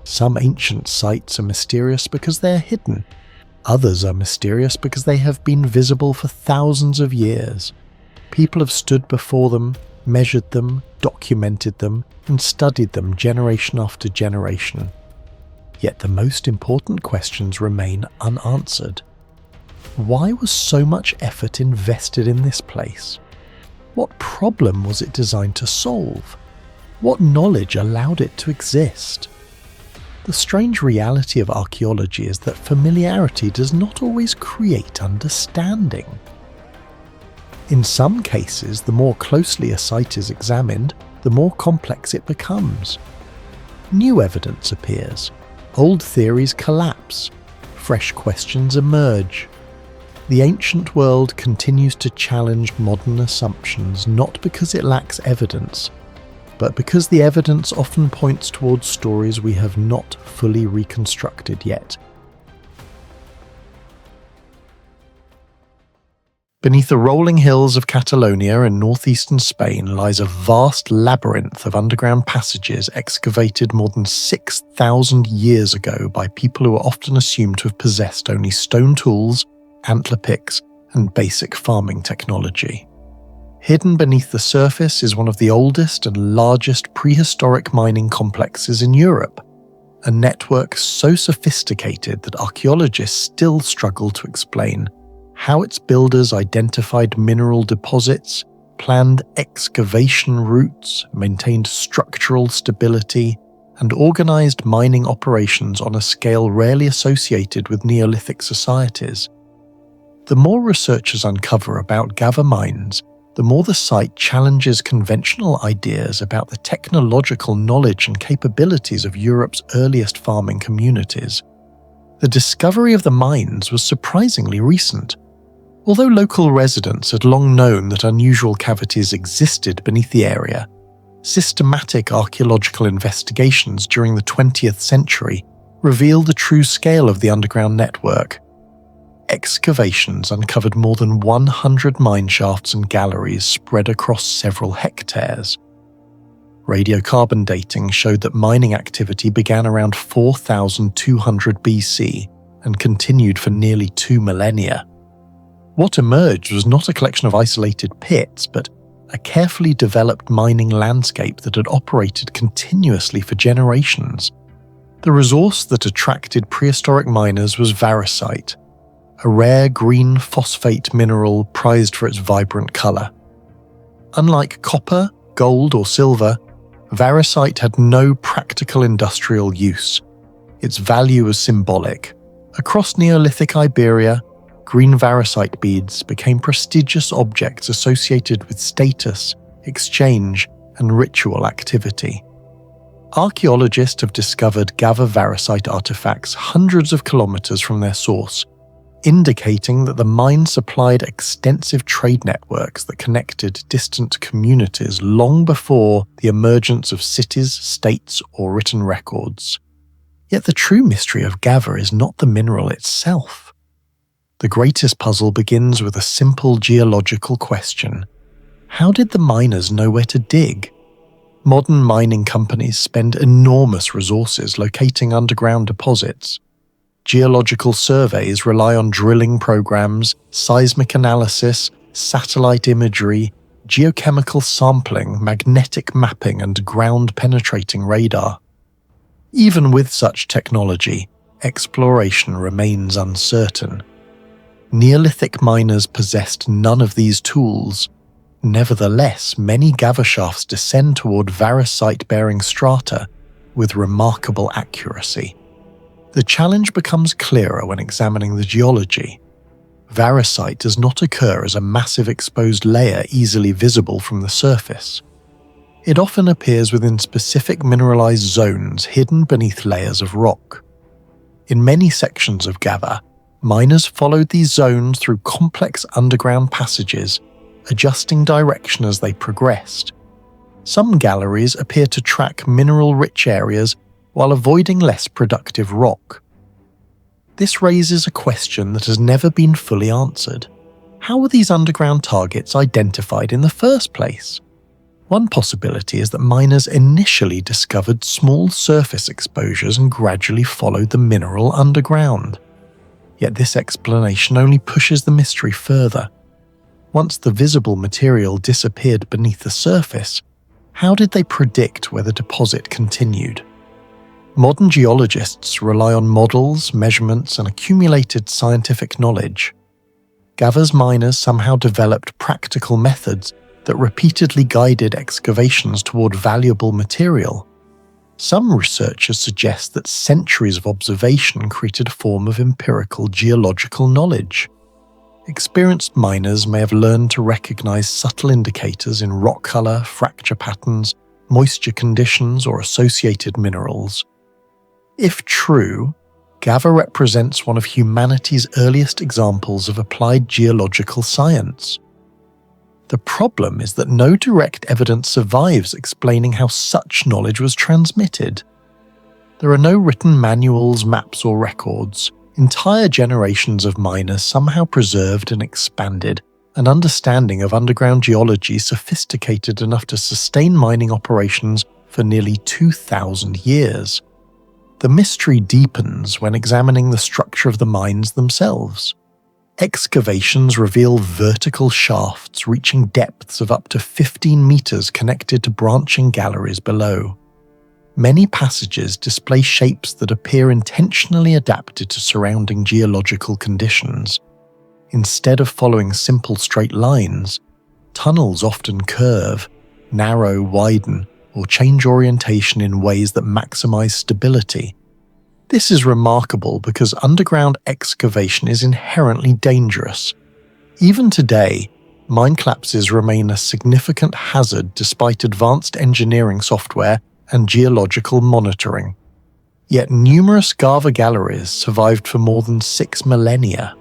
Some ancient sites are mysterious because they are hidden. Others are mysterious because they have been visible for thousands of years. People have stood before them, measured them, documented them, and studied them generation after generation. Yet the most important questions remain unanswered. Why was so much effort invested in this place? What problem was it designed to solve? What knowledge allowed it to exist? The strange reality of archaeology is that familiarity does not always create understanding. In some cases, the more closely a site is examined, the more complex it becomes. New evidence appears, old theories collapse, fresh questions emerge. The ancient world continues to challenge modern assumptions not because it lacks evidence, but because the evidence often points towards stories we have not fully reconstructed yet. Beneath the rolling hills of Catalonia in northeastern Spain lies a vast labyrinth of underground passages excavated more than 6,000 years ago by people who are often assumed to have possessed only stone tools, antler picks, and basic farming technology. Hidden beneath the surface is one of the oldest and largest prehistoric mining complexes in Europe, a network so sophisticated that archaeologists still struggle to explain how its builders identified mineral deposits, planned excavation routes, maintained structural stability, and organized mining operations on a scale rarely associated with Neolithic societies. The more researchers uncover about Gava mines, the more the site challenges conventional ideas about the technological knowledge and capabilities of Europe's earliest farming communities. The discovery of the mines was surprisingly recent. Although local residents had long known that unusual cavities existed beneath the area, systematic archaeological investigations during the 20th century revealed the true scale of the underground network. Excavations uncovered more than 100 mine shafts and galleries spread across several hectares. Radiocarbon dating showed that mining activity began around 4,200 BC and continued for nearly 2 millennia. What emerged was not a collection of isolated pits, but a carefully developed mining landscape that had operated continuously for generations. The resource that attracted prehistoric miners was variscite, a rare green phosphate mineral prized for its vibrant color. Unlike copper, gold, or silver, variscite had no practical industrial use. Its value was symbolic. Across Neolithic Iberia, green variscite beads became prestigious objects associated with status, exchange, and ritual activity. Archaeologists have discovered Gava variscite artifacts hundreds of kilometers from their source, indicating that the mine supplied extensive trade networks that connected distant communities long before the emergence of cities, states, or written records. Yet the true mystery of Gava is not the mineral itself. The greatest puzzle begins with a simple geological question. How did the miners know where to dig? Modern mining companies spend enormous resources locating underground deposits. Geological surveys rely on drilling programs, seismic analysis, satellite imagery, geochemical sampling, magnetic mapping, and ground-penetrating radar. Even with such technology, exploration remains uncertain. Neolithic miners possessed none of these tools. Nevertheless, many Gava shafts descend toward variscite-bearing strata with remarkable accuracy. The challenge becomes clearer when examining the geology. Variscite does not occur as a massive exposed layer easily visible from the surface. It often appears within specific mineralized zones hidden beneath layers of rock. In many sections of Gava, miners followed these zones through complex underground passages, adjusting direction as they progressed. Some galleries appear to track mineral-rich areas while avoiding less productive rock. This raises a question that has never been fully answered. How were these underground targets identified in the first place? One possibility is that miners initially discovered small surface exposures and gradually followed the mineral underground. Yet this explanation only pushes the mystery further. Once the visible material disappeared beneath the surface, how did they predict where the deposit continued? Modern geologists rely on models, measurements, and accumulated scientific knowledge. Gava's miners somehow developed practical methods that repeatedly guided excavations toward valuable material. Some researchers suggest that centuries of observation created a form of empirical geological knowledge. Experienced miners may have learned to recognize subtle indicators in rock color, fracture patterns, moisture conditions, or associated minerals. If true, Gava represents one of humanity's earliest examples of applied geological science. The problem is that no direct evidence survives explaining how such knowledge was transmitted. There are no written manuals, maps, or records. Entire generations of miners somehow preserved and expanded an understanding of underground geology sophisticated enough to sustain mining operations for nearly 2,000 years. The mystery deepens when examining the structure of the mines themselves. Excavations reveal vertical shafts reaching depths of up to 15 meters connected to branching galleries below. Many passages display shapes that appear intentionally adapted to surrounding geological conditions. Instead of following simple straight lines, tunnels often curve, narrow, widen, or change orientation in ways that maximize stability. This is remarkable because underground excavation is inherently dangerous. Even today, mine collapses remain a significant hazard despite advanced engineering software and geological monitoring. Yet numerous Gava galleries survived for more than 6 millennia.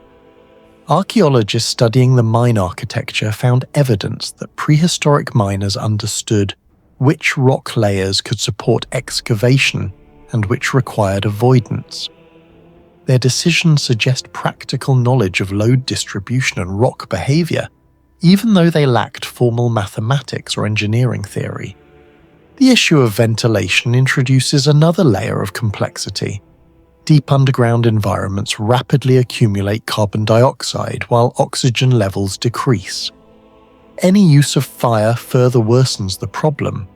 Archaeologists studying the mine architecture found evidence that prehistoric miners understood which rock layers could support excavation and which required avoidance. Their decisions suggest practical knowledge of load distribution and rock behavior, even though they lacked formal mathematics or engineering theory. The issue of ventilation introduces another layer of complexity. Deep underground environments rapidly accumulate carbon dioxide while oxygen levels decrease. Any use of fire further worsens the problem.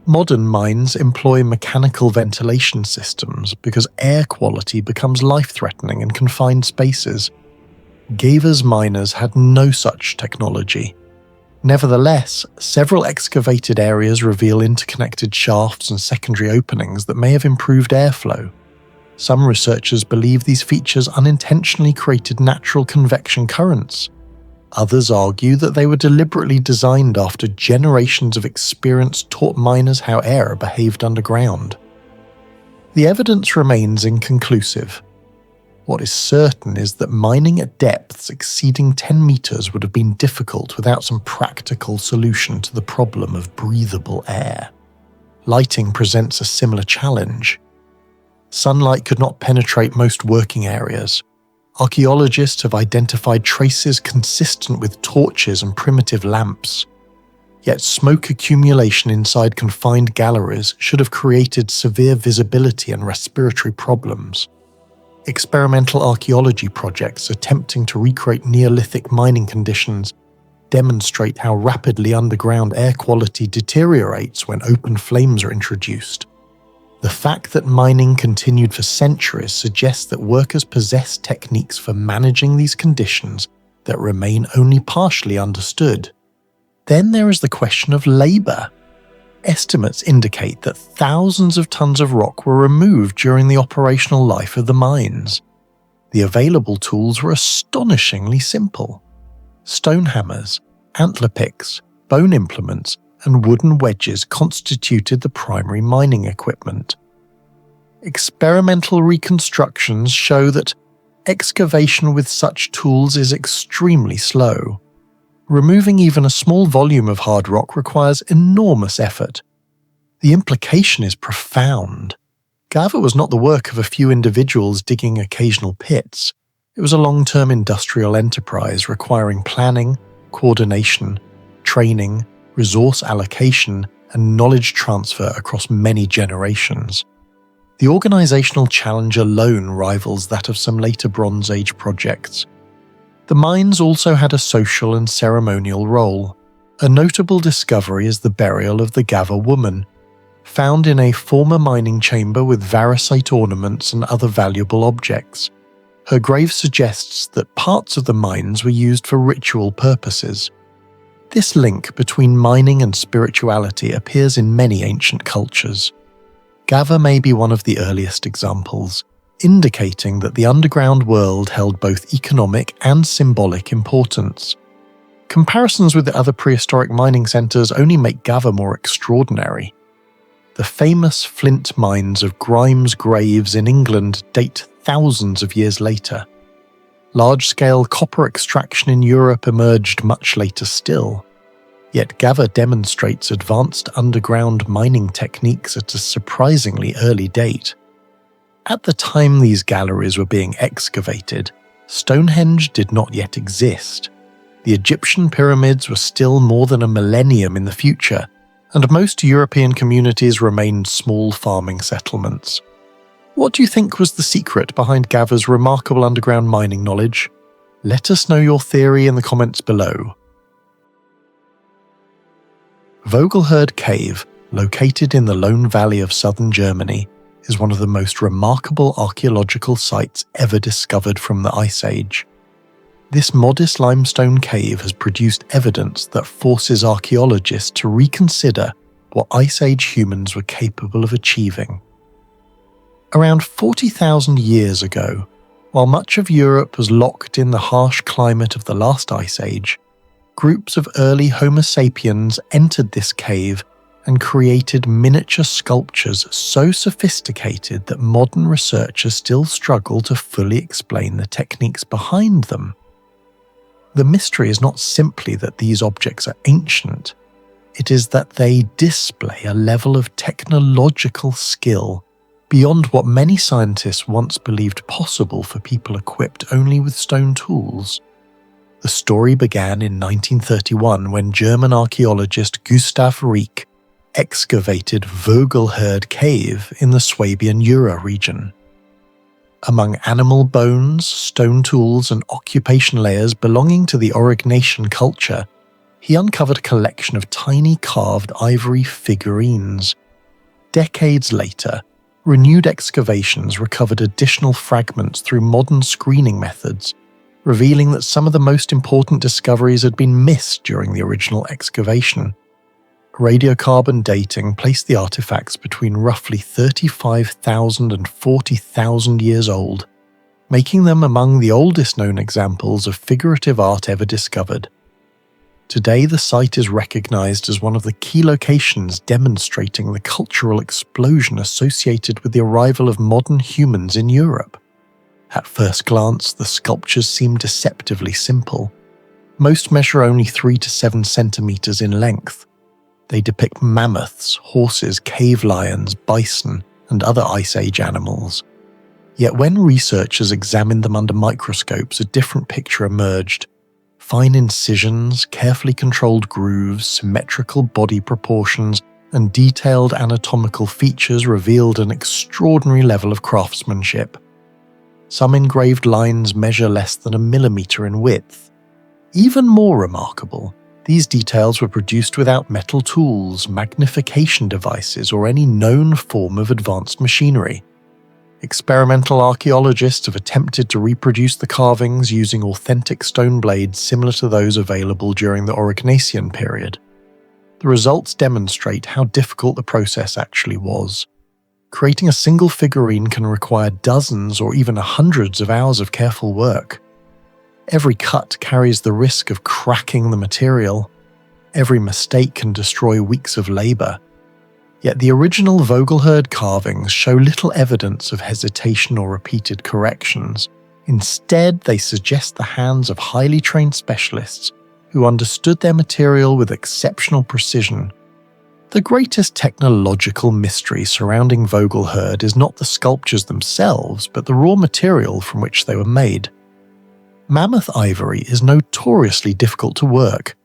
Modern mines employ mechanical ventilation systems because air quality becomes life-threatening in confined spaces. Gava's miners had no such technology. Nevertheless, several excavated areas reveal interconnected shafts and secondary openings that may have improved airflow. Some researchers believe these features unintentionally created natural convection currents. Others argue that they were deliberately designed after generations of experience taught miners how air behaved underground. The evidence remains inconclusive. What is certain is that mining at depths exceeding 10 meters would have been difficult without some practical solution to the problem of breathable air. Lighting presents a similar challenge. Sunlight could not penetrate most working areas. Archaeologists have identified traces consistent with torches and primitive lamps. Yet smoke accumulation inside confined galleries should have created severe visibility and respiratory problems. Experimental archaeology projects attempting to recreate Neolithic mining conditions demonstrate how rapidly underground air quality deteriorates when open flames are introduced. The fact that mining continued for centuries suggests that workers possess techniques for managing these conditions that remain only partially understood. Then there is the question of labor. Estimates indicate that thousands of tons of rock were removed during the operational life of the mines. The available tools were astonishingly simple. Stone hammers, antler picks, bone implements, and wooden wedges constituted the primary mining equipment. Experimental reconstructions show that excavation with such tools is extremely slow. Removing even a small volume of hard rock requires enormous effort. The implication is profound. Gava was not the work of a few individuals digging occasional pits. It was a long-term industrial enterprise requiring planning, coordination, training, resource allocation, and knowledge transfer across many generations. The organizational challenge alone rivals that of some later Bronze Age projects. The mines also had a social and ceremonial role. A notable discovery is the burial of the Gava woman, found in a former mining chamber with variscite ornaments and other valuable objects. Her grave suggests that parts of the mines were used for ritual purposes. This link between mining and spirituality appears in many ancient cultures. Gava may be one of the earliest examples, indicating that the underground world held both economic and symbolic importance. Comparisons with the other prehistoric mining centres only make Gava more extraordinary. The famous flint mines of Grimes Graves in England date thousands of years later. Large-scale copper extraction in Europe emerged much later still. Yet Gava demonstrates advanced underground mining techniques at a surprisingly early date. At the time these galleries were being excavated, Stonehenge did not yet exist. The Egyptian pyramids were still more than a millennium in the future, and most European communities remained small farming settlements. What do you think was the secret behind Gava's remarkable underground mining knowledge? Let us know your theory in the comments below. Vogelherd Cave, located in the Lone Valley of southern Germany, is one of the most remarkable archaeological sites ever discovered from the Ice Age. This modest limestone cave has produced evidence that forces archaeologists to reconsider what Ice Age humans were capable of achieving. Around 40,000 years ago, while much of Europe was locked in the harsh climate of the last Ice Age, groups of early Homo sapiens entered this cave and created miniature sculptures so sophisticated that modern researchers still struggle to fully explain the techniques behind them. The mystery is not simply that these objects are ancient, it is that they display a level of technological skill beyond what many scientists once believed possible for people equipped only with stone tools. The story began in 1931 when German archaeologist Gustav Rieck excavated Vogelherd Cave in the Swabian Jura region. Among animal bones, stone tools, and occupation layers belonging to the Aurignacian culture, he uncovered a collection of tiny carved ivory figurines. Decades later, renewed excavations recovered additional fragments through modern screening methods, revealing that some of the most important discoveries had been missed during the original excavation. Radiocarbon dating placed the artifacts between roughly 35,000 and 40,000 years old, making them among the oldest known examples of figurative art ever discovered. Today, the site is recognized as one of the key locations demonstrating the cultural explosion associated with the arrival of modern humans in Europe. At first glance, the sculptures seem deceptively simple. Most measure only 3 to 7 centimeters in length. They depict mammoths, horses, cave lions, bison, and other Ice Age animals. Yet when researchers examined them under microscopes, a different picture emerged. Fine incisions, carefully controlled grooves, symmetrical body proportions, and detailed anatomical features revealed an extraordinary level of craftsmanship. Some engraved lines measure less than a millimeter in width. Even more remarkable, these details were produced without metal tools, magnification devices, or any known form of advanced machinery. Experimental archaeologists have attempted to reproduce the carvings using authentic stone blades similar to those available during the Aurignacian period. The results demonstrate how difficult the process actually was. Creating a single figurine can require dozens or even hundreds of hours of careful work. Every cut carries the risk of cracking the material. Every mistake can destroy weeks of labor. Yet the original Vogelherd carvings show little evidence of hesitation or repeated corrections. Instead, they suggest the hands of highly trained specialists who understood their material with exceptional precision. The greatest technological mystery surrounding Vogelherd is not the sculptures themselves, but the raw material from which they were made. Mammoth ivory is notoriously difficult to work,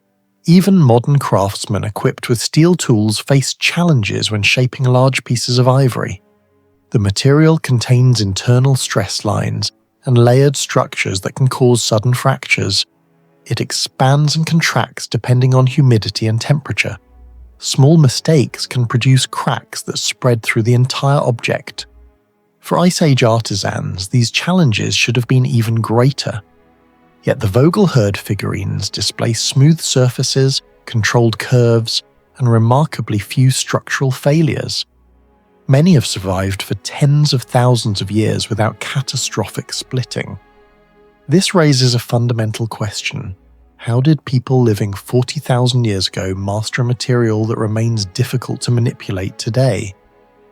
Even modern craftsmen equipped with steel tools face challenges when shaping large pieces of ivory. The material contains internal stress lines and layered structures that can cause sudden fractures. It expands and contracts depending on humidity and temperature. Small mistakes can produce cracks that spread through the entire object. For Ice Age artisans, these challenges should have been even greater. Yet the Vogelherd figurines display smooth surfaces, controlled curves, and remarkably few structural failures. Many have survived for tens of thousands of years without catastrophic splitting. This raises a fundamental question. How did people living 40,000 years ago master a material that remains difficult to manipulate today?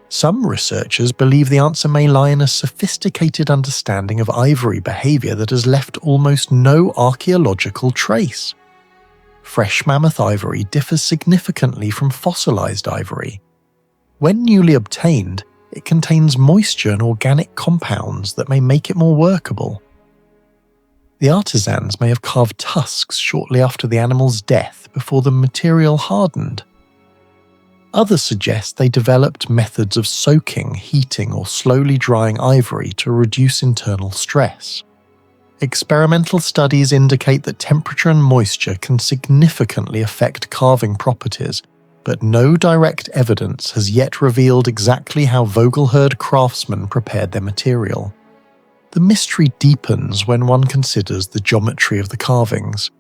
Some researchers believe the answer may lie in a sophisticated understanding of ivory behavior that has left almost no archaeological trace. Fresh mammoth ivory differs significantly from fossilized ivory. When newly obtained, it contains moisture and organic compounds that may make it more workable. The artisans may have carved tusks shortly after the animal's death before the material hardened. Others suggest they developed methods of soaking, heating, or slowly drying ivory to reduce internal stress. Experimental studies indicate that temperature and moisture can significantly affect carving properties, but no direct evidence has yet revealed exactly how Vogelherd craftsmen prepared their material. The mystery deepens when one considers the geometry of the carvings.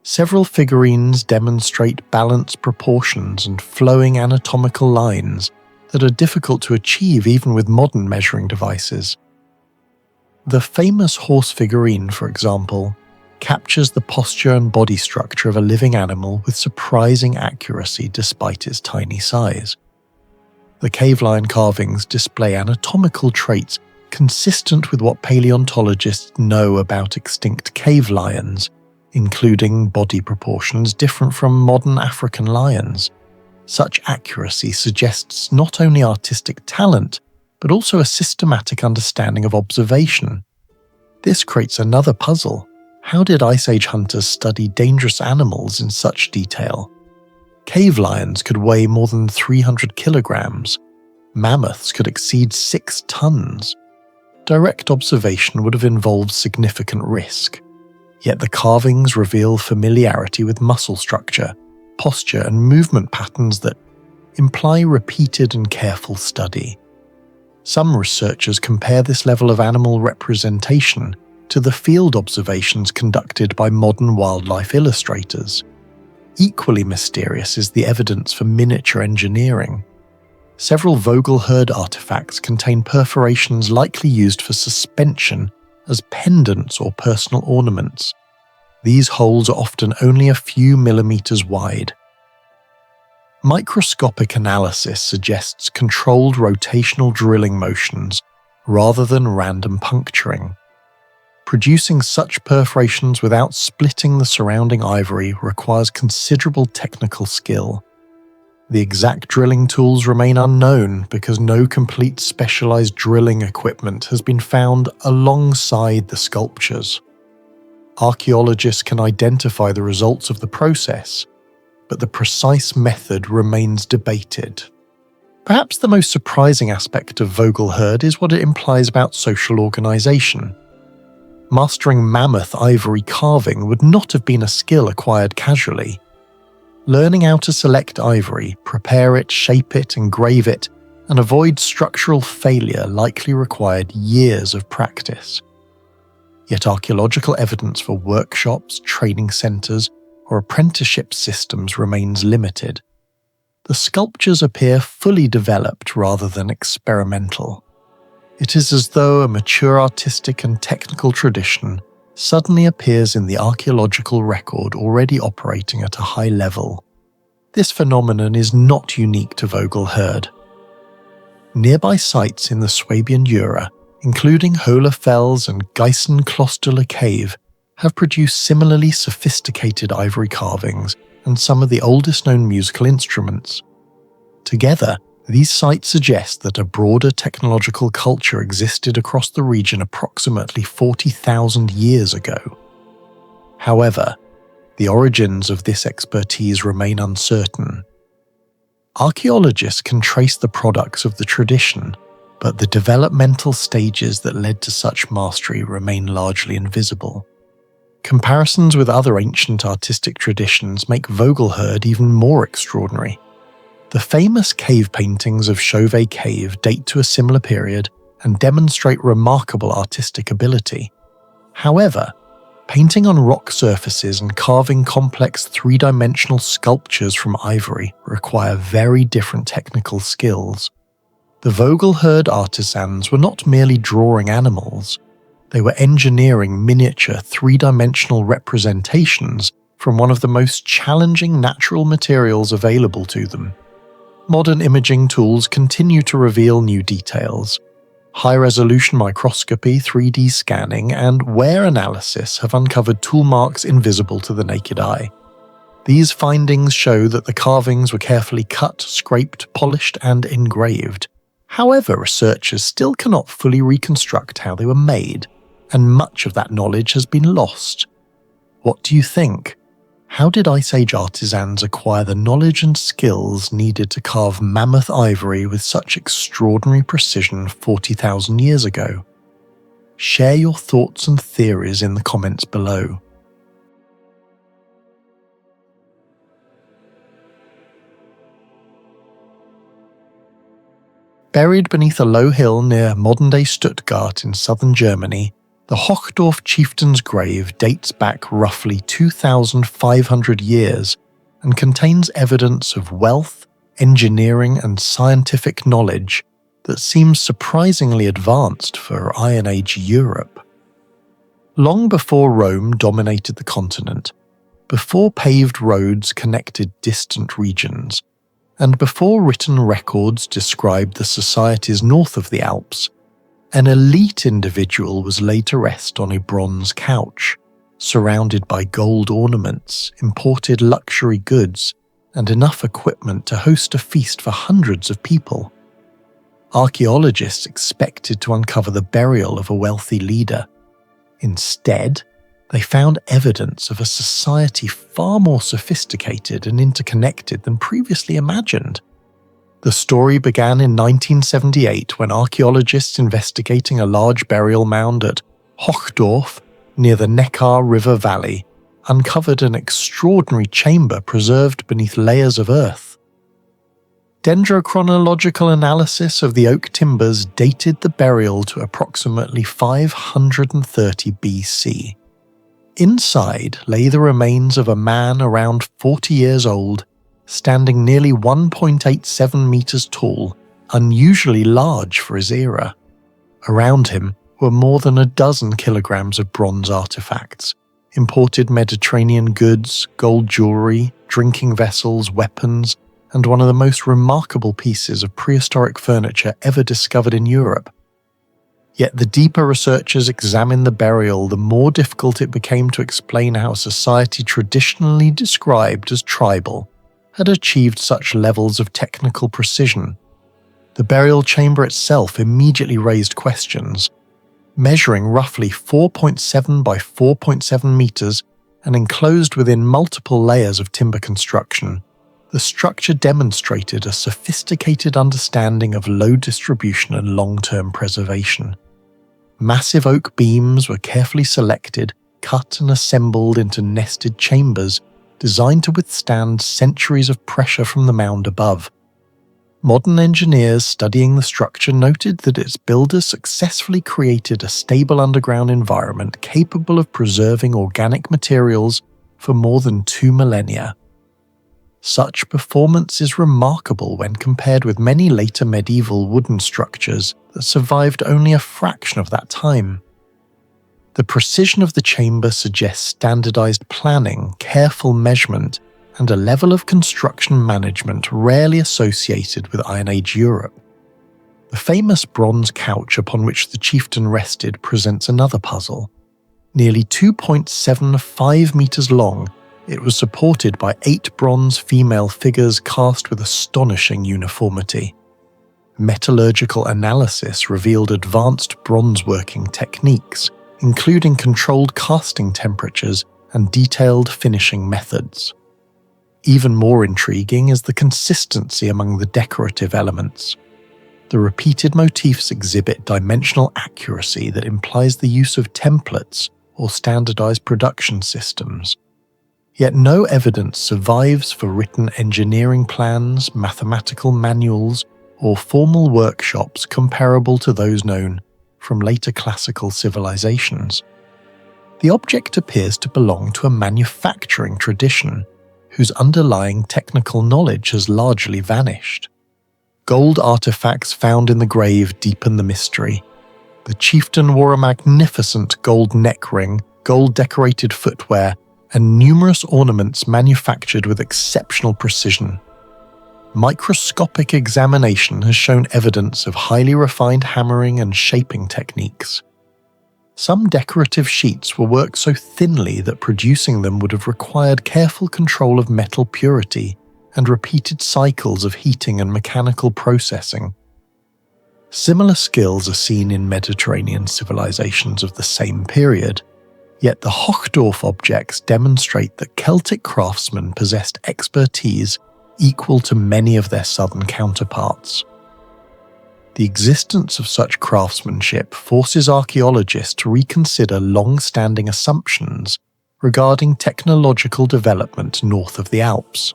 Several figurines demonstrate balanced proportions and flowing anatomical lines that are difficult to achieve even with modern measuring devices. The famous horse figurine, for example, captures the posture and body structure of a living animal with surprising accuracy despite its tiny size. The cave lion carvings display anatomical traits consistent with what paleontologists know about extinct cave lions, including body proportions different from modern African lions. Such accuracy suggests not only artistic talent, but also a systematic understanding of observation. This creates another puzzle. How did Ice Age hunters study dangerous animals in such detail? Cave lions could weigh more than 300 kilograms. Mammoths could exceed 6 tons. Direct observation would have involved significant risk. Yet the carvings reveal familiarity with muscle structure, posture, and movement patterns that imply repeated and careful study. Some researchers compare this level of animal representation to the field observations conducted by modern wildlife illustrators. Equally mysterious is the evidence for miniature engineering. Several Vogelherd artifacts contain perforations likely used for suspension as pendants or personal ornaments. These holes are often only a few millimeters wide. Microscopic analysis suggests controlled rotational drilling motions rather than random puncturing. Producing such perforations without splitting the surrounding ivory requires considerable technical skill. The exact drilling tools remain unknown because no complete specialized drilling equipment has been found alongside the sculptures. Archaeologists can identify the results of the process, but the precise method remains debated. Perhaps the most surprising aspect of Vogelherd is what it implies about social organization. Mastering mammoth ivory carving would not have been a skill acquired casually. Learning how to select ivory, prepare it, shape it, engrave it, and avoid structural failure likely required years of practice. Yet archaeological evidence for workshops, training centers, or apprenticeship systems remains limited. The sculptures appear fully developed rather than experimental. It is as though a mature artistic and technical tradition suddenly appears in the archaeological record already operating at a high level. This phenomenon is not unique to Vogelherd. Nearby sites in the Swabian Jura, including Hohlefels and Geisenklosterle Cave, have produced similarly sophisticated ivory carvings and some of the oldest known musical instruments. Together, these sites suggest that a broader technological culture existed across the region approximately 40,000 years ago. However, The origins of this expertise remain uncertain. Archaeologists can trace the products of the tradition, but the developmental stages that led to such mastery remain largely invisible. Comparisons with other ancient artistic traditions make Vogelherd even more extraordinary. The famous cave paintings of Chauvet Cave date to a similar period and demonstrate remarkable artistic ability. However, painting on rock surfaces and carving complex three-dimensional sculptures from ivory require very different technical skills. The Vogelherd artisans were not merely drawing animals, they were engineering miniature three-dimensional representations from one of the most challenging natural materials available to them. Modern imaging tools continue to reveal new details. High-resolution microscopy, 3D scanning, and wear analysis have uncovered tool marks invisible to the naked eye. These findings show that the carvings were carefully cut, scraped, polished, and engraved. However, researchers still cannot fully reconstruct how they were made, and much of that knowledge has been lost. What do you think? How did Ice Age artisans acquire the knowledge and skills needed to carve mammoth ivory with such extraordinary precision 40,000 years ago? Share your thoughts and theories in the comments below. Buried beneath a low hill near modern-day Stuttgart in southern Germany, the Hochdorf chieftain's grave dates back roughly 2,500 years and contains evidence of wealth, engineering, and scientific knowledge that seems surprisingly advanced for Iron Age Europe. Long before Rome dominated the continent, before paved roads connected distant regions, and before written records described the societies north of the Alps, an elite individual was laid to rest on a bronze couch, surrounded by gold ornaments, imported luxury goods, and enough equipment to host a feast for hundreds of people. Archaeologists expected to uncover the burial of a wealthy leader. Instead, they found evidence of a society far more sophisticated and interconnected than previously imagined. The story began in 1978 when archaeologists investigating a large burial mound at Hochdorf, near the Neckar River Valley, uncovered an extraordinary chamber preserved beneath layers of earth. Dendrochronological analysis of the oak timbers dated the burial to approximately 530 BC. Inside lay the remains of a man around 40 years old, standing nearly 1.87 meters tall, unusually large for his era. Around him were more than a dozen kilograms of bronze artifacts, imported Mediterranean goods, gold jewelry, drinking vessels, weapons, and one of the most remarkable pieces of prehistoric furniture ever discovered in Europe. Yet the deeper researchers examined the burial, the more difficult it became to explain how a society traditionally described as tribal had achieved such levels of technical precision. The burial chamber itself immediately raised questions. Measuring roughly 4.7 by 4.7 meters and enclosed within multiple layers of timber construction, the structure demonstrated a sophisticated understanding of load distribution and long-term preservation. Massive oak beams were carefully selected, cut and assembled into nested chambers designed to withstand centuries of pressure from the mound above. Modern engineers studying the structure noted that its builders successfully created a stable underground environment capable of preserving organic materials for more than 2 millennia. Such performance is remarkable when compared with many later medieval wooden structures that survived only a fraction of that time. The precision of the chamber suggests standardized planning, careful measurement, and a level of construction management rarely associated with Iron Age Europe. The famous bronze couch upon which the chieftain rested presents another puzzle. Nearly 2.75 meters long, it was supported by 8 bronze female figures cast with astonishing uniformity. Metallurgical analysis revealed advanced bronze working techniques, including controlled casting temperatures and detailed finishing methods. Even more intriguing is the consistency among the decorative elements. The repeated motifs exhibit dimensional accuracy that implies the use of templates or standardized production systems. Yet no evidence survives for written engineering plans, mathematical manuals, or formal workshops comparable to those known from later classical civilizations. The object appears to belong to a manufacturing tradition whose underlying technical knowledge has largely vanished. Gold artifacts found in the grave deepen the mystery. The chieftain wore a magnificent gold neck ring, gold-decorated footwear, and numerous ornaments manufactured with exceptional precision. Microscopic examination has shown evidence of highly refined hammering and shaping techniques. Some decorative sheets were worked so thinly that producing them would have required careful control of metal purity and repeated cycles of heating and mechanical processing. Similar skills are seen in Mediterranean civilizations of the same period, yet the Hochdorf objects demonstrate that Celtic craftsmen possessed expertise equal to many of their southern counterparts. The existence of such craftsmanship forces archaeologists to reconsider long-standing assumptions regarding technological development north of the Alps.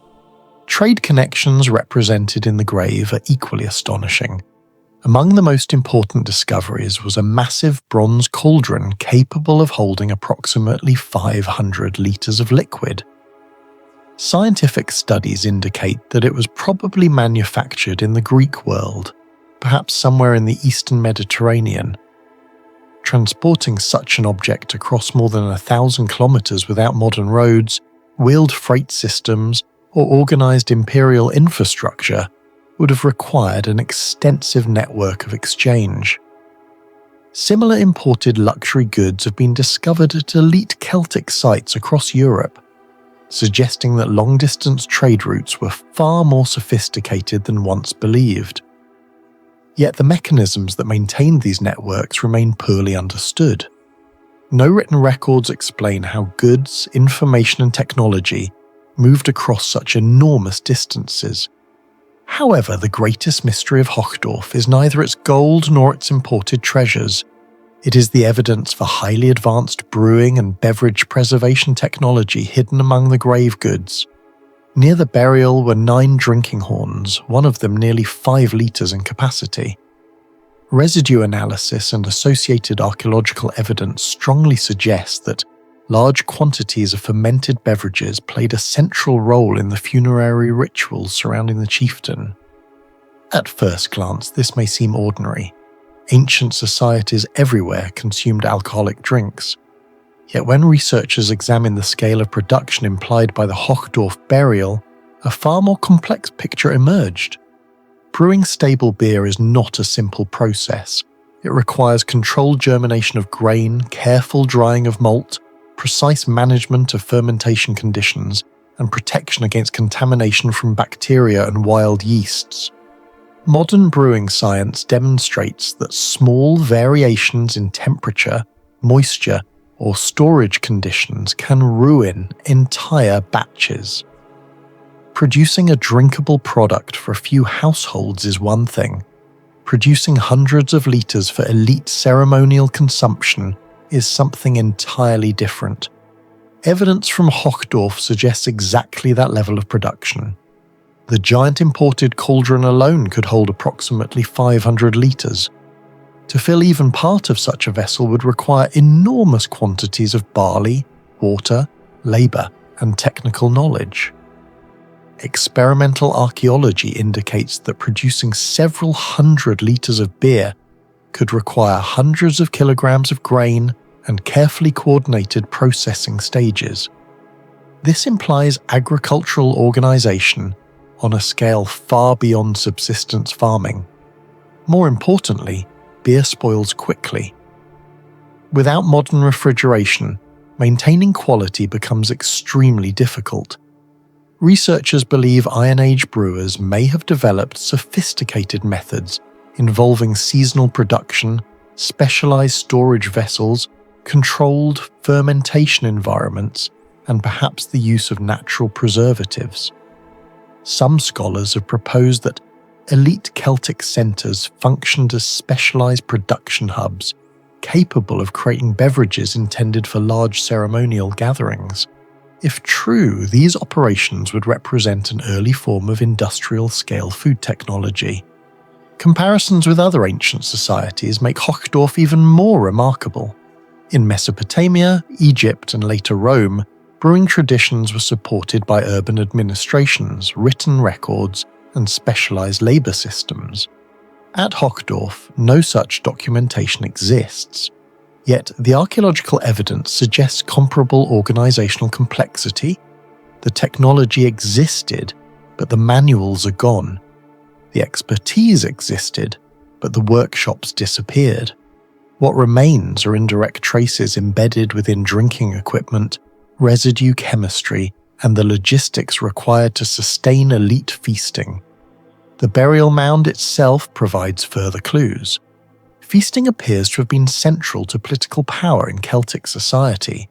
Trade connections represented in the grave are equally astonishing. Among the most important discoveries was a massive bronze cauldron capable of holding approximately 500 litres of liquid. Scientific studies indicate that it was probably manufactured in the Greek world, perhaps somewhere in the eastern Mediterranean. Transporting such an object across more than 1,000 kilometers without modern roads, wheeled freight systems, or organized imperial infrastructure would have required an extensive network of exchange. Similar imported luxury goods have been discovered at elite Celtic sites across Europe, suggesting that long-distance trade routes were far more sophisticated than once believed. Yet the mechanisms that maintained these networks remain poorly understood. No written records explain how goods, information and technology moved across such enormous distances. However, the greatest mystery of Hochdorf is neither its gold nor its imported treasures. It is the evidence for highly advanced brewing and beverage preservation technology hidden among the grave goods. Near the burial were 9 drinking horns, one of them nearly 5 litres in capacity. Residue analysis and associated archaeological evidence strongly suggest that large quantities of fermented beverages played a central role in the funerary rituals surrounding the chieftain. At first glance, this may seem ordinary. Ancient societies everywhere consumed alcoholic drinks. Yet when researchers examine the scale of production implied by the Hochdorf burial, a far more complex picture emerged. Brewing stable beer is not a simple process. It requires controlled germination of grain, careful drying of malt, precise management of fermentation conditions, and protection against contamination from bacteria and wild yeasts. Modern brewing science demonstrates that small variations in temperature, moisture, or storage conditions can ruin entire batches. Producing a drinkable product for a few households is one thing. Producing hundreds of litres for elite ceremonial consumption is something entirely different. Evidence from Hochdorf suggests exactly that level of production. The giant imported cauldron alone could hold approximately 500 litres. To fill even part of such a vessel would require enormous quantities of barley, water, labour, and technical knowledge. Experimental archaeology indicates that producing several hundred litres of beer could require hundreds of kilograms of grain and carefully coordinated processing stages. This implies agricultural organisation on a scale far beyond subsistence farming. More importantly, beer spoils quickly. Without modern refrigeration, maintaining quality becomes extremely difficult. Researchers believe Iron Age brewers may have developed sophisticated methods involving seasonal production, specialized storage vessels, controlled fermentation environments, and perhaps the use of natural preservatives. Some scholars have proposed that elite Celtic centres functioned as specialised production hubs capable of creating beverages intended for large ceremonial gatherings. If true, these operations would represent an early form of industrial-scale food technology. Comparisons with other ancient societies make Hochdorf even more remarkable. In Mesopotamia, Egypt, and later Rome, brewing traditions were supported by urban administrations, written records, and specialised labour systems. At Hochdorf, no such documentation exists, yet the archaeological evidence suggests comparable organisational complexity. The technology existed, but the manuals are gone. The expertise existed, but the workshops disappeared. What remains are indirect traces embedded within drinking equipment, residue chemistry, and the logistics required to sustain elite feasting. The burial mound itself provides further clues. Feasting appears to have been central to political power in Celtic society.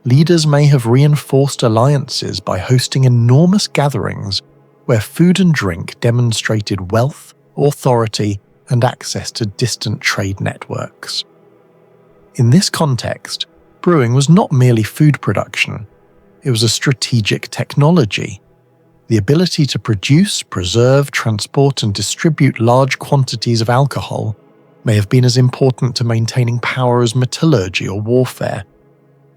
Leaders may have reinforced alliances by hosting enormous gatherings where food and drink demonstrated wealth, authority, and access to distant trade networks. In this context, brewing was not merely food production, it was a strategic technology. The ability to produce, preserve, transport, and distribute large quantities of alcohol may have been as important to maintaining power as metallurgy or warfare.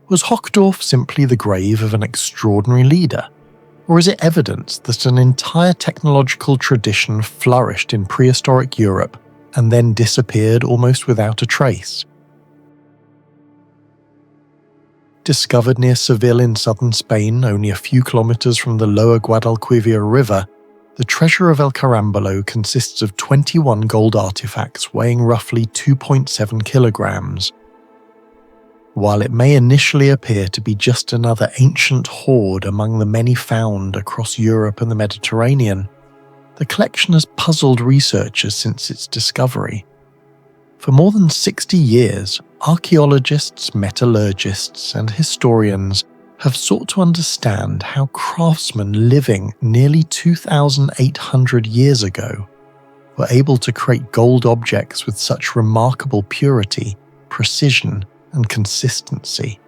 Was Hochdorf simply the grave of an extraordinary leader? Or is it evidence that an entire technological tradition flourished in prehistoric Europe and then disappeared almost without a trace? Discovered near Seville in southern Spain, only a few kilometers from the lower Guadalquivir River, the treasure of El Carambolo consists of 21 gold artifacts weighing roughly 2.7 kilograms. While it may initially appear to be just another ancient hoard among the many found across Europe and the Mediterranean, the collection has puzzled researchers since its discovery. For more than 60 years, archaeologists, metallurgists, and historians have sought to understand how craftsmen living nearly 2,800 years ago were able to create gold objects with such remarkable purity, precision, and consistency.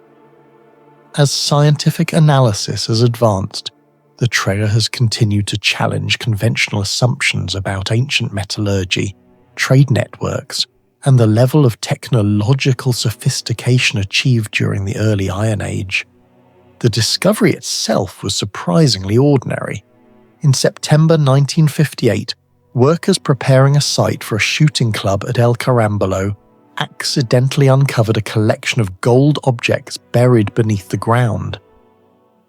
As scientific analysis has advanced, the treasure has continued to challenge conventional assumptions about ancient metallurgy, trade networks, and the level of technological sophistication achieved during the early Iron Age. The discovery itself was surprisingly ordinary. In September 1958, workers preparing a site for a shooting club at El Carambolo accidentally uncovered a collection of gold objects buried beneath the ground.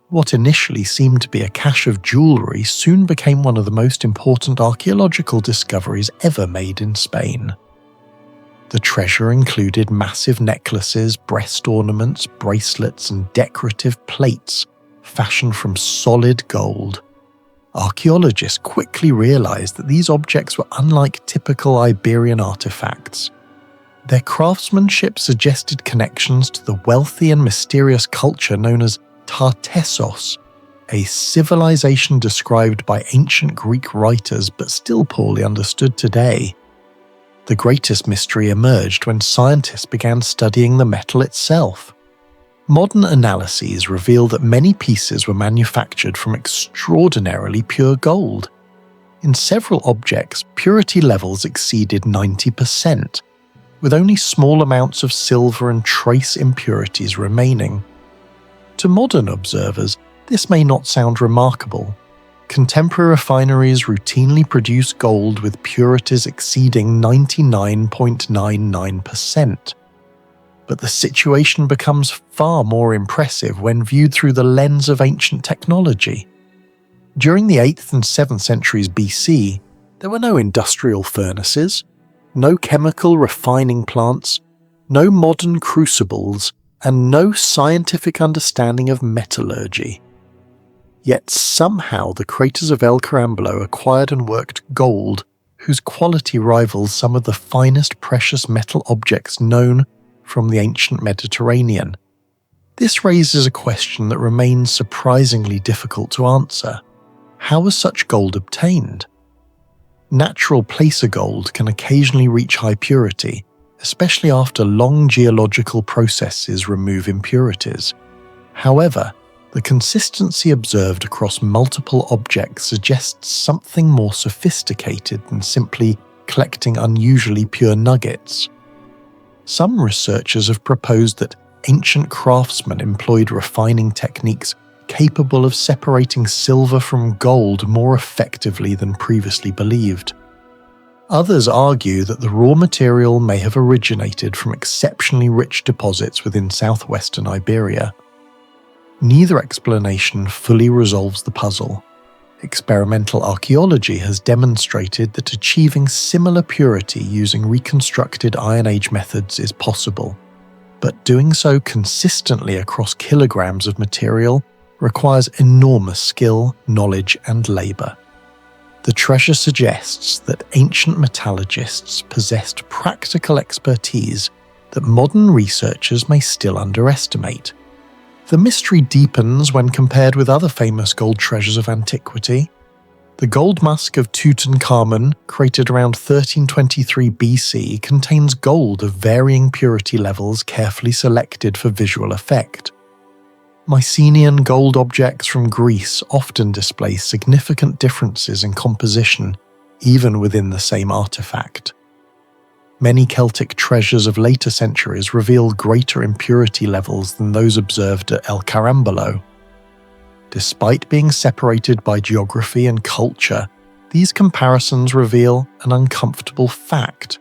What initially seemed to be a cache of jewellery soon became one of the most important archaeological discoveries ever made in Spain. The treasure included massive necklaces, breast ornaments, bracelets, and decorative plates fashioned from solid gold. Archaeologists quickly realized that these objects were unlike typical Iberian artifacts. Their craftsmanship suggested connections to the wealthy and mysterious culture known as Tartessos, a civilization described by ancient Greek writers but still poorly understood today. The greatest mystery emerged when scientists began studying the metal itself. Modern analyses reveal that many pieces were manufactured from extraordinarily pure gold. In several objects, purity levels exceeded 90%, with only small amounts of silver and trace impurities remaining. To modern observers, this may not sound remarkable. Contemporary refineries routinely produce gold with purities exceeding 99.99%. But the situation becomes far more impressive when viewed through the lens of ancient technology. During the 8th and 7th centuries BC, there were no industrial furnaces, no chemical refining plants, no modern crucibles, and no scientific understanding of metallurgy. Yet somehow the craters of El Carambolo acquired and worked gold whose quality rivals some of the finest precious metal objects known from the ancient Mediterranean. This raises a question that remains surprisingly difficult to answer. How was such gold obtained? Natural placer gold can occasionally reach high purity, especially after long geological processes remove impurities. However, the consistency observed across multiple objects suggests something more sophisticated than simply collecting unusually pure nuggets. Some researchers have proposed that ancient craftsmen employed refining techniques capable of separating silver from gold more effectively than previously believed. Others argue that the raw material may have originated from exceptionally rich deposits within southwestern Iberia. Neither explanation fully resolves the puzzle. Experimental archaeology has demonstrated that achieving similar purity using reconstructed Iron Age methods is possible, but doing so consistently across kilograms of material requires enormous skill, knowledge, and labour. The treasure suggests that ancient metallurgists possessed practical expertise that modern researchers may still underestimate. The mystery deepens when compared with other famous gold treasures of antiquity. The gold mask of Tutankhamun, created around 1323 BC, contains gold of varying purity levels carefully selected for visual effect. Mycenaean gold objects from Greece often display significant differences in composition, even within the same artifact. Many Celtic treasures of later centuries reveal greater impurity levels than those observed at El Carambolo. Despite being separated by geography and culture, these comparisons reveal an uncomfortable fact.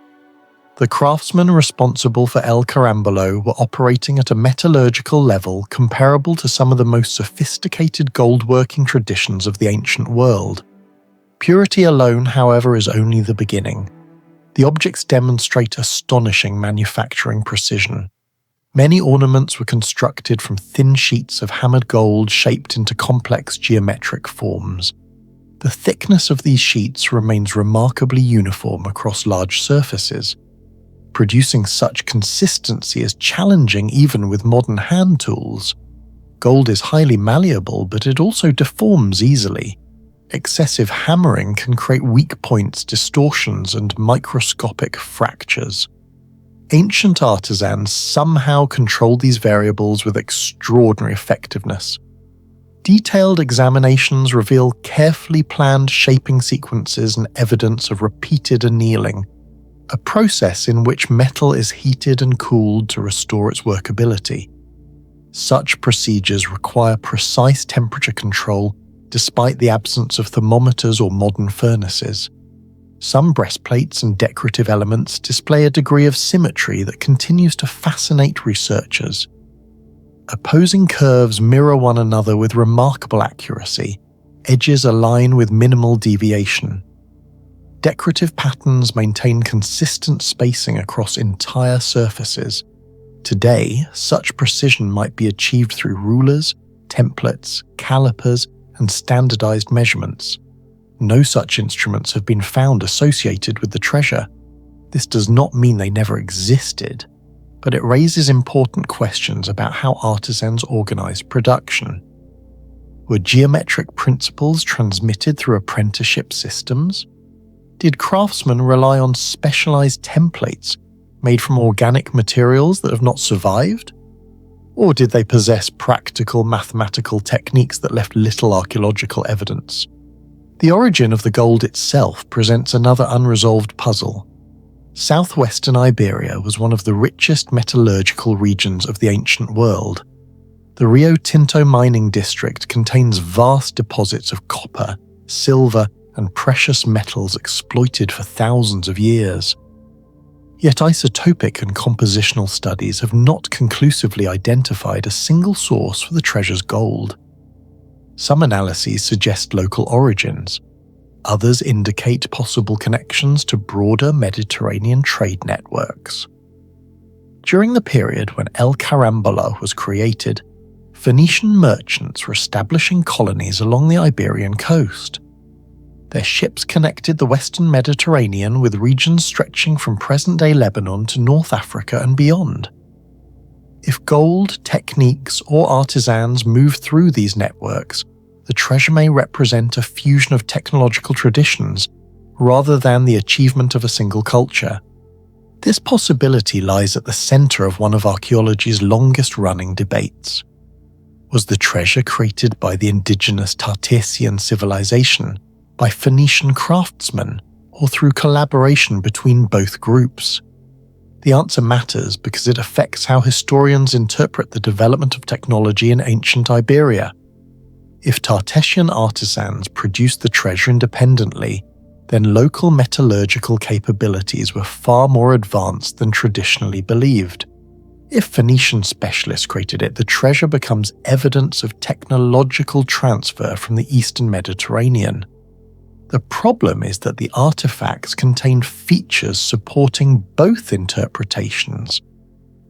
The craftsmen responsible for El Carambolo were operating at a metallurgical level comparable to some of the most sophisticated gold-working traditions of the ancient world. Purity alone, however, is only the beginning. The objects demonstrate astonishing manufacturing precision. Many ornaments were constructed from thin sheets of hammered gold shaped into complex geometric forms. The thickness of these sheets remains remarkably uniform across large surfaces. Producing such consistency is challenging even with modern hand tools. Gold is highly malleable, but it also deforms easily. Excessive hammering can create weak points, distortions, and microscopic fractures. Ancient artisans somehow controlled these variables with extraordinary effectiveness. Detailed examinations reveal carefully planned shaping sequences and evidence of repeated annealing, a process in which metal is heated and cooled to restore its workability. Such procedures require precise temperature control despite the absence of thermometers or modern furnaces. Some breastplates and decorative elements display a degree of symmetry that continues to fascinate researchers. Opposing curves mirror one another with remarkable accuracy. Edges align with minimal deviation. Decorative patterns maintain consistent spacing across entire surfaces. Today, such precision might be achieved through rulers, templates, calipers, and standardized measurements. No such instruments have been found associated with the treasure. This does not mean they never existed, but it raises important questions about how artisans organized production. Were geometric principles transmitted through apprenticeship systems? Did craftsmen rely on specialized templates made from organic materials that have not survived? Or did they possess practical mathematical techniques that left little archaeological evidence? The origin of the gold itself presents another unresolved puzzle. Southwestern Iberia was one of the richest metallurgical regions of the ancient world. The Rio Tinto mining district contains vast deposits of copper, silver, and precious metals exploited for thousands of years. Yet isotopic and compositional studies have not conclusively identified a single source for the treasure's gold. Some analyses suggest local origins. Others indicate possible connections to broader Mediterranean trade networks. During the period when El Carambolo was created, Phoenician merchants were establishing colonies along the Iberian coast. Their ships connected the western Mediterranean with regions stretching from present-day Lebanon to North Africa and beyond. If gold, techniques, or artisans move through these networks, the treasure may represent a fusion of technological traditions rather than the achievement of a single culture. This possibility lies at the center of one of archaeology's longest-running debates. Was the treasure created by the indigenous Tartessian civilization, by Phoenician craftsmen, or through collaboration between both groups? The answer matters because it affects how historians interpret the development of technology in ancient Iberia. If Tartessian artisans produced the treasure independently, then local metallurgical capabilities were far more advanced than traditionally believed. If Phoenician specialists created it, the treasure becomes evidence of technological transfer from the Eastern Mediterranean. The problem is that the artifacts contained features supporting both interpretations.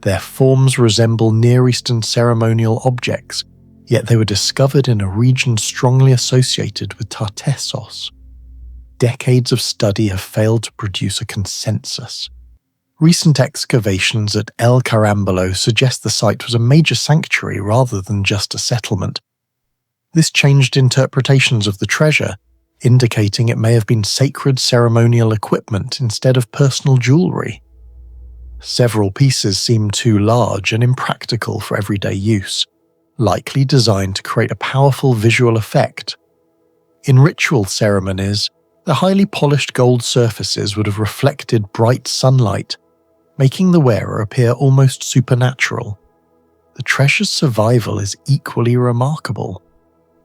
Their forms resemble Near Eastern ceremonial objects, yet they were discovered in a region strongly associated with Tartessos. Decades of study have failed to produce a consensus. Recent excavations at El Carambolo suggest the site was a major sanctuary rather than just a settlement. This changed interpretations of the treasure, indicating it may have been sacred ceremonial equipment instead of personal jewelry. Several pieces seem too large and impractical for everyday use, likely designed to create a powerful visual effect. In ritual ceremonies, the highly polished gold surfaces would have reflected bright sunlight, making the wearer appear almost supernatural. The treasure's survival is equally remarkable.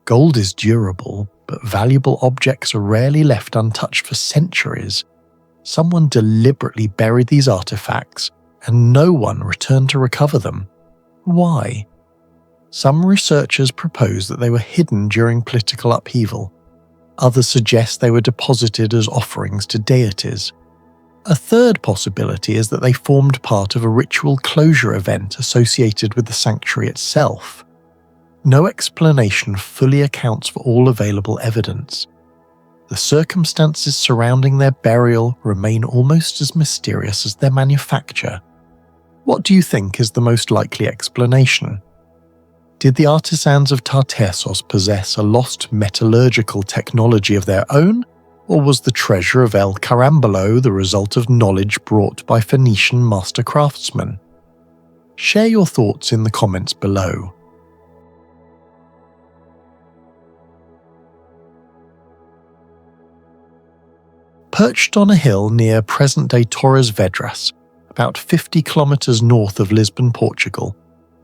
Gold is durable, but valuable objects are rarely left untouched for centuries. Someone deliberately buried these artifacts, and no one returned to recover them. Why? Some researchers propose that they were hidden during political upheaval. Others suggest they were deposited as offerings to deities. A third possibility is that they formed part of a ritual closure event associated with the sanctuary itself. No explanation fully accounts for all available evidence. The circumstances surrounding their burial remain almost as mysterious as their manufacture. What do you think is the most likely explanation? Did the artisans of Tartessos possess a lost metallurgical technology of their own, or was the treasure of El Carambolo the result of knowledge brought by Phoenician master craftsmen? Share your thoughts in the comments below. Perched on a hill near present-day Torres Vedras, about 50 kilometers north of Lisbon, Portugal,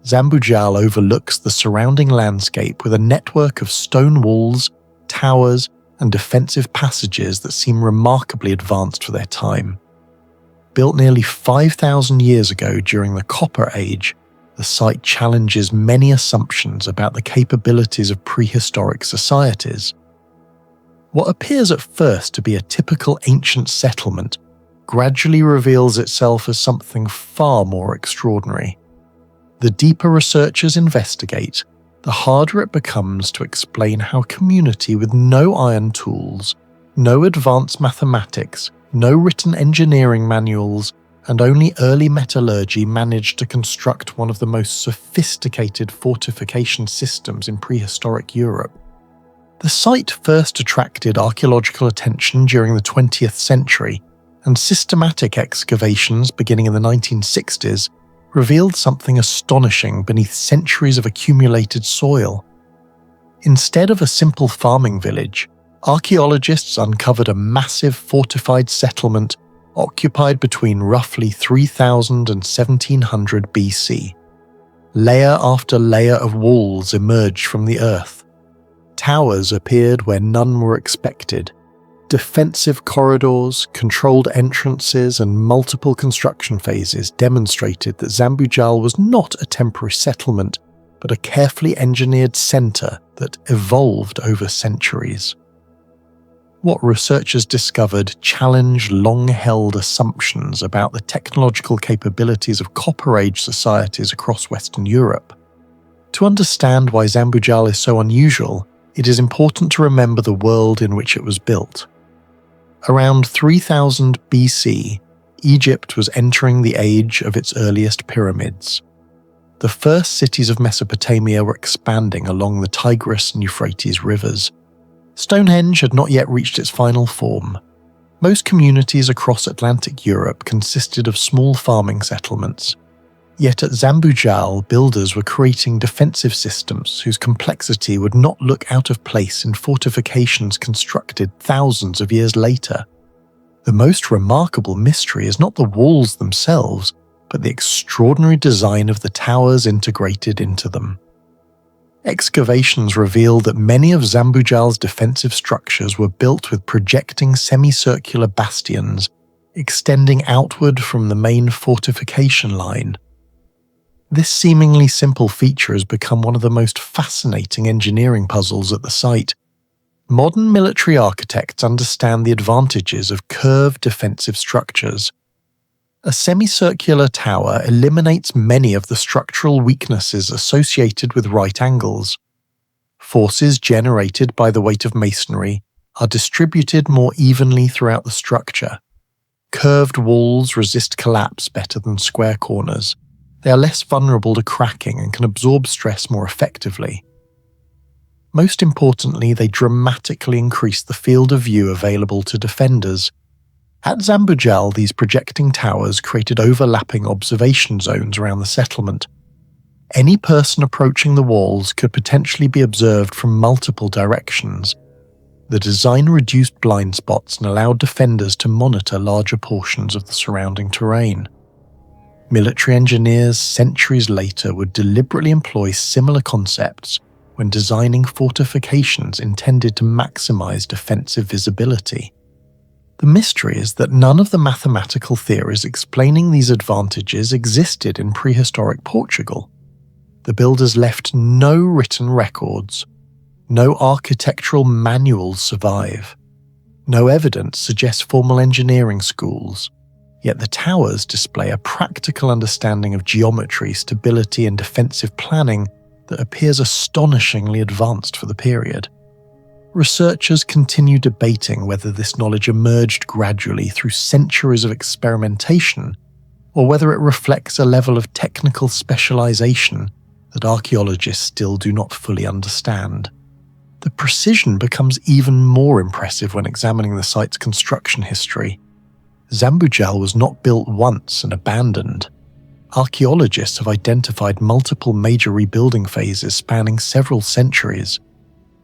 Zambujal overlooks the surrounding landscape with a network of stone walls, towers, and defensive passages that seem remarkably advanced for their time. Built nearly 5,000 years ago during the Copper Age, the site challenges many assumptions about the capabilities of prehistoric societies. What appears at first to be a typical ancient settlement gradually reveals itself as something far more extraordinary. The deeper researchers investigate, the harder it becomes to explain how a community with no iron tools, no advanced mathematics, no written engineering manuals, and only early metallurgy managed to construct one of the most sophisticated fortification systems in prehistoric Europe. The site first attracted archaeological attention during the 20th century, and systematic excavations beginning in the 1960s revealed something astonishing beneath centuries of accumulated soil. Instead of a simple farming village, archaeologists uncovered a massive fortified settlement occupied between roughly 3000 and 1700 BC. Layer after layer of walls emerged from the earth. Towers appeared where none were expected. Defensive corridors, controlled entrances, and multiple construction phases demonstrated that Zambujal was not a temporary settlement, but a carefully engineered center that evolved over centuries. What researchers discovered challenged long-held assumptions about the technological capabilities of Copper Age societies across Western Europe. To understand why Zambujal is so unusual, it is important to remember the world in which it was built. Around 3000 BC, Egypt was entering the age of its earliest pyramids. The first cities of Mesopotamia were expanding along the Tigris and Euphrates rivers. Stonehenge had not yet reached its final form. Most communities across Atlantic Europe consisted of small farming settlements. Yet at Zambujal, builders were creating defensive systems whose complexity would not look out of place in fortifications constructed thousands of years later. The most remarkable mystery is not the walls themselves, but the extraordinary design of the towers integrated into them. Excavations reveal that many of Zambujal's defensive structures were built with projecting semicircular bastions extending outward from the main fortification line. This seemingly simple feature has become one of the most fascinating engineering puzzles at the site. Modern military architects understand the advantages of curved defensive structures. A semicircular tower eliminates many of the structural weaknesses associated with right angles. Forces generated by the weight of masonry are distributed more evenly throughout the structure. Curved walls resist collapse better than square corners. They are less vulnerable to cracking and can absorb stress more effectively. Most importantly, they dramatically increase the field of view available to defenders. At Zambujal, these projecting towers created overlapping observation zones around the settlement. Any person approaching the walls could potentially be observed from multiple directions. The design reduced blind spots and allowed defenders to monitor larger portions of the surrounding terrain. Military engineers centuries later would deliberately employ similar concepts when designing fortifications intended to maximize defensive visibility. The mystery is that none of the mathematical theories explaining these advantages existed in prehistoric Portugal. The builders left no written records. No architectural manuals survive. No evidence suggests formal engineering schools. Yet the towers display a practical understanding of geometry, stability, and defensive planning that appears astonishingly advanced for the period. Researchers continue debating whether this knowledge emerged gradually through centuries of experimentation, or whether it reflects a level of technical specialization that archaeologists still do not fully understand. The precision becomes even more impressive when examining the site's construction history. Zambujal was not built once and abandoned. Archaeologists have identified multiple major rebuilding phases spanning several centuries.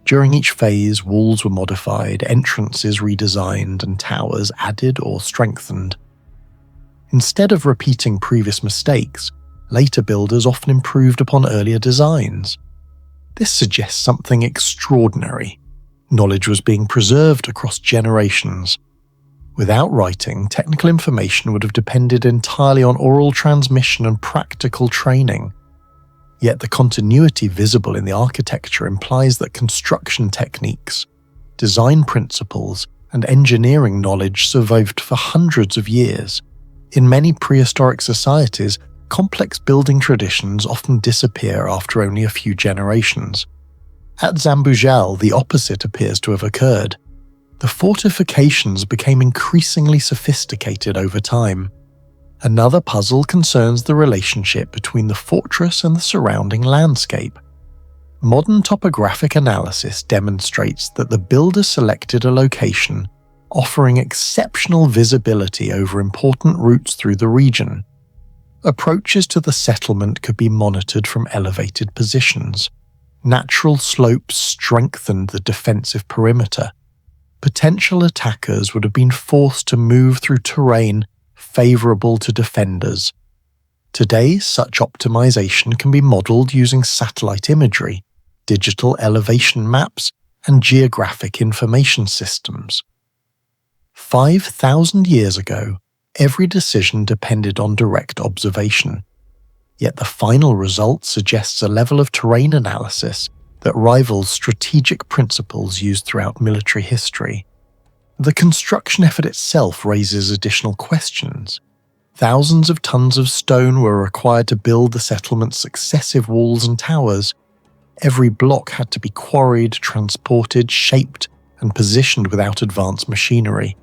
During each phase, walls were modified, entrances redesigned, and towers added or strengthened. Instead of repeating previous mistakes, later builders often improved upon earlier designs. This suggests something extraordinary. Knowledge was being preserved across generations. Without writing, technical information would have depended entirely on oral transmission and practical training. Yet the continuity visible in the architecture implies that construction techniques, design principles, and engineering knowledge survived for hundreds of years. In many prehistoric societies, complex building traditions often disappear after only a few generations. At Zambujal, the opposite appears to have occurred. The fortifications became increasingly sophisticated over time. Another puzzle concerns the relationship between the fortress and the surrounding landscape. Modern topographic analysis demonstrates that the builder selected a location offering exceptional visibility over important routes through the region. Approaches to the settlement could be monitored from elevated positions. Natural slopes strengthened the defensive perimeter. Potential attackers would have been forced to move through terrain favorable to defenders. Today, such optimization can be modeled using satellite imagery, digital elevation maps, and geographic information systems. 5,000 years ago, every decision depended on direct observation. Yet the final result suggests a level of terrain analysis that rivals strategic principles used throughout military history. The construction effort itself raises additional questions. Thousands of tons of stone were required to build the settlement's successive walls and towers. Every block had to be quarried, transported, shaped, and positioned without advanced machinery.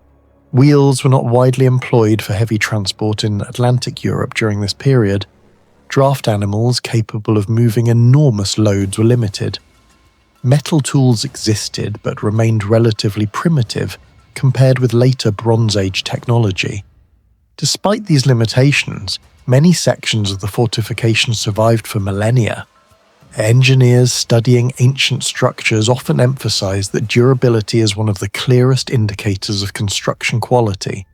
Wheels were not widely employed for heavy transport in Atlantic Europe during this period. Draft animals capable of moving enormous loads were limited. Metal tools existed but remained relatively primitive compared with later Bronze Age technology. Despite these limitations, many sections of the fortification survived for millennia. Engineers studying ancient structures often emphasize that durability is one of the clearest indicators of construction quality.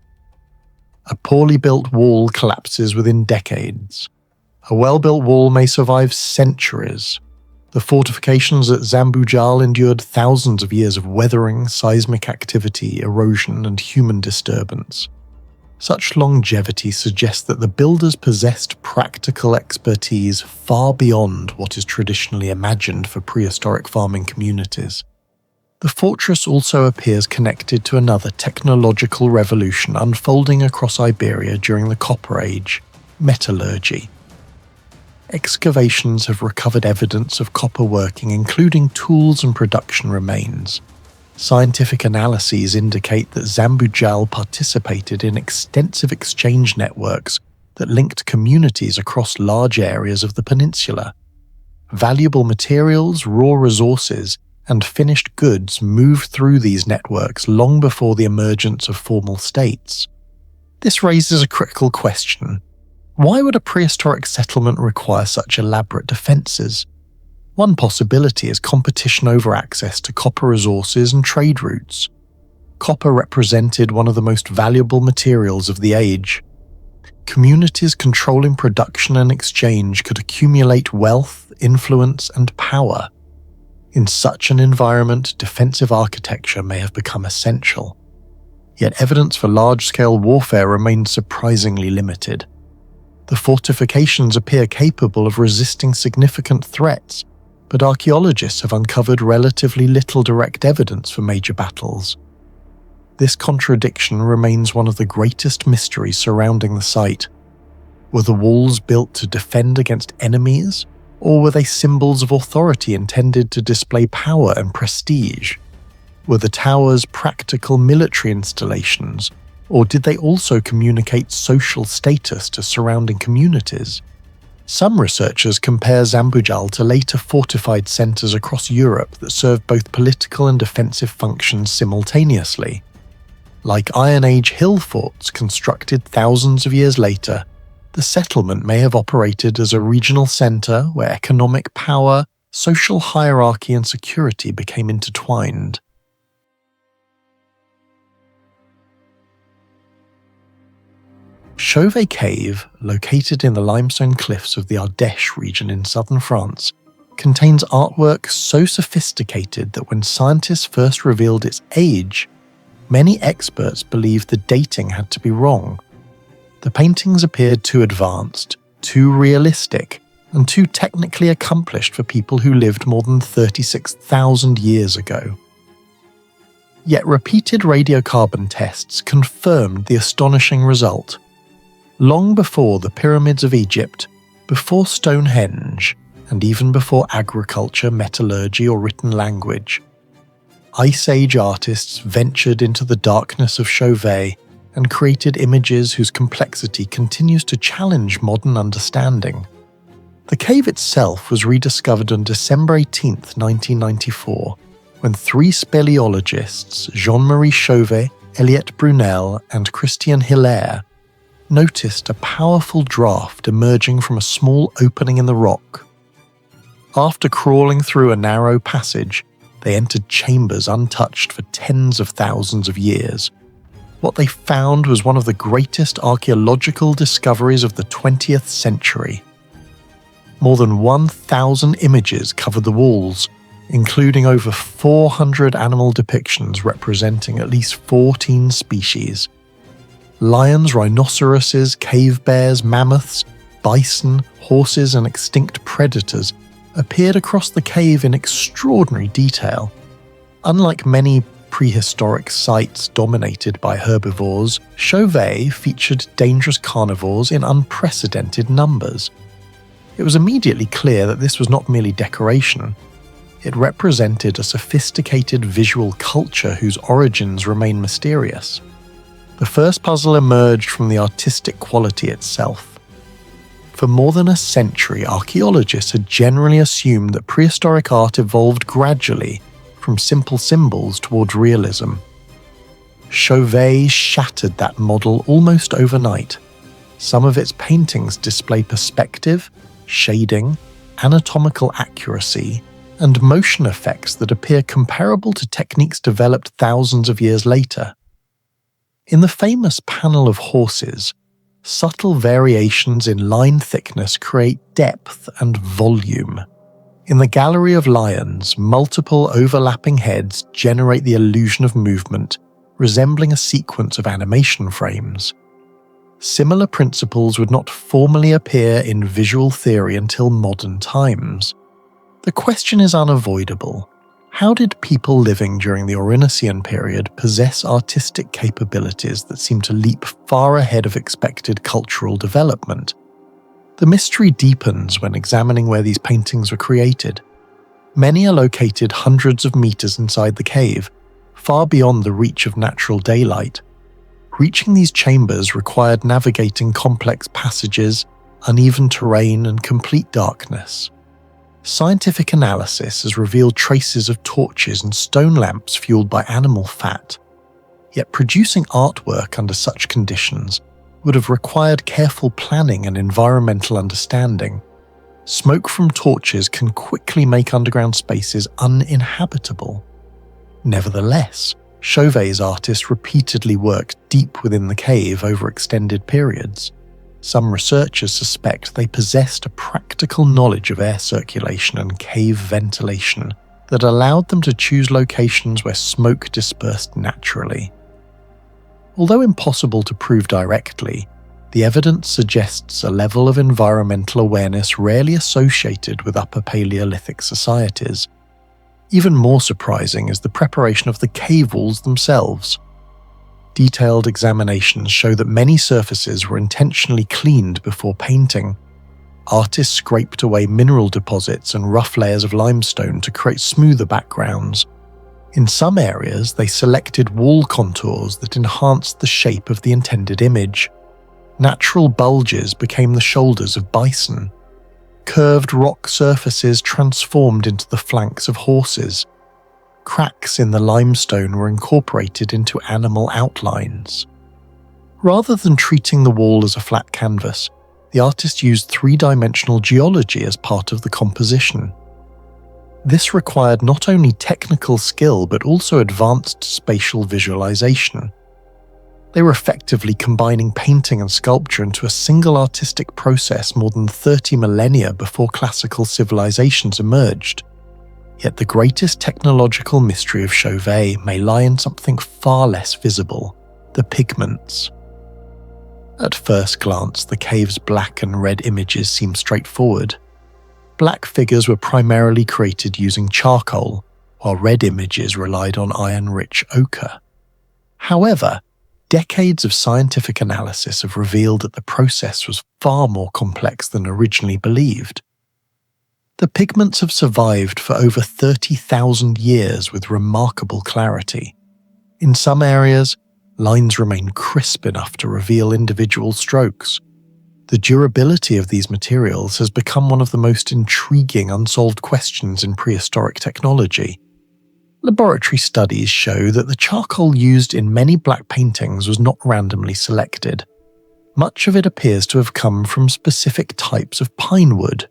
A poorly built wall collapses within decades. A well-built wall may survive centuries. The fortifications at Zambujal endured thousands of years of weathering, seismic activity, erosion, and human disturbance. Such longevity suggests that the builders possessed practical expertise far beyond what is traditionally imagined for prehistoric farming communities. The fortress also appears connected to another technological revolution unfolding across Iberia during the Copper Age: metallurgy. Excavations have recovered evidence of copper working, including tools and production remains. Scientific analyses indicate that Zambujal participated in extensive exchange networks that linked communities across large areas of the peninsula. Valuable materials, raw resources, and finished goods moved through these networks long before the emergence of formal states. This raises a critical question. Why would a prehistoric settlement require such elaborate defences? One possibility is competition over access to copper resources and trade routes. Copper represented one of the most valuable materials of the age. Communities controlling production and exchange could accumulate wealth, influence, and power. In such an environment, defensive architecture may have become essential. Yet evidence for large-scale warfare remains surprisingly limited. The fortifications appear capable of resisting significant threats, but archaeologists have uncovered relatively little direct evidence for major battles. This contradiction remains one of the greatest mysteries surrounding the site. Were the walls built to defend against enemies, or were they symbols of authority intended to display power and prestige? Were the towers practical military installations, or did they also communicate social status to surrounding communities? Some researchers compare Zambujal to later fortified centres across Europe that served both political and defensive functions simultaneously. Like Iron Age hill forts constructed thousands of years later, the settlement may have operated as a regional centre where economic power, social hierarchy, and security became intertwined. Chauvet Cave, located in the limestone cliffs of the Ardèche region in southern France, contains artwork so sophisticated that when scientists first revealed its age, many experts believed the dating had to be wrong. The paintings appeared too advanced, too realistic, and too technically accomplished for people who lived more than 36,000 years ago. Yet repeated radiocarbon tests confirmed the astonishing result. Long before the pyramids of Egypt, before Stonehenge, and even before agriculture, metallurgy, or written language, Ice Age artists ventured into the darkness of Chauvet and created images whose complexity continues to challenge modern understanding. The cave itself was rediscovered on December 18, 1994, when three speleologists, Jean-Marie Chauvet, Eliette Brunel, and Christian Hilaire, noticed a powerful draft emerging from a small opening in the rock. After crawling through a narrow passage, they entered chambers untouched for tens of thousands of years. What they found was one of the greatest archaeological discoveries of the 20th century. More than 1,000 images covered the walls, including over 400 animal depictions representing at least 14 species. Lions, rhinoceroses, cave bears, mammoths, bison, horses, and extinct predators appeared across the cave in extraordinary detail. Unlike many prehistoric sites dominated by herbivores, Chauvet featured dangerous carnivores in unprecedented numbers. It was immediately clear that this was not merely decoration. It represented a sophisticated visual culture whose origins remain mysterious. The first puzzle emerged from the artistic quality itself. For more than a century, archaeologists had generally assumed that prehistoric art evolved gradually from simple symbols towards realism. Chauvet shattered that model almost overnight. Some of its paintings display perspective, shading, anatomical accuracy, and motion effects that appear comparable to techniques developed thousands of years later. In the famous panel of horses, subtle variations in line thickness create depth and volume. In the gallery of lions, multiple overlapping heads generate the illusion of movement, resembling a sequence of animation frames. Similar principles would not formally appear in visual theory until modern times. The question is unavoidable. How did people living during the Orinocean period possess artistic capabilities that seem to leap far ahead of expected cultural development? The mystery deepens when examining where these paintings were created. Many are located hundreds of meters inside the cave, far beyond the reach of natural daylight. Reaching these chambers required navigating complex passages, uneven terrain, and complete darkness. Scientific analysis has revealed traces of torches and stone lamps fueled by animal fat. Yet producing artwork under such conditions would have required careful planning and environmental understanding. Smoke from torches can quickly make underground spaces uninhabitable. Nevertheless, Chauvet's artists repeatedly worked deep within the cave over extended periods. Some researchers suspect they possessed a practical knowledge of air circulation and cave ventilation that allowed them to choose locations where smoke dispersed naturally. Although impossible to prove directly, the evidence suggests a level of environmental awareness rarely associated with Upper Paleolithic societies. Even more surprising is the preparation of the cave walls themselves. Detailed examinations show that many surfaces were intentionally cleaned before painting. Artists scraped away mineral deposits and rough layers of limestone to create smoother backgrounds. In some areas, they selected wall contours that enhanced the shape of the intended image. Natural bulges became the shoulders of bison. Curved rock surfaces transformed into the flanks of horses. Cracks in the limestone were incorporated into animal outlines. Rather than treating the wall as a flat canvas, the artist used three-dimensional geology as part of the composition. This required not only technical skill but also advanced spatial visualization. They were effectively combining painting and sculpture into a single artistic process more than 30 millennia before classical civilizations emerged. Yet the greatest technological mystery of Chauvet may lie in something far less visible: the pigments. At first glance, the cave's black and red images seem straightforward. Black figures were primarily created using charcoal, while red images relied on iron-rich ochre. However, decades of scientific analysis have revealed that the process was far more complex than originally believed. The pigments have survived for over 30,000 years with remarkable clarity. In some areas, lines remain crisp enough to reveal individual strokes. The durability of these materials has become one of the most intriguing unsolved questions in prehistoric technology. Laboratory studies show that the charcoal used in many black paintings was not randomly selected. Much of it appears to have come from specific types of pine wood.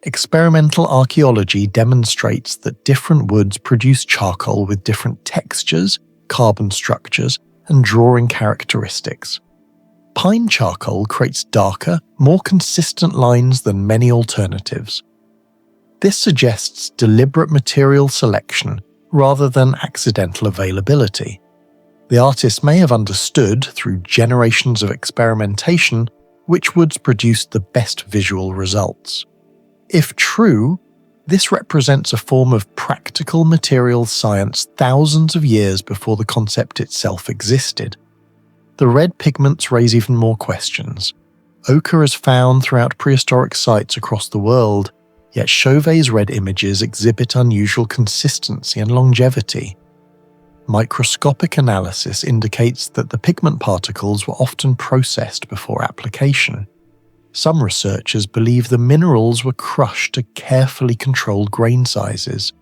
Experimental archaeology demonstrates that different woods produce charcoal with different textures, carbon structures, and drawing characteristics. Pine charcoal creates darker, more consistent lines than many alternatives. This suggests deliberate material selection rather than accidental availability. The artist may have understood, through generations of experimentation, which woods produced the best visual results. If true, this represents a form of practical materials science thousands of years before the concept itself existed. The red pigments raise even more questions. Ochre is found throughout prehistoric sites across the world, yet Chauvet's red images exhibit unusual consistency and longevity. Microscopic analysis indicates that the pigment particles were often processed before application. Some researchers believe the minerals were crushed to carefully controlled grain sizes.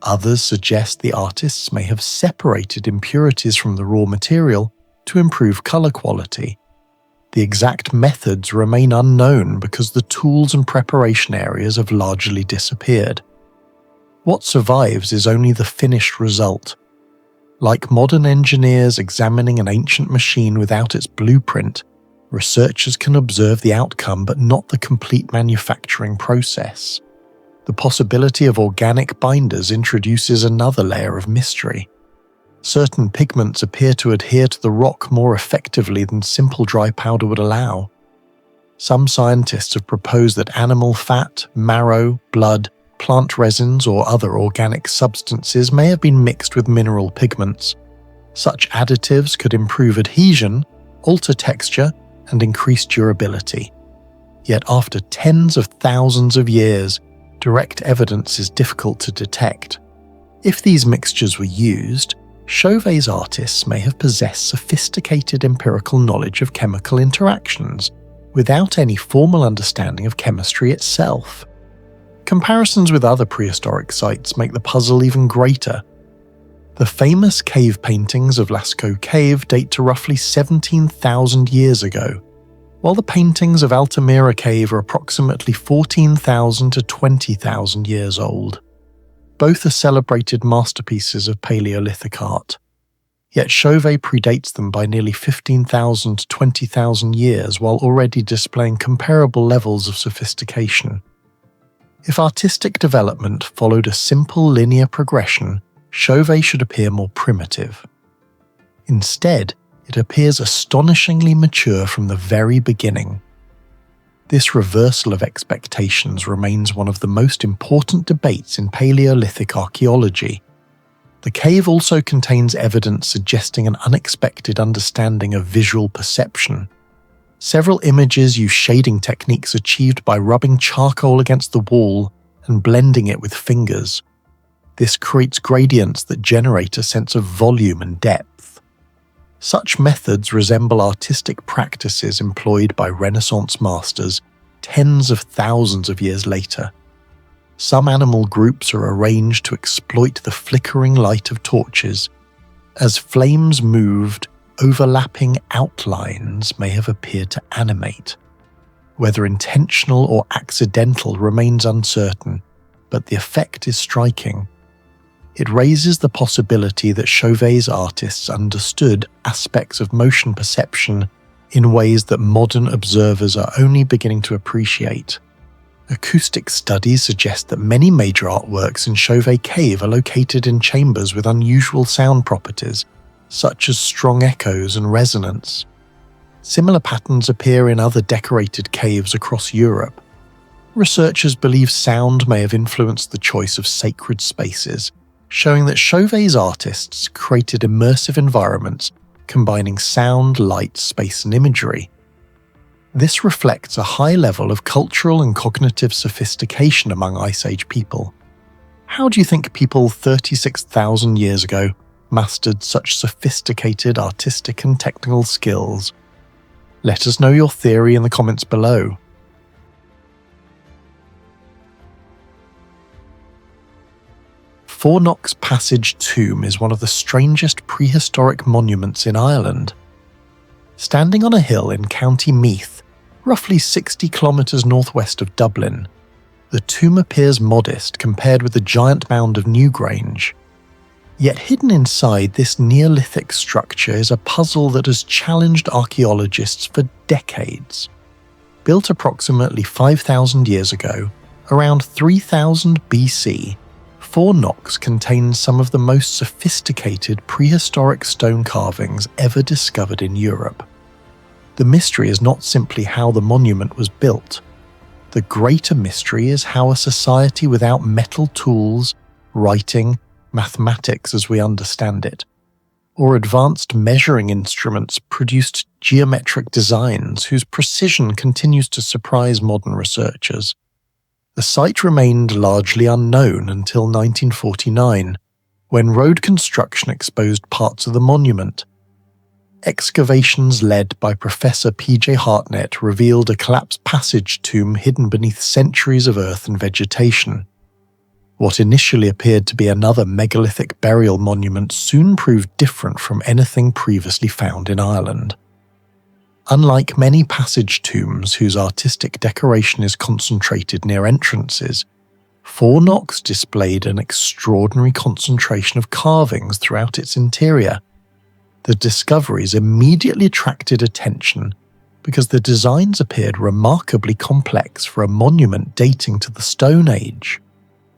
Others suggest the artists may have separated impurities from the raw material to improve color quality. The exact methods remain unknown because the tools and preparation areas have largely disappeared. What survives is only the finished result. Like modern engineers examining an ancient machine without its blueprint, researchers can observe the outcome but not the complete manufacturing process. The possibility of organic binders introduces another layer of mystery. Certain pigments appear to adhere to the rock more effectively than simple dry powder would allow. Some scientists have proposed that animal fat, marrow, blood, plant resins or other organic substances may have been mixed with mineral pigments. Such additives could improve adhesion, alter texture, and increase durability. Yet after tens of thousands of years, direct evidence is difficult to detect. If these mixtures were used, Chauvet's artists may have possessed sophisticated empirical knowledge of chemical interactions without any formal understanding of chemistry itself. Comparisons with other prehistoric sites make the puzzle even greater. The famous cave paintings of Lascaux Cave date to roughly 17,000 years ago, while the paintings of Altamira Cave are approximately 14,000 to 20,000 years old. Both are celebrated masterpieces of Paleolithic art. Yet Chauvet predates them by nearly 15,000 to 20,000 years while already displaying comparable levels of sophistication. If artistic development followed a simple linear progression, Chauvet should appear more primitive. Instead, it appears astonishingly mature from the very beginning. This reversal of expectations remains one of the most important debates in Paleolithic archaeology. The cave also contains evidence suggesting an unexpected understanding of visual perception. Several images use shading techniques achieved by rubbing charcoal against the wall and blending it with fingers. This creates gradients that generate a sense of volume and depth. Such methods resemble artistic practices employed by Renaissance masters tens of thousands of years later. Some animal groups are arranged to exploit the flickering light of torches. As flames moved, overlapping outlines may have appeared to animate. Whether intentional or accidental remains uncertain, but the effect is striking. It raises the possibility that Chauvet's artists understood aspects of motion perception in ways that modern observers are only beginning to appreciate. Acoustic studies suggest that many major artworks in Chauvet Cave are located in chambers with unusual sound properties, such as strong echoes and resonance. Similar patterns appear in other decorated caves across Europe. Researchers believe sound may have influenced the choice of sacred spaces, showing that Chauvet's artists created immersive environments combining sound, light, space, and imagery. This reflects a high level of cultural and cognitive sophistication among Ice Age people. How do you think people 36,000 years ago mastered such sophisticated artistic and technical skills? Let us know your theory in the comments below. Fornox Passage Tomb is one of the strangest prehistoric monuments in Ireland. Standing on a hill in County Meath, roughly 60 kilometres northwest of Dublin, the tomb appears modest compared with the giant mound of Newgrange. Yet hidden inside this Neolithic structure is a puzzle that has challenged archaeologists for decades. Built approximately 5,000 years ago, around 3000 BC, Fornox contains some of the most sophisticated prehistoric stone carvings ever discovered in Europe. The mystery is not simply how the monument was built. The greater mystery is how a society without metal tools, writing, mathematics as we understand it, or advanced measuring instruments produced geometric designs whose precision continues to surprise modern researchers. The site remained largely unknown until 1949, when road construction exposed parts of the monument. excavations led by Professor P.J. Hartnett revealed a collapsed passage tomb hidden beneath centuries of earth and vegetation. What initially appeared to be another megalithic burial monument soon proved different from anything previously found in Ireland. Unlike many passage tombs whose artistic decoration is concentrated near entrances, Fornox displayed an extraordinary concentration of carvings throughout its interior. The discoveries immediately attracted attention because the designs appeared remarkably complex for a monument dating to the Stone Age.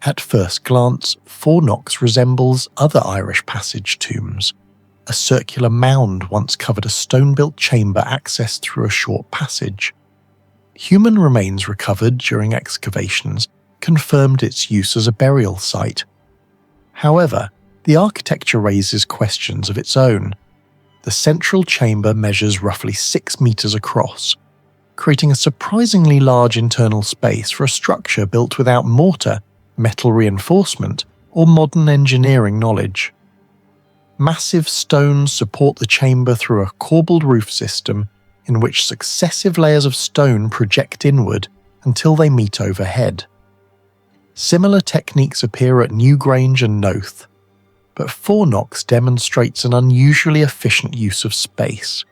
At first glance, Fornox resembles other Irish passage tombs. A circular mound once covered a stone-built chamber accessed through a short passage. Human remains recovered during excavations confirmed its use as a burial site. However, the architecture raises questions of its own. The central chamber measures roughly 6 meters across, creating a surprisingly large internal space for a structure built without mortar, metal reinforcement, or modern engineering knowledge. Massive stones support the chamber through a corbelled roof system in which successive layers of stone project inward until they meet overhead. Similar techniques appear at Newgrange and Noath, but Fornox demonstrates an unusually efficient use of space.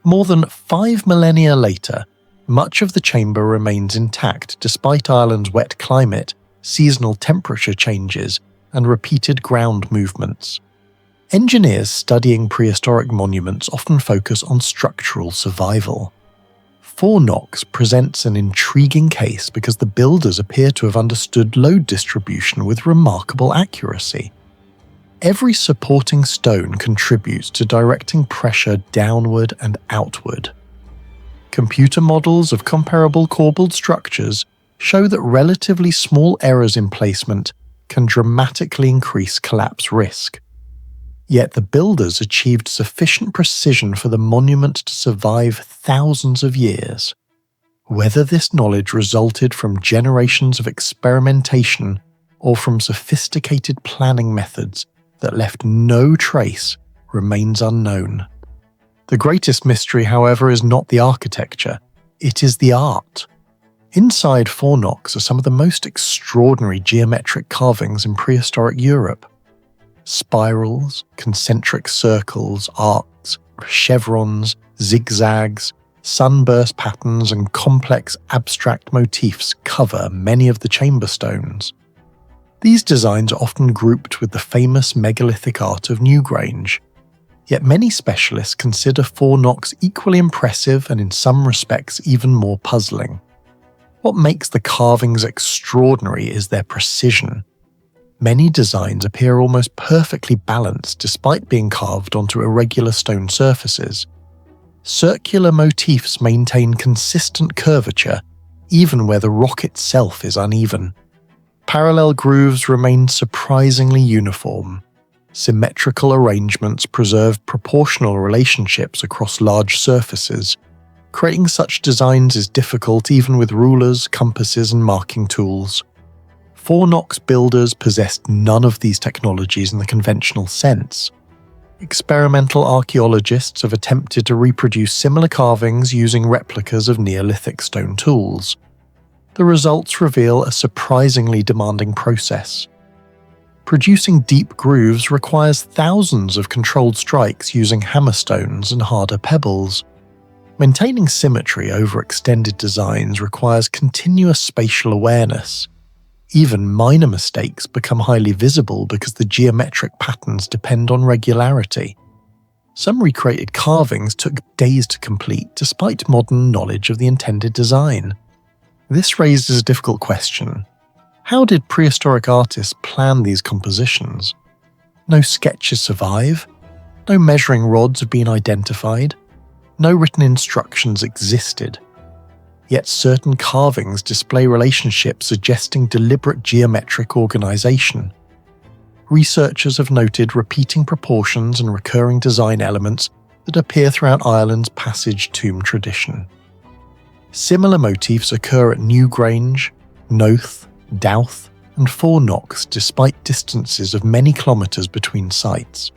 More than 5 millennia later, much of the chamber remains intact despite Ireland's wet climate, seasonal temperature changes, and repeated ground movements. Engineers studying prehistoric monuments often focus on structural survival. Fornox presents an intriguing case because the builders appear to have understood load distribution with remarkable accuracy. Every supporting stone contributes to directing pressure downward and outward. Computer models of comparable corbelled structures show that relatively small errors in placement can dramatically increase collapse risk. Yet the builders achieved sufficient precision for the monument to survive thousands of years. Whether this knowledge resulted from generations of experimentation or from sophisticated planning methods that left no trace remains unknown. The greatest mystery, however, is not the architecture, it is the art. Inside Fornox are some of the most extraordinary geometric carvings in prehistoric Europe. Spirals, concentric circles, arcs, chevrons, zigzags, sunburst patterns, and complex abstract motifs cover many of the chamber stones. These designs are often grouped with the famous megalithic art of Newgrange, yet many specialists consider Fornox equally impressive and in some respects even more puzzling. What makes the carvings extraordinary is their precision. Many designs appear almost perfectly balanced despite being carved onto irregular stone surfaces. Circular motifs maintain consistent curvature, even where the rock itself is uneven. Parallel grooves remain surprisingly uniform. Symmetrical arrangements preserve proportional relationships across large surfaces. Creating such designs is difficult even with rulers, compasses, and marking tools. Fornox builders possessed none of these technologies in the conventional sense. Experimental archaeologists have attempted to reproduce similar carvings using replicas of Neolithic stone tools. The results reveal a surprisingly demanding process. Producing deep grooves requires thousands of controlled strikes using hammerstones and harder pebbles. Maintaining symmetry over extended designs requires continuous spatial awareness. Even minor mistakes become highly visible because the geometric patterns depend on regularity. Some recreated carvings took days to complete despite modern knowledge of the intended design. This raises a difficult question. How did prehistoric artists plan these compositions? No sketches survive. No measuring rods have been identified. No written instructions existed. Yet certain carvings display relationships suggesting deliberate geometric organization. Researchers have noted repeating proportions and recurring design elements that appear throughout Ireland's passage tomb tradition. Similar motifs occur at Newgrange, Noath, Douth, and Fornox despite distances of many kilometres between sites.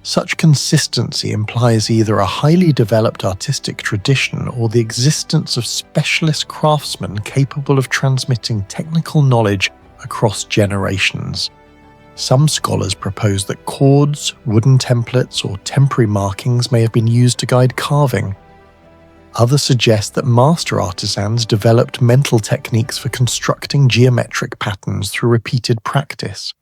Such consistency implies either a highly developed artistic tradition or the existence of specialist craftsmen capable of transmitting technical knowledge across generations. Some scholars propose that cords, wooden templates, or temporary markings may have been used to guide carving. Others suggest that master artisans developed mental techniques for constructing geometric patterns through repeated practice.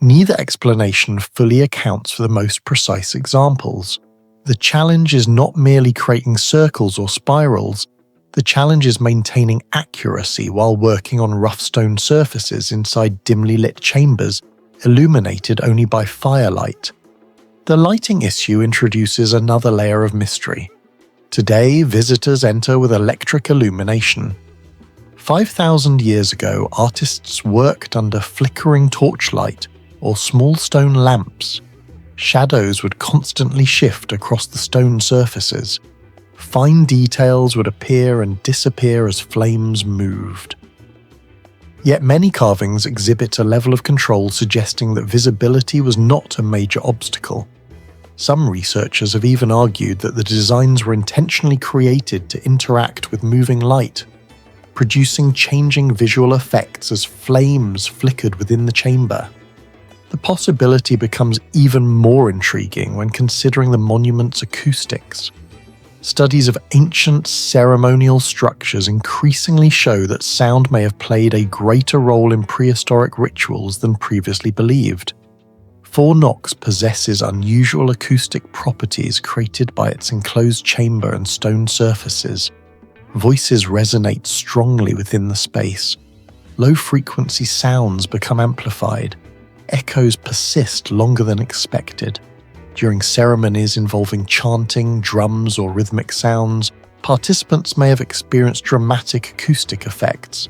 Neither explanation fully accounts for the most precise examples. The challenge is not merely creating circles or spirals, the challenge is maintaining accuracy while working on rough stone surfaces inside dimly lit chambers, illuminated only by firelight. The lighting issue introduces another layer of mystery. Today, visitors enter with electric illumination. 5,000 years ago, artists worked under flickering torchlight or small stone lamps. Shadows would constantly shift across the stone surfaces. Fine details would appear and disappear as flames moved. Yet many carvings exhibit a level of control suggesting that visibility was not a major obstacle. Some researchers have even argued that the designs were intentionally created to interact with moving light, producing changing visual effects as flames flickered within the chamber. The possibility becomes even more intriguing when considering the monument's acoustics. Studies of ancient ceremonial structures increasingly show that sound may have played a greater role in prehistoric rituals than previously believed. Fort Knox possesses unusual acoustic properties created by its enclosed chamber and stone surfaces. Voices resonate strongly within the space. Low-frequency sounds become amplified. Echoes persist longer than expected. During ceremonies involving chanting, drums, or rhythmic sounds, participants may have experienced dramatic acoustic effects.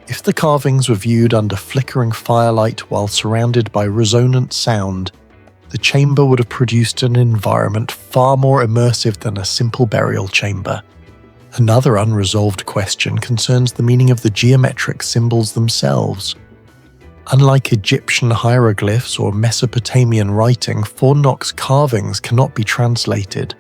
If the carvings were viewed under flickering firelight while surrounded by resonant sound, the chamber would have produced an environment far more immersive than a simple burial chamber. Another unresolved question concerns the meaning of the geometric symbols themselves. Unlike Egyptian hieroglyphs or Mesopotamian writing, Fort Knox carvings cannot be translated.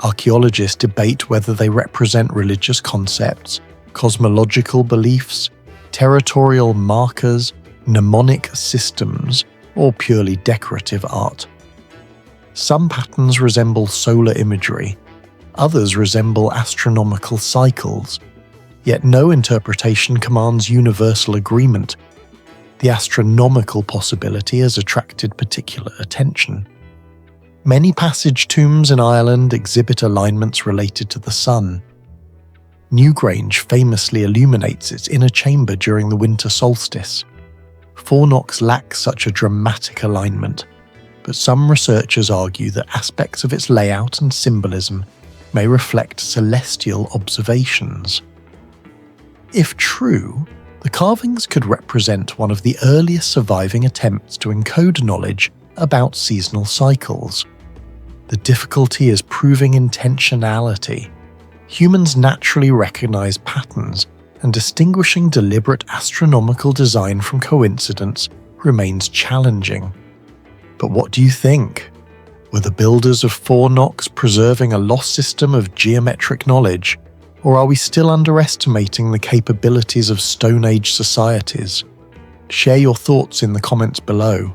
Archaeologists debate whether they represent religious concepts, cosmological beliefs, territorial markers, mnemonic systems, or purely decorative art. Some patterns resemble solar imagery, others resemble astronomical cycles, yet no interpretation commands universal agreement. The astronomical possibility has attracted particular attention. Many passage tombs in Ireland exhibit alignments related to the sun. Newgrange famously illuminates its inner chamber during the winter solstice. Fort Knox lacks such a dramatic alignment, but some researchers argue that aspects of its layout and symbolism may reflect celestial observations. If true, the carvings could represent one of the earliest surviving attempts to encode knowledge about seasonal cycles. The difficulty is proving intentionality. Humans naturally recognize patterns, and distinguishing deliberate astronomical design from coincidence remains challenging. But what do you think? Were the builders of Fort Knox preserving a lost system of geometric knowledge? Or are we still underestimating the capabilities of Stone Age societies? Share your thoughts in the comments below.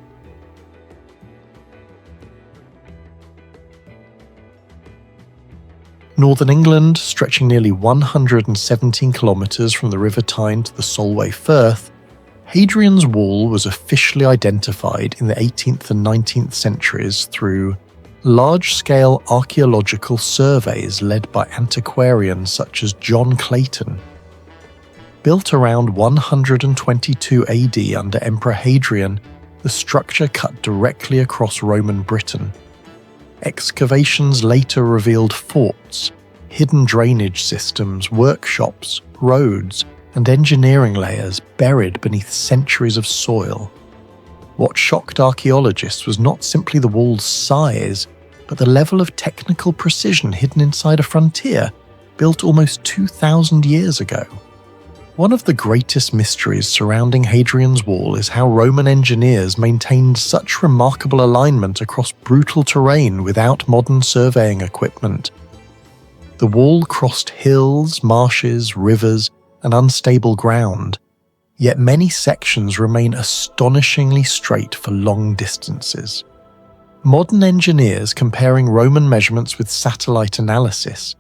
Northern England, stretching nearly 117 kilometres from the River Tyne to the Solway Firth, Hadrian's Wall was officially identified in the 18th and 19th centuries through large-scale archaeological surveys led by antiquarians such as John Clayton. Built around 122 AD under Emperor Hadrian, the structure cut directly across Roman Britain. Excavations later revealed forts, hidden drainage systems, workshops, roads, and engineering layers buried beneath centuries of soil. What shocked archaeologists was not simply the wall's size, but the level of technical precision hidden inside a frontier built almost 2,000 years ago. One of the greatest mysteries surrounding Hadrian's Wall is how Roman engineers maintained such remarkable alignment across brutal terrain without modern surveying equipment. The wall crossed hills, marshes, rivers, and unstable ground, yet many sections remain astonishingly straight for long distances. Modern engineers comparing Roman measurements with satellite analysis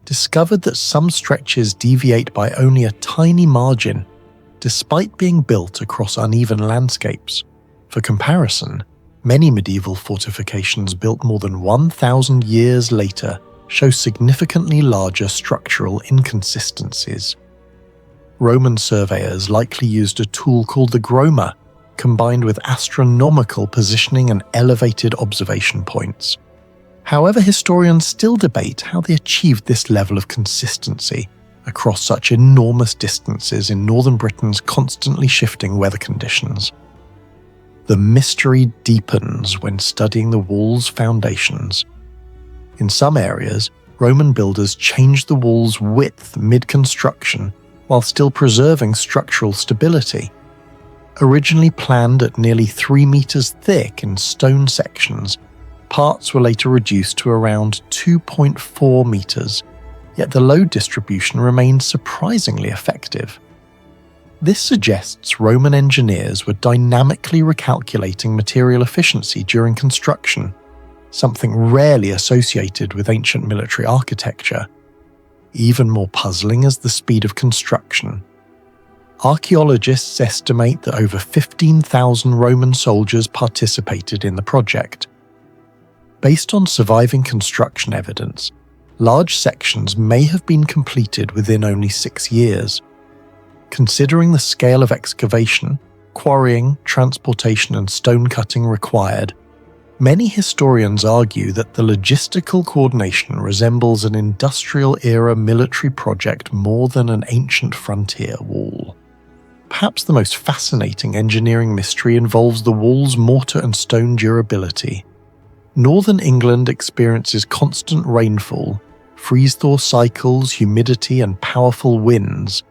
discovered that some stretches deviate by only a tiny margin, despite being built across uneven landscapes. For comparison, many medieval fortifications built more than 1,000 years later show significantly larger structural inconsistencies. Roman surveyors likely used a tool called the groma, combined with astronomical positioning and elevated observation points. However, historians still debate how they achieved this level of consistency across such enormous distances in northern Britain's constantly shifting weather conditions. The mystery deepens when studying the wall's foundations. In some areas, Roman builders changed the wall's width mid-construction while still preserving structural stability. Originally planned at nearly 3 meters thick in stone sections, parts were later reduced to around 2.4 meters, yet the load distribution remained surprisingly effective. This suggests Roman engineers were dynamically recalculating material efficiency during construction, something rarely associated with ancient military architecture. Even more puzzling is the speed of construction. Archaeologists estimate that over 15,000 Roman soldiers participated in the project. Based on surviving construction evidence, large sections may have been completed within only 6 years. Considering the scale of excavation, quarrying, transportation, and stone cutting required, many historians argue that the logistical coordination resembles an industrial-era military project more than an ancient frontier wall. Perhaps the most fascinating engineering mystery involves the wall's mortar and stone durability. Northern England experiences constant rainfall, freeze-thaw cycles, humidity, and powerful winds.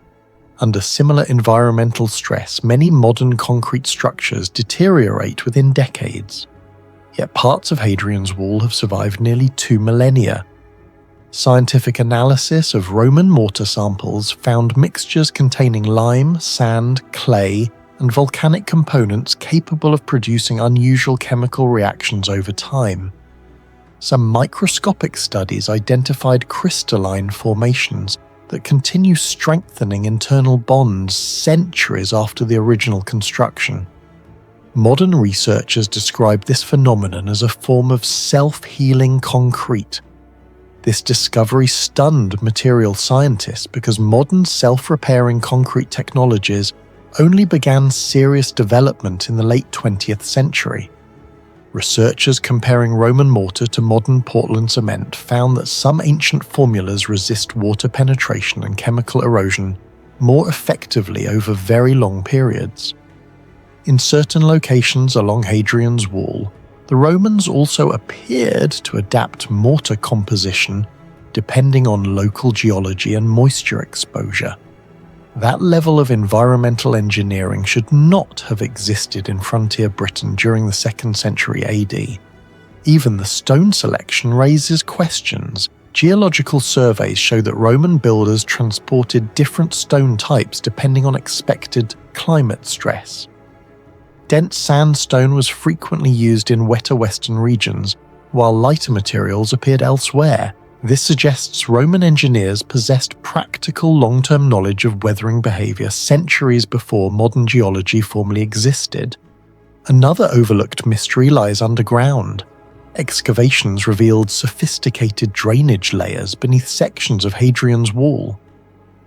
Under similar environmental stress, many modern concrete structures deteriorate within decades. Yet parts of Hadrian's Wall have survived nearly 2 millennia. Scientific analysis of Roman mortar samples found mixtures containing lime, sand, clay, and volcanic components capable of producing unusual chemical reactions over time. Some microscopic studies identified crystalline formations that continue strengthening internal bonds centuries after the original construction. Modern researchers describe this phenomenon as a form of self-healing concrete. This discovery stunned material scientists because modern self-repairing concrete technologies only began serious development in the late 20th century. Researchers comparing Roman mortar to modern Portland cement found that some ancient formulas resist water penetration and chemical erosion more effectively over very long periods. In certain locations along Hadrian's Wall, the Romans also appeared to adapt mortar composition depending on local geology and moisture exposure. That level of environmental engineering should not have existed in frontier Britain during the 2nd century AD. Even the stone selection raises questions. Geological surveys show that Roman builders transported different stone types depending on expected climate stress. Dense sandstone was frequently used in wetter western regions, while lighter materials appeared elsewhere. This suggests Roman engineers possessed practical long-term knowledge of weathering behavior centuries before modern geology formally existed. Another overlooked mystery lies underground. Excavations revealed sophisticated drainage layers beneath sections of Hadrian's Wall.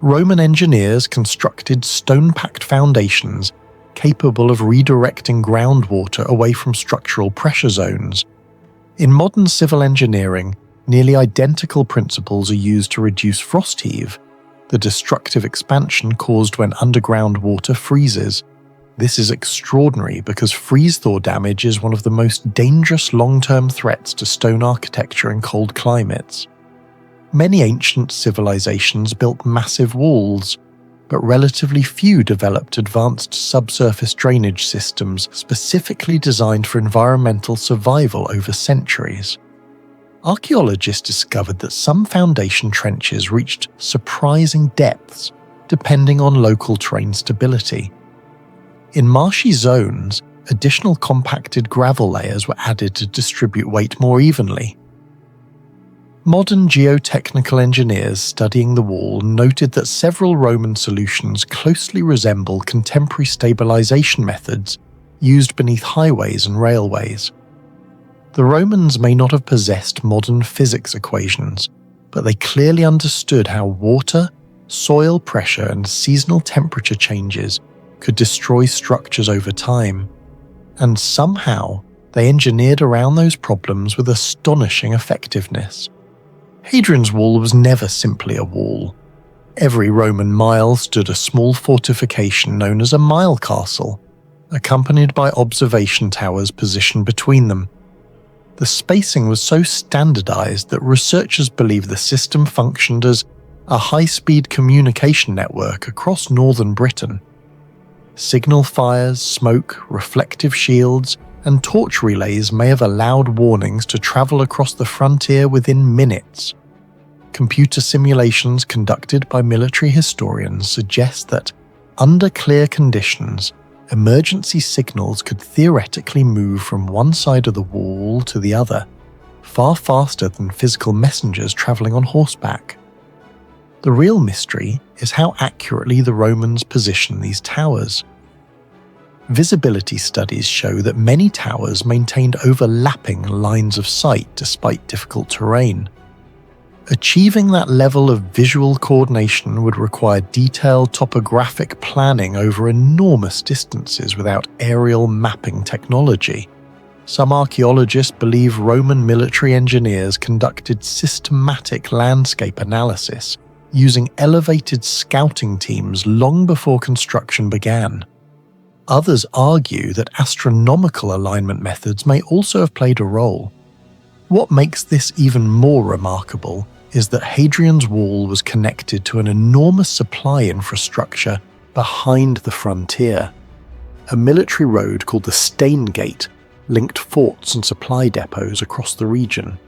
Roman engineers constructed stone-packed foundations capable of redirecting groundwater away from structural pressure zones. In modern civil engineering, nearly identical principles are used to reduce frost heave, the destructive expansion caused when underground water freezes. This is extraordinary because freeze-thaw damage is one of the most dangerous long-term threats to stone architecture in cold climates. Many ancient civilizations built massive walls. but relatively few developed advanced subsurface drainage systems specifically designed for environmental survival over centuries. Archaeologists discovered that some foundation trenches reached surprising depths depending on local terrain stability. In marshy zones, additional compacted gravel layers were added to distribute weight more evenly. Modern geotechnical engineers studying the wall noted that several Roman solutions closely resemble contemporary stabilization methods used beneath highways and railways. The Romans may not have possessed modern physics equations, but they clearly understood how water, soil pressure, and seasonal temperature changes could destroy structures over time. And somehow, they engineered around those problems with astonishing effectiveness. Hadrian's Wall was never simply a wall. Every Roman mile stood a small fortification known as a mile castle, accompanied by observation towers positioned between them. The spacing was so standardized that researchers believe the system functioned as a high-speed communication network across northern Britain. Signal fires, smoke, reflective shields, and torch relays may have allowed warnings to travel across the frontier within minutes. Computer simulations conducted by military historians suggest that, under clear conditions, emergency signals could theoretically move from one side of the wall to the other, far faster than physical messengers travelling on horseback. The real mystery is how accurately the Romans positioned these towers. Visibility studies show that many towers maintained overlapping lines of sight despite difficult terrain. Achieving that level of visual coordination would require detailed topographic planning over enormous distances without aerial mapping technology. Some archaeologists believe Roman military engineers conducted systematic landscape analysis, using elevated scouting teams long before construction began. Others argue that astronomical alignment methods may also have played a role. What makes this even more remarkable is that Hadrian's Wall was connected to an enormous supply infrastructure behind the frontier. A military road called the Stane Gate linked forts and supply depots across the region.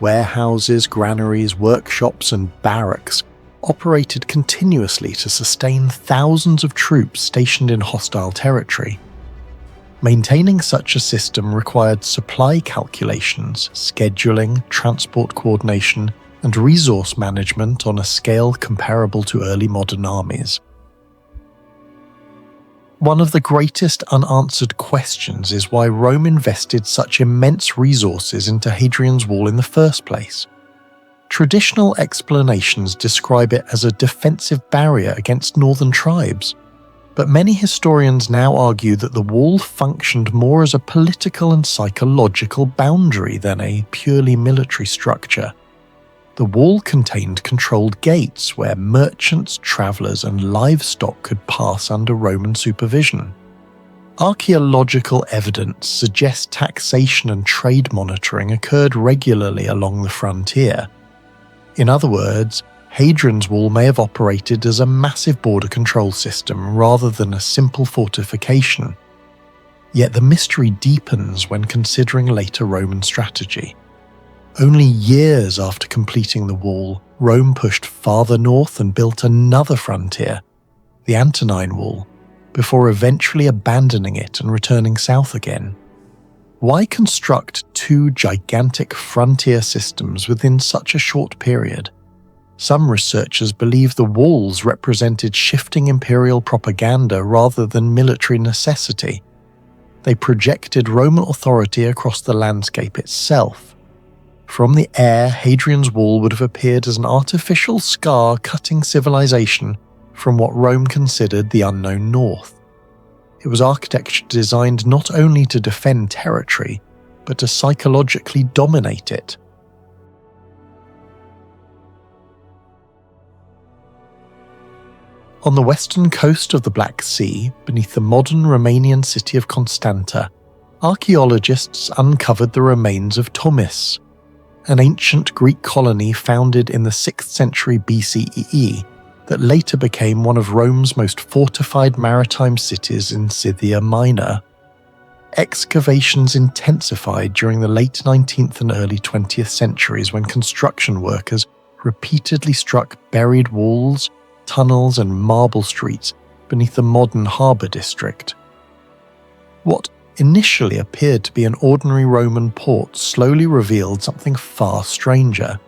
Warehouses, granaries, workshops, and barracks operated continuously to sustain thousands of troops stationed in hostile territory. Maintaining such a system required supply calculations, scheduling, transport coordination, and resource management on a scale comparable to early modern armies. One of the greatest unanswered questions is why Rome invested such immense resources into Hadrian's Wall in the first place. Traditional explanations describe it as a defensive barrier against northern tribes, but many historians now argue that the wall functioned more as a political and psychological boundary than a purely military structure. The wall contained controlled gates where merchants, travellers, and livestock could pass under Roman supervision. Archaeological evidence suggests taxation and trade monitoring occurred regularly along the frontier. In other words, Hadrian's Wall may have operated as a massive border control system rather than a simple fortification. Yet the mystery deepens when considering later Roman strategy. Only years after completing the wall, Rome pushed farther north and built another frontier, the Antonine Wall, before eventually abandoning it and returning south again. Why construct two gigantic frontier systems within such a short period? Some researchers believe the walls represented shifting imperial propaganda rather than military necessity. They projected Roman authority across the landscape itself. From the air, Hadrian's Wall would have appeared as an artificial scar cutting civilization from what Rome considered the unknown north. It was architecture designed not only to defend territory, but to psychologically dominate it. On the western coast of the Black Sea, beneath the modern Romanian city of Constanta, archaeologists uncovered the remains of Tomis, an ancient Greek colony founded in the 6th century BCE that later became one of Rome's most fortified maritime cities in Scythia Minor. Excavations intensified during the late 19th and early 20th centuries when construction workers repeatedly struck buried walls, tunnels and marble streets beneath the modern harbour district. What initially appeared to be an ordinary Roman port slowly revealed something far stranger.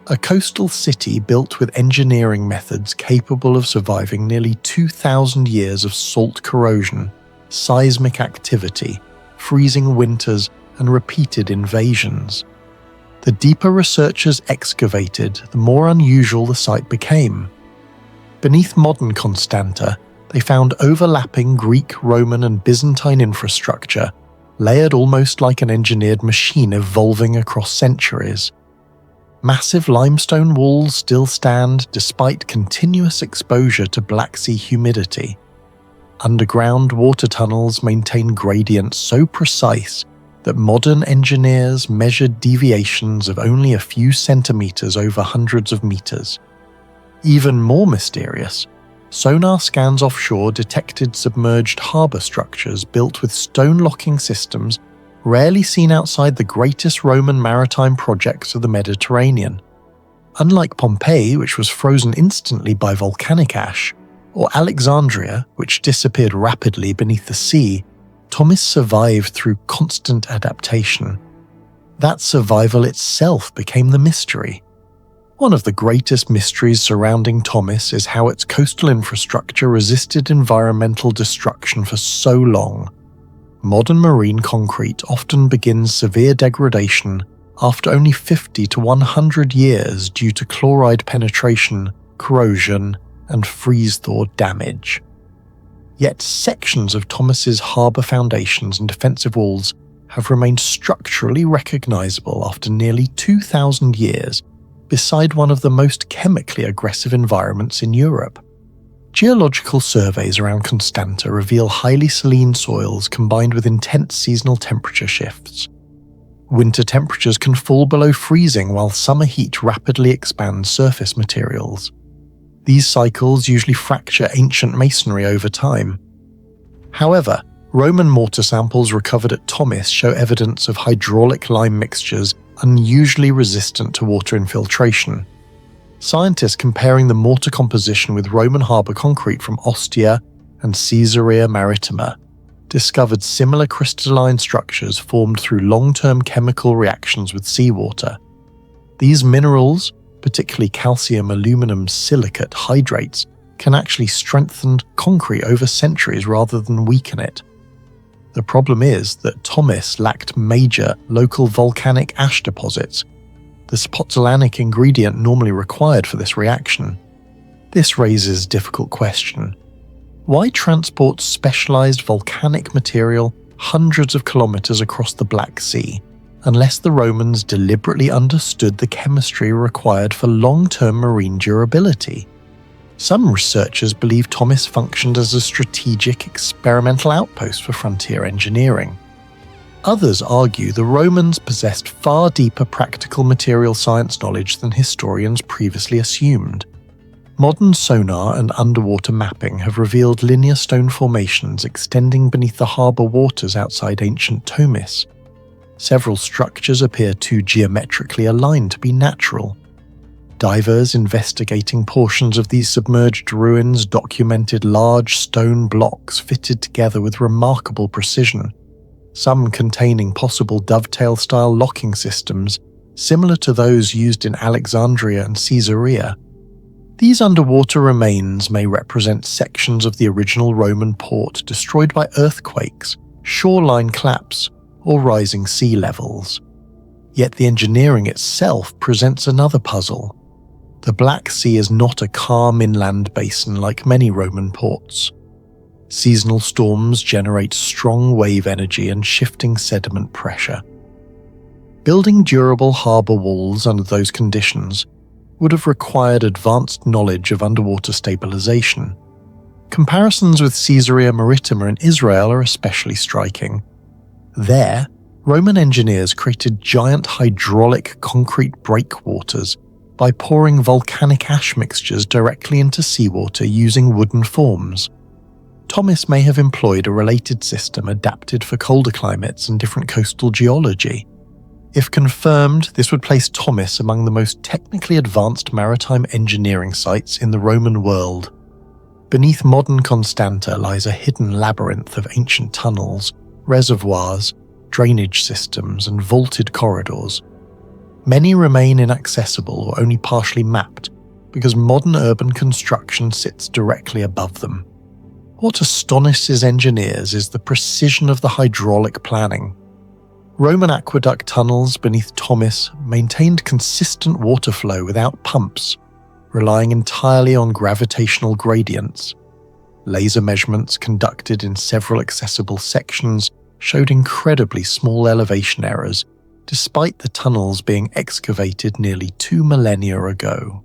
A coastal city built with engineering methods capable of surviving nearly 2,000 years of salt corrosion, seismic activity, freezing winters, and repeated invasions. The deeper researchers excavated, the more unusual the site became. Beneath modern Constanta, they found overlapping Greek, Roman, and Byzantine infrastructure, layered almost like an engineered machine evolving across centuries. Massive limestone walls still stand despite continuous exposure to Black Sea humidity. Underground water tunnels maintain gradients so precise that modern engineers measured deviations of only a few centimeters over hundreds of meters. Even more mysterious, sonar scans offshore detected submerged harbour structures built with stone locking systems rarely seen outside the greatest Roman maritime projects of the Mediterranean. Unlike Pompeii, which was frozen instantly by volcanic ash, or Alexandria, which disappeared rapidly beneath the sea, Thomis survived through constant adaptation. That survival itself became the mystery. One of the greatest mysteries surrounding Thomis is how its coastal infrastructure resisted environmental destruction for so long. Modern marine concrete often begins severe degradation after only 50 to 100 years due to chloride penetration, corrosion, and freeze-thaw damage. Yet sections of Thomis's harbour foundations and defensive walls have remained structurally recognisable after nearly 2,000 years beside one of the most chemically aggressive environments in Europe. Geological surveys around Constanta reveal highly saline soils combined with intense seasonal temperature shifts. Winter temperatures can fall below freezing while summer heat rapidly expands surface materials. These cycles usually fracture ancient masonry over time. However, Roman mortar samples recovered at Thomis show evidence of hydraulic lime mixtures unusually resistant to water infiltration. Scientists comparing the mortar composition with Roman harbour concrete from Ostia and Caesarea Maritima discovered similar crystalline structures formed through long-term chemical reactions with seawater. These minerals, particularly calcium aluminum silicate hydrates, can actually strengthen concrete over centuries rather than weaken it. The problem is that Thomis lacked major local volcanic ash deposits, the pozzolanic ingredient normally required for this reaction. This raises a difficult question. Why transport specialized volcanic material hundreds of kilometers across the Black Sea, unless the Romans deliberately understood the chemistry required for long-term marine durability? Some researchers believe Thomis functioned as a strategic experimental outpost for frontier engineering. Others argue the Romans possessed far deeper practical material science knowledge than historians previously assumed. Modern sonar and underwater mapping have revealed linear stone formations extending beneath the harbour waters outside ancient Thomis. Several structures appear too geometrically aligned to be natural. Divers investigating portions of these submerged ruins documented large stone blocks fitted together with remarkable precision, some containing possible dovetail-style locking systems similar to those used in Alexandria and Caesarea. These underwater remains may represent sections of the original Roman port destroyed by earthquakes, shoreline collapse, or rising sea levels. Yet the engineering itself presents another puzzle. The Black Sea is not a calm inland basin like many Roman ports. Seasonal storms generate strong wave energy and shifting sediment pressure. Building durable harbour walls under those conditions would have required advanced knowledge of underwater stabilization. Comparisons with Caesarea Maritima in Israel are especially striking. There, Roman engineers created giant hydraulic concrete breakwaters by pouring volcanic ash mixtures directly into seawater using wooden forms. Thomas may have employed a related system adapted for colder climates and different coastal geology. If confirmed, this would place Thomas among the most technically advanced maritime engineering sites in the Roman world. Beneath modern Constanta lies a hidden labyrinth of ancient tunnels, reservoirs, drainage systems, and vaulted corridors. Many remain inaccessible or only partially mapped because modern urban construction sits directly above them. What astonishes engineers is the precision of the hydraulic planning. Roman aqueduct tunnels beneath Thomas maintained consistent water flow without pumps, relying entirely on gravitational gradients. Laser measurements conducted in several accessible sections showed incredibly small elevation errors, despite the tunnels being excavated nearly 2 millennia ago.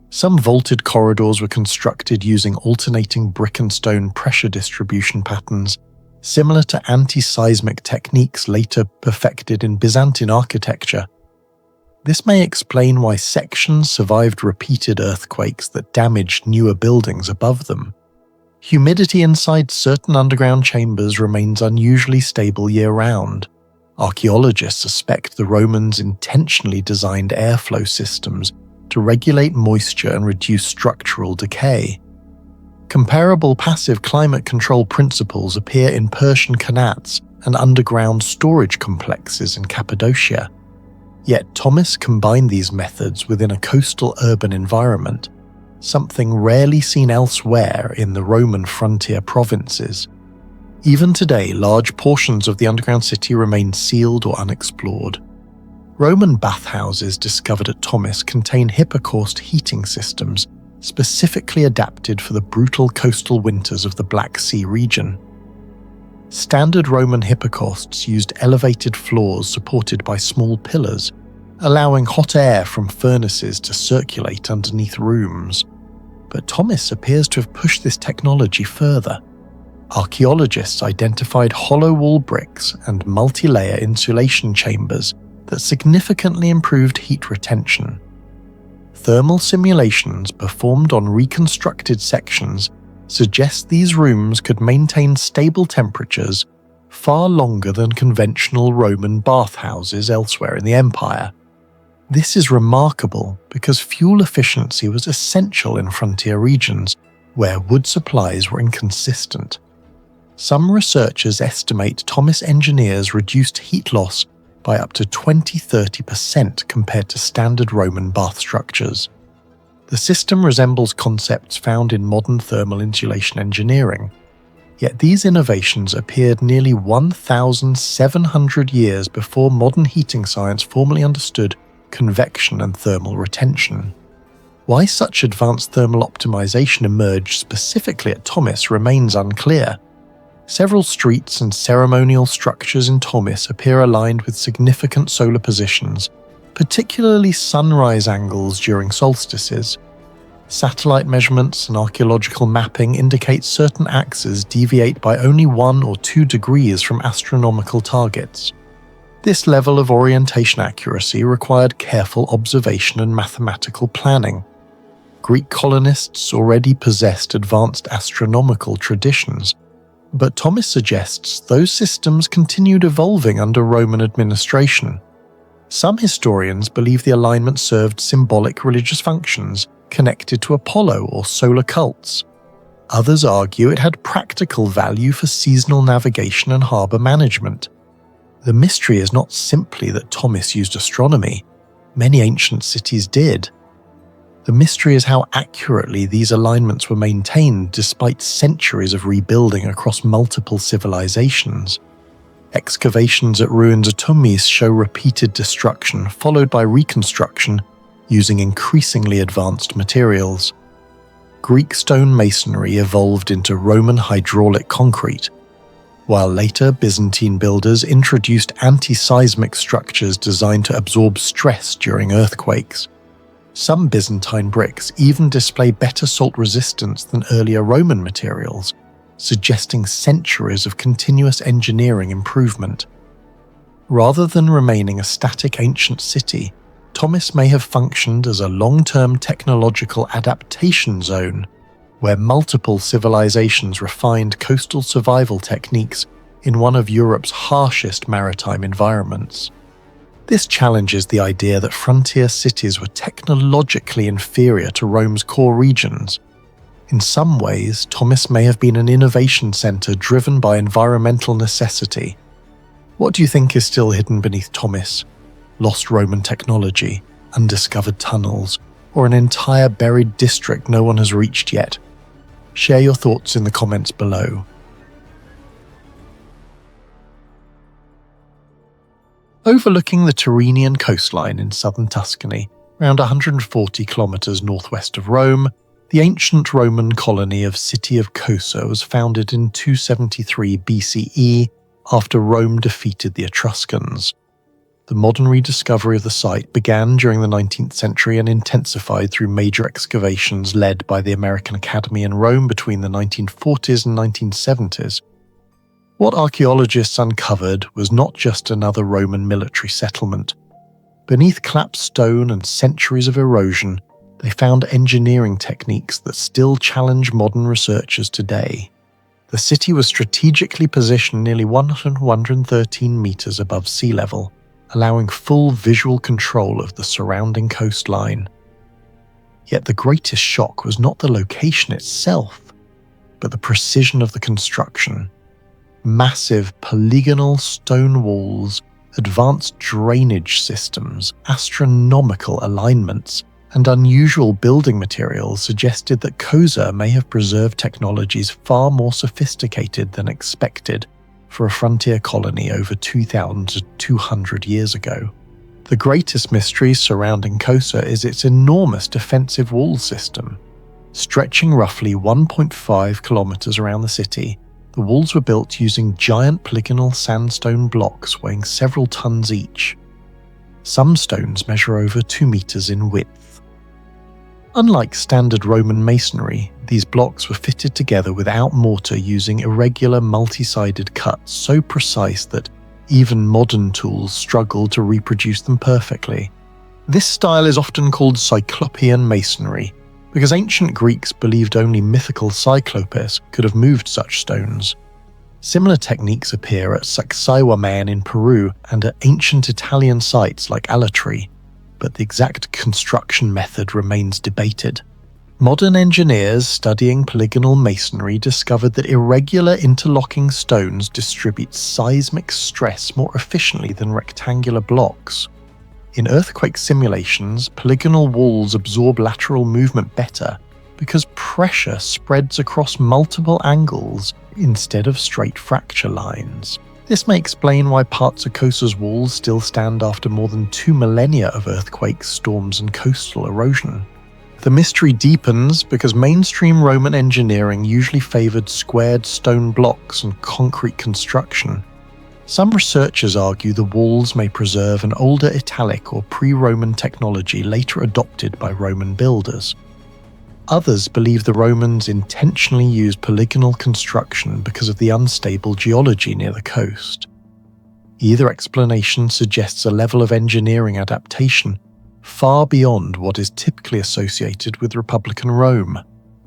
Some vaulted corridors were constructed using alternating brick and stone pressure distribution patterns, similar to anti-seismic techniques later perfected in Byzantine architecture. This may explain why sections survived repeated earthquakes that damaged newer buildings above them. Humidity inside certain underground chambers remains unusually stable year-round. Archaeologists suspect the Romans intentionally designed airflow systems to regulate moisture and reduce structural decay. Comparable passive climate control principles appear in Persian qanats and underground storage complexes in Cappadocia. Yet Thomas combined these methods within a coastal urban environment, something rarely seen elsewhere in the Roman frontier provinces. Even today, large portions of the underground city remain sealed or unexplored. Roman bathhouses discovered at Thomas contain hypocaust heating systems specifically adapted for the brutal coastal winters of the Black Sea region. Standard Roman hypocausts used elevated floors supported by small pillars, allowing hot air from furnaces to circulate underneath rooms. But Thomas appears to have pushed this technology further. Archaeologists identified hollow wall bricks and multi-layer insulation chambers that significantly improved heat retention. Thermal simulations performed on reconstructed sections suggest these rooms could maintain stable temperatures far longer than conventional Roman bathhouses elsewhere in the empire. This is remarkable because fuel efficiency was essential in frontier regions where wood supplies were inconsistent. Some researchers estimate Thomas engineers reduced heat loss by up to 20–30% compared to standard Roman bath structures. The system resembles concepts found in modern thermal insulation engineering, yet these innovations appeared nearly 1,700 years before modern heating science formally understood convection and thermal retention. Why such advanced thermal optimization emerged specifically at Thomas remains unclear. Several streets and ceremonial structures in Thomas appear aligned with significant solar positions, particularly sunrise angles during solstices. Satellite measurements and archaeological mapping indicate certain axes deviate by only 1 or 2 degrees from astronomical targets. This level of orientation accuracy required careful observation and mathematical planning. Greek colonists already possessed advanced astronomical traditions, but Thomas suggests those systems continued evolving under Roman administration. Some historians believe the alignment served symbolic religious functions connected to Apollo or solar cults. Others argue it had practical value for seasonal navigation and harbour management. The mystery is not simply that Thomas used astronomy. Many ancient cities did. The mystery is how accurately these alignments were maintained despite centuries of rebuilding across multiple civilizations. Excavations at ruins at Tomis show repeated destruction followed by reconstruction using increasingly advanced materials. Greek stone masonry evolved into Roman hydraulic concrete, while later Byzantine builders introduced anti-seismic structures designed to absorb stress during earthquakes. Some Byzantine bricks even display better salt resistance than earlier Roman materials, suggesting centuries of continuous engineering improvement. Rather than remaining a static ancient city, Thomas may have functioned as a long-term technological adaptation zone, where multiple civilizations refined coastal survival techniques in one of Europe's harshest maritime environments. This challenges the idea that frontier cities were technologically inferior to Rome's core regions. In some ways, Thomas may have been an innovation center driven by environmental necessity. What do you think is still hidden beneath Thomas? Lost Roman technology, undiscovered tunnels, or an entire buried district no one has reached yet? Share your thoughts in the comments below. Overlooking the Tyrrhenian coastline in southern Tuscany, around 140 kilometers northwest of Rome, the ancient Roman colony of City of Cosa was founded in 273 BCE after Rome defeated the Etruscans. The modern rediscovery of the site began during the 19th century and intensified through major excavations led by the American Academy in Rome between the 1940s and 1970s. What archaeologists uncovered was not just another Roman military settlement. Beneath collapsed stone and centuries of erosion, they found engineering techniques that still challenge modern researchers today. The city was strategically positioned nearly 113 meters above sea level, allowing full visual control of the surrounding coastline. Yet the greatest shock was not the location itself, but the precision of the construction. Massive polygonal stone walls, advanced drainage systems, astronomical alignments, and unusual building materials suggested that Cosa may have preserved technologies far more sophisticated than expected for a frontier colony over 2,200 years ago. The greatest mystery surrounding Cosa is its enormous defensive wall system. Stretching roughly 1.5 kilometers around the city, the walls were built using giant polygonal sandstone blocks weighing several tons each. Some stones measure over 2 meters in width. Unlike standard Roman masonry, these blocks were fitted together without mortar using irregular multi-sided cuts so precise that even modern tools struggle to reproduce them perfectly. This style is often called Cyclopean masonry, because ancient Greeks believed only mythical Cyclopes could have moved such stones. Similar techniques appear at Sacsayhuaman in Peru and at ancient Italian sites like Alatri, but the exact construction method remains debated. Modern engineers studying polygonal masonry discovered that irregular interlocking stones distribute seismic stress more efficiently than rectangular blocks. In earthquake simulations, polygonal walls absorb lateral movement better because pressure spreads across multiple angles instead of straight fracture lines. This may explain why parts of Cosa's walls still stand after more than 2 millennia of earthquakes, storms, and coastal erosion. The mystery deepens because mainstream Roman engineering usually favored squared stone blocks and concrete construction. Some researchers argue the walls may preserve an older Italic or pre-Roman technology later adopted by Roman builders. Others believe the Romans intentionally used polygonal construction because of the unstable geology near the coast. Either explanation suggests a level of engineering adaptation far beyond what is typically associated with Republican Rome.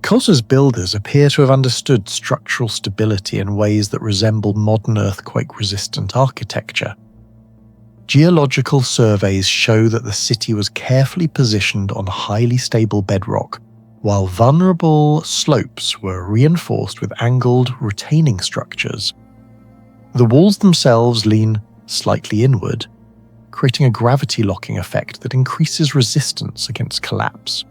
Cosa's builders appear to have understood structural stability in ways that resemble modern earthquake-resistant architecture. Geological surveys show that the city was carefully positioned on highly stable bedrock, while vulnerable slopes were reinforced with angled, retaining structures. The walls themselves lean slightly inward, creating a gravity-locking effect that increases resistance against collapse.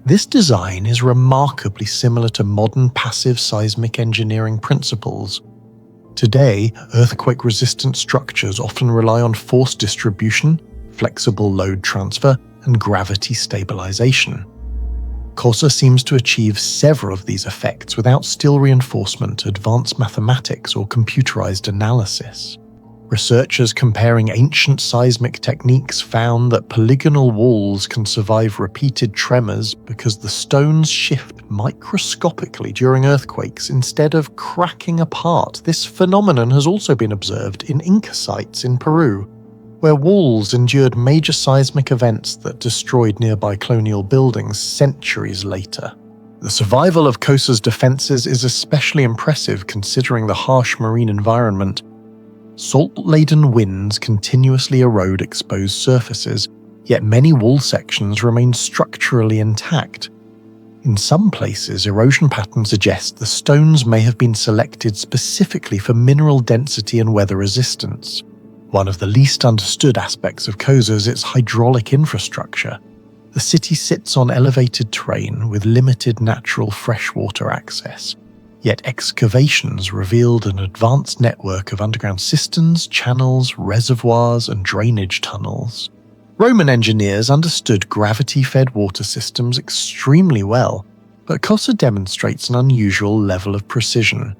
This design is remarkably similar to modern passive seismic engineering principles. Today, earthquake-resistant structures often rely on force distribution, flexible load transfer, and gravity stabilization. Cosa seems to achieve several of these effects without steel reinforcement, advanced mathematics, or computerized analysis. Researchers comparing ancient seismic techniques found that polygonal walls can survive repeated tremors because the stones shift microscopically during earthquakes instead of cracking apart. This phenomenon has also been observed in Inca sites in Peru. where walls endured major seismic events that destroyed nearby colonial buildings centuries later. The survival of Kosa's defences is especially impressive considering the harsh marine environment. Salt-laden winds continuously erode exposed surfaces, yet many wall sections remain structurally intact. In some places, erosion patterns suggest the stones may have been selected specifically for mineral density and weather resistance. One of the least understood aspects of Kosa is its hydraulic infrastructure. The city sits on elevated terrain with limited natural freshwater access, yet excavations revealed an advanced network of underground cisterns, channels, reservoirs, and drainage tunnels. Roman engineers understood gravity-fed water systems extremely well, but Kosa demonstrates an unusual level of precision.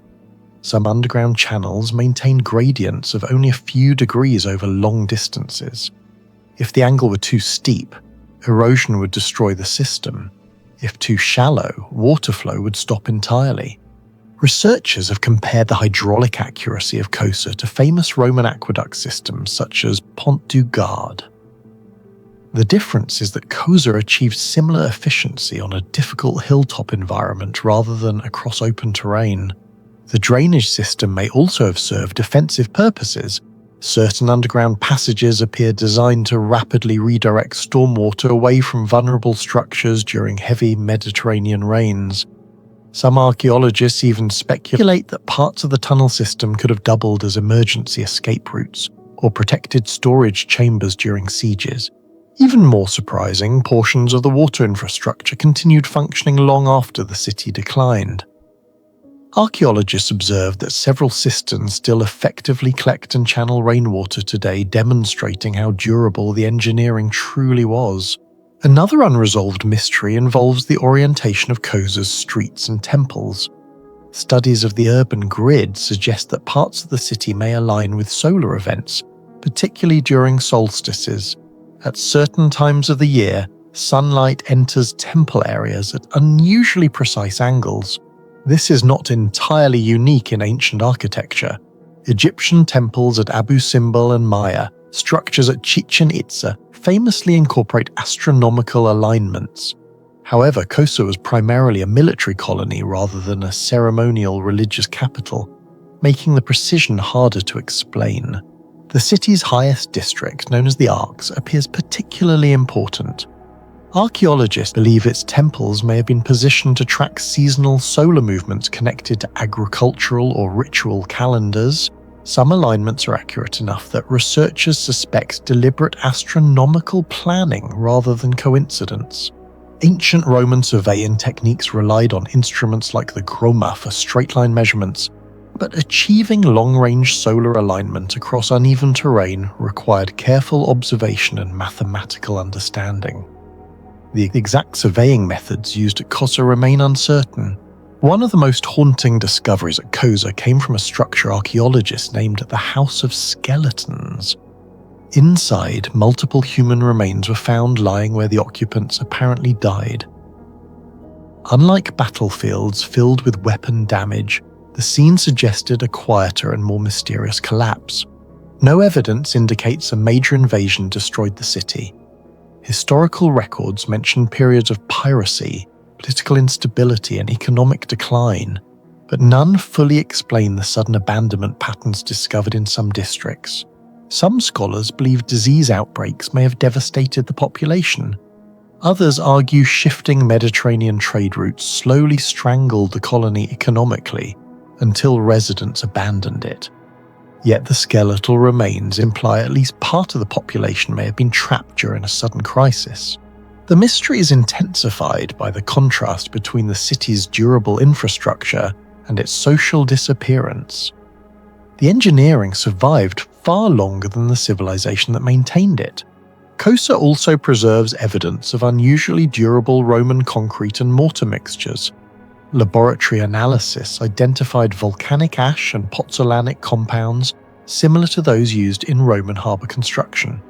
Some underground channels maintain gradients of only a few degrees over long distances. If the angle were too steep, erosion would destroy the system. If too shallow, water flow would stop entirely. Researchers have compared the hydraulic accuracy of Kosa to famous Roman aqueduct systems such as Pont du Gard. The difference is that Kosa achieved similar efficiency on a difficult hilltop environment rather than across open terrain. The drainage system may also have served defensive purposes. Certain underground passages appear designed to rapidly redirect stormwater away from vulnerable structures during heavy Mediterranean rains. Some archaeologists even speculate that parts of the tunnel system could have doubled as emergency escape routes or protected storage chambers during sieges. Even more surprising, portions of the water infrastructure continued functioning long after the city declined. Archaeologists observed that several cisterns still effectively collect and channel rainwater today, demonstrating how durable the engineering truly was. Another unresolved mystery involves the orientation of Kosa's streets and temples. Studies of the urban grid suggest that parts of the city may align with solar events, particularly during solstices. At certain times of the year, sunlight enters temple areas at unusually precise angles. This is not entirely unique in ancient architecture. Egyptian temples at Abu Simbel and Maya, structures at Chichen Itza, famously incorporate astronomical alignments. However, Kosa was primarily a military colony rather than a ceremonial religious capital, making the precision harder to explain. The city's highest district, known as the Arcs, appears particularly important. Archaeologists believe its temples may have been positioned to track seasonal solar movements connected to agricultural or ritual calendars. Some alignments are accurate enough that researchers suspect deliberate astronomical planning rather than coincidence. Ancient Roman surveying techniques relied on instruments like the chroma for straight-line measurements, but achieving long-range solar alignment across uneven terrain required careful observation and mathematical understanding. The exact surveying methods used at Kosa remain uncertain. One of the most haunting discoveries at Kosa came from a structure archaeologists named the House of Skeletons. Inside, multiple human remains were found lying where the occupants apparently died. Unlike battlefields filled with weapon damage, the scene suggested a quieter and more mysterious collapse. No evidence indicates a major invasion destroyed the city. Historical records mention periods of piracy, political instability, and economic decline, but none fully explain the sudden abandonment patterns discovered in some districts. Some scholars believe disease outbreaks may have devastated the population. Others argue shifting Mediterranean trade routes slowly strangled the colony economically until residents abandoned it. Yet the skeletal remains imply at least part of the population may have been trapped during a sudden crisis. The mystery is intensified by the contrast between the city's durable infrastructure and its social disappearance. The engineering survived far longer than the civilization that maintained it. Kosa also preserves evidence of unusually durable Roman concrete and mortar mixtures. Laboratory analysis identified volcanic ash and pozzolanic compounds similar to those used in Roman harbour construction.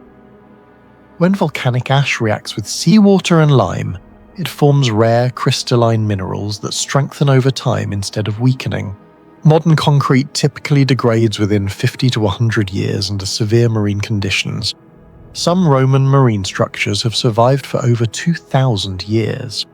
When volcanic ash reacts with seawater and lime, it forms rare crystalline minerals that strengthen over time instead of weakening. Modern concrete typically degrades within 50 to 100 years under severe marine conditions. Some Roman marine structures have survived for over 2,000 years.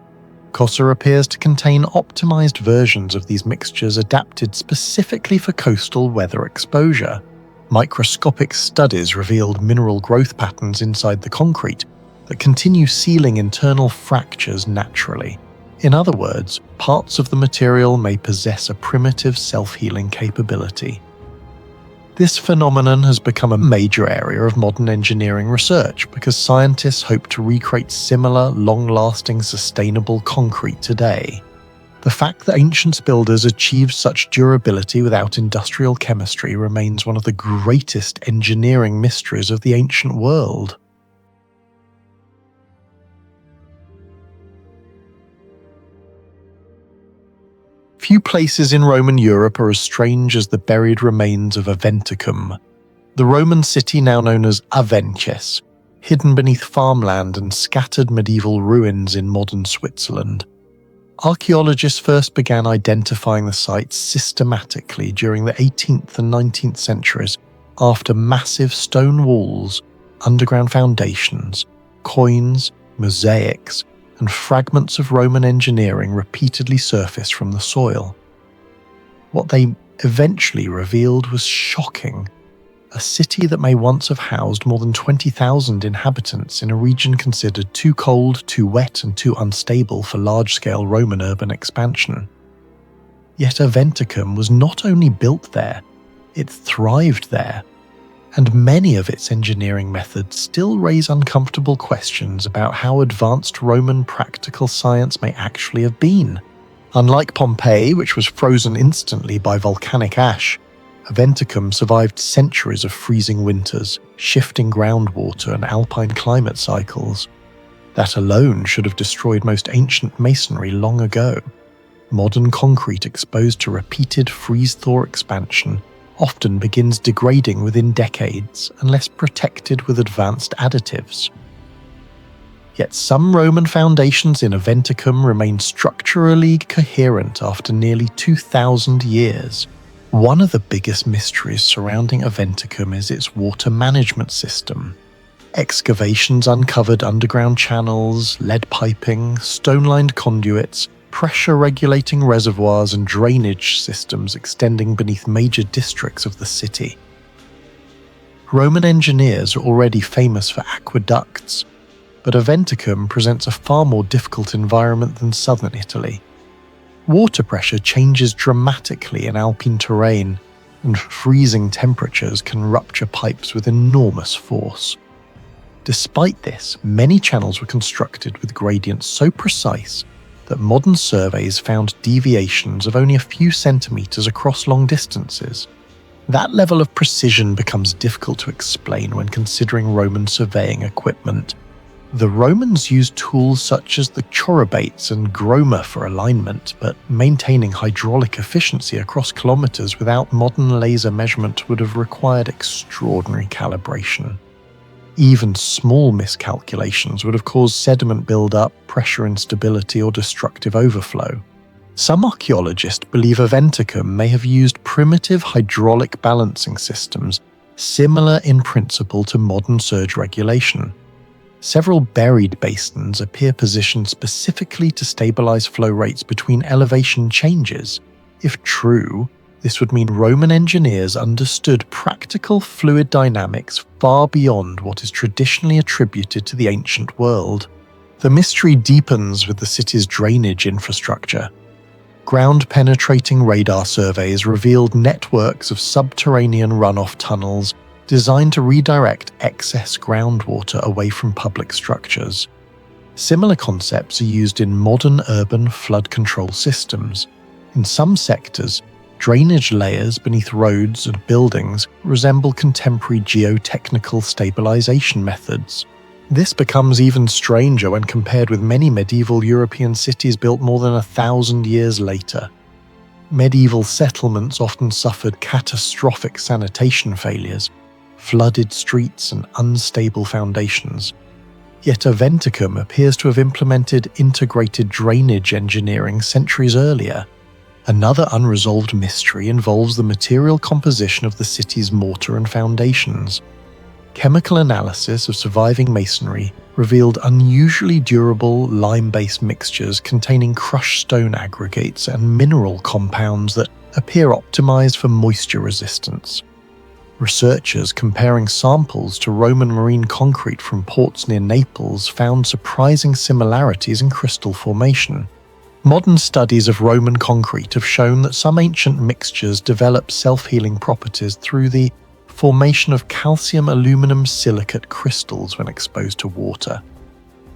Kossa appears to contain optimized versions of these mixtures adapted specifically for coastal weather exposure. Microscopic studies revealed mineral growth patterns inside the concrete that continue sealing internal fractures naturally. In other words, parts of the material may possess a primitive self-healing capability. This phenomenon has become a major area of modern engineering research because scientists hope to recreate similar, long-lasting, sustainable concrete today. The fact that ancient builders achieved such durability without industrial chemistry remains one of the greatest engineering mysteries of the ancient world. Few places in Roman Europe are as strange as the buried remains of Aventicum, the Roman city now known as Avenches, hidden beneath farmland and scattered medieval ruins in modern Switzerland. Archaeologists first began identifying the site systematically during the 18th and 19th centuries after massive stone walls, underground foundations, coins, mosaics, and fragments of Roman engineering repeatedly surfaced from the soil. What they eventually revealed was shocking. A city that may once have housed more than 20,000 inhabitants in a region considered too cold, too wet, and too unstable for large-scale Roman urban expansion. Yet Aventicum was not only built there, it thrived there, and many of its engineering methods still raise uncomfortable questions about how advanced Roman practical science may actually have been. Unlike Pompeii, which was frozen instantly by volcanic ash, Aventicum survived centuries of freezing winters, shifting groundwater and alpine climate cycles. That alone should have destroyed most ancient masonry long ago. Modern concrete exposed to repeated freeze-thaw expansion often begins degrading within decades unless protected with advanced additives. Yet some Roman foundations in Aventicum remain structurally coherent after nearly 2,000 years. One of the biggest mysteries surrounding Aventicum is its water management system. Excavations uncovered underground channels, lead piping, stone-lined conduits, pressure-regulating reservoirs and drainage systems extending beneath major districts of the city. Roman engineers are already famous for aqueducts, but Aventicum presents a far more difficult environment than southern Italy. Water pressure changes dramatically in alpine terrain, and freezing temperatures can rupture pipes with enormous force. Despite this, many channels were constructed with gradients so precise that modern surveys found deviations of only a few centimeters across long distances. That level of precision becomes difficult to explain when considering Roman surveying equipment. The Romans used tools such as the chorobates and groma for alignment, but maintaining hydraulic efficiency across kilometers without modern laser measurement would have required extraordinary calibration. Even small miscalculations would have caused sediment buildup, pressure instability, or destructive overflow. Some archaeologists believe Aventicum may have used primitive hydraulic balancing systems, similar in principle to modern surge regulation. Several buried basins appear positioned specifically to stabilize flow rates between elevation changes. If true, this would mean Roman engineers understood practical fluid dynamics far beyond what is traditionally attributed to the ancient world. The mystery deepens with the city's drainage infrastructure. Ground-penetrating radar surveys revealed networks of subterranean runoff tunnels designed to redirect excess groundwater away from public structures. Similar concepts are used in modern urban flood control systems. In some sectors, drainage layers beneath roads and buildings resemble contemporary geotechnical stabilization methods. This becomes even stranger when compared with many medieval European cities built more than 1,000 years later. Medieval settlements often suffered catastrophic sanitation failures, flooded streets and unstable foundations. Yet Aventicum appears to have implemented integrated drainage engineering centuries earlier. Another unresolved mystery involves the material composition of the city's mortar and foundations. Chemical analysis of surviving masonry revealed unusually durable lime-based mixtures containing crushed stone aggregates and mineral compounds that appear optimized for moisture resistance. Researchers comparing samples to Roman marine concrete from ports near Naples found surprising similarities in crystal formation. Modern studies of Roman concrete have shown that some ancient mixtures develop self-healing properties through the formation of calcium-aluminum silicate crystals when exposed to water.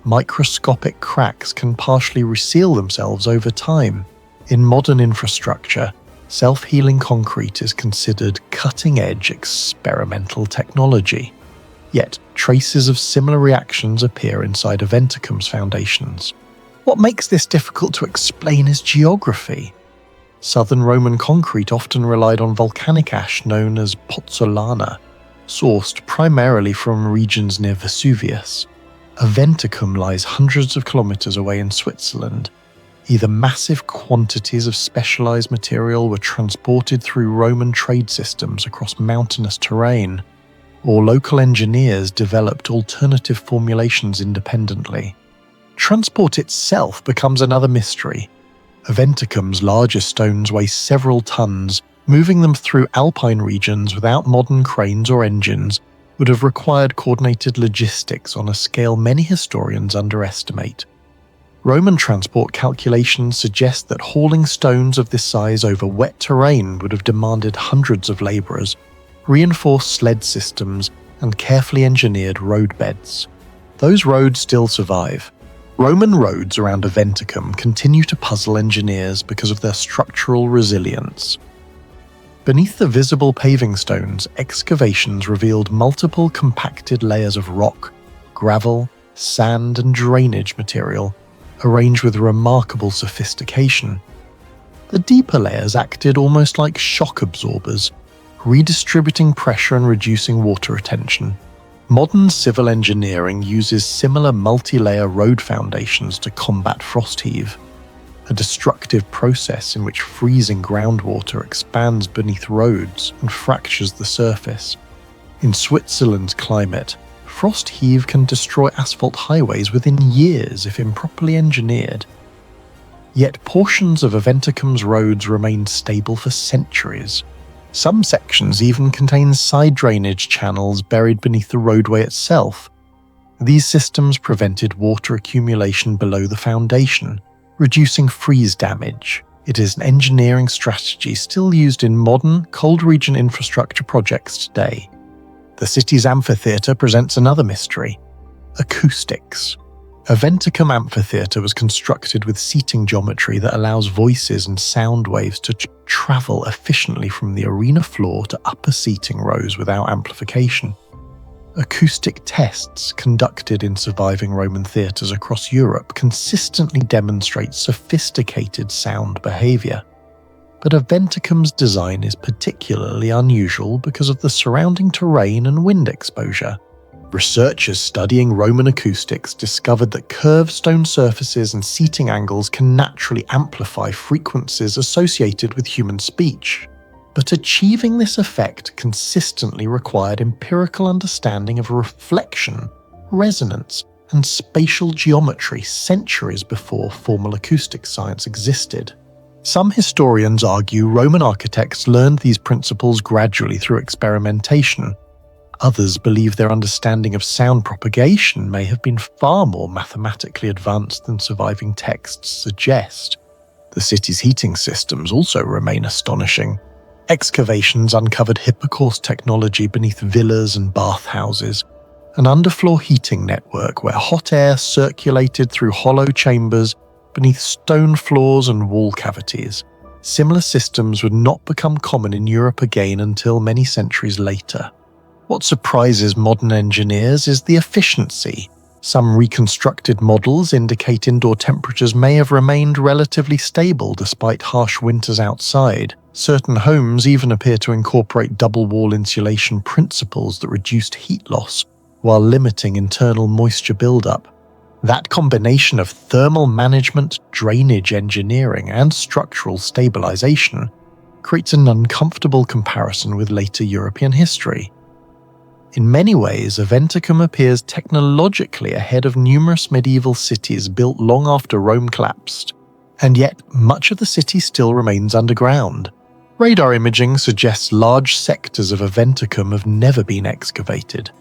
Microscopic cracks can partially reseal themselves over time. In modern infrastructure, self-healing concrete is considered cutting-edge experimental technology. Yet, traces of similar reactions appear inside Aventicum's foundations. What makes this difficult to explain is geography. Southern Roman concrete often relied on volcanic ash known as pozzolana, sourced primarily from regions near Vesuvius. Aventicum lies hundreds of kilometers away in Switzerland. Either massive quantities of specialized material were transported through Roman trade systems across mountainous terrain, or local engineers developed alternative formulations independently. Transport itself becomes another mystery. Aventicum's largest stones weigh several tons. Moving them through alpine regions without modern cranes or engines would have required coordinated logistics on a scale many historians underestimate. Roman transport calculations suggest that hauling stones of this size over wet terrain would have demanded hundreds of laborers, reinforced sled systems, and carefully engineered roadbeds. Those roads still survive. Roman roads around Aventicum continue to puzzle engineers because of their structural resilience. Beneath the visible paving stones, excavations revealed multiple compacted layers of rock, gravel, sand, and drainage material, arranged with remarkable sophistication. The deeper layers acted almost like shock absorbers, redistributing pressure and reducing water retention. Modern civil engineering uses similar multi-layer road foundations to combat frost heave, a destructive process in which freezing groundwater expands beneath roads and fractures the surface. In Switzerland's climate, frost heave can destroy asphalt highways within years if improperly engineered. Yet portions of Aventicum's roads remained stable for centuries. Some sections even contain side drainage channels buried beneath the roadway itself. These systems prevented water accumulation below the foundation, reducing freeze damage. It is an engineering strategy still used in modern, cold region infrastructure projects today. The city's amphitheatre presents another mystery: acoustics. Aventicum Amphitheatre was constructed with seating geometry that allows voices and sound waves to travel efficiently from the arena floor to upper seating rows without amplification. Acoustic tests conducted in surviving Roman theatres across Europe consistently demonstrate sophisticated sound behaviour. But Aventicum's design is particularly unusual because of the surrounding terrain and wind exposure. Researchers studying Roman acoustics discovered that curved stone surfaces and seating angles can naturally amplify frequencies associated with human speech. But achieving this effect consistently required empirical understanding of reflection, resonance, and spatial geometry centuries before formal acoustic science existed. Some historians argue Roman architects learned these principles gradually through experimentation. Others believe their understanding of sound propagation may have been far more mathematically advanced than surviving texts suggest. The city's heating systems also remain astonishing. Excavations uncovered hypocaust technology beneath villas and bathhouses, an underfloor heating network where hot air circulated through hollow chambers beneath stone floors and wall cavities. Similar systems would not become common in Europe again until many centuries later. What surprises modern engineers is the efficiency. Some reconstructed models indicate indoor temperatures may have remained relatively stable despite harsh winters outside. Certain homes even appear to incorporate double-wall insulation principles that reduced heat loss while limiting internal moisture buildup. That combination of thermal management, drainage engineering, and structural stabilization creates an uncomfortable comparison with later European history. In many ways, Aventicum appears technologically ahead of numerous medieval cities built long after Rome collapsed, and yet much of the city still remains underground. Radar imaging suggests large sectors of Aventicum have never been excavated.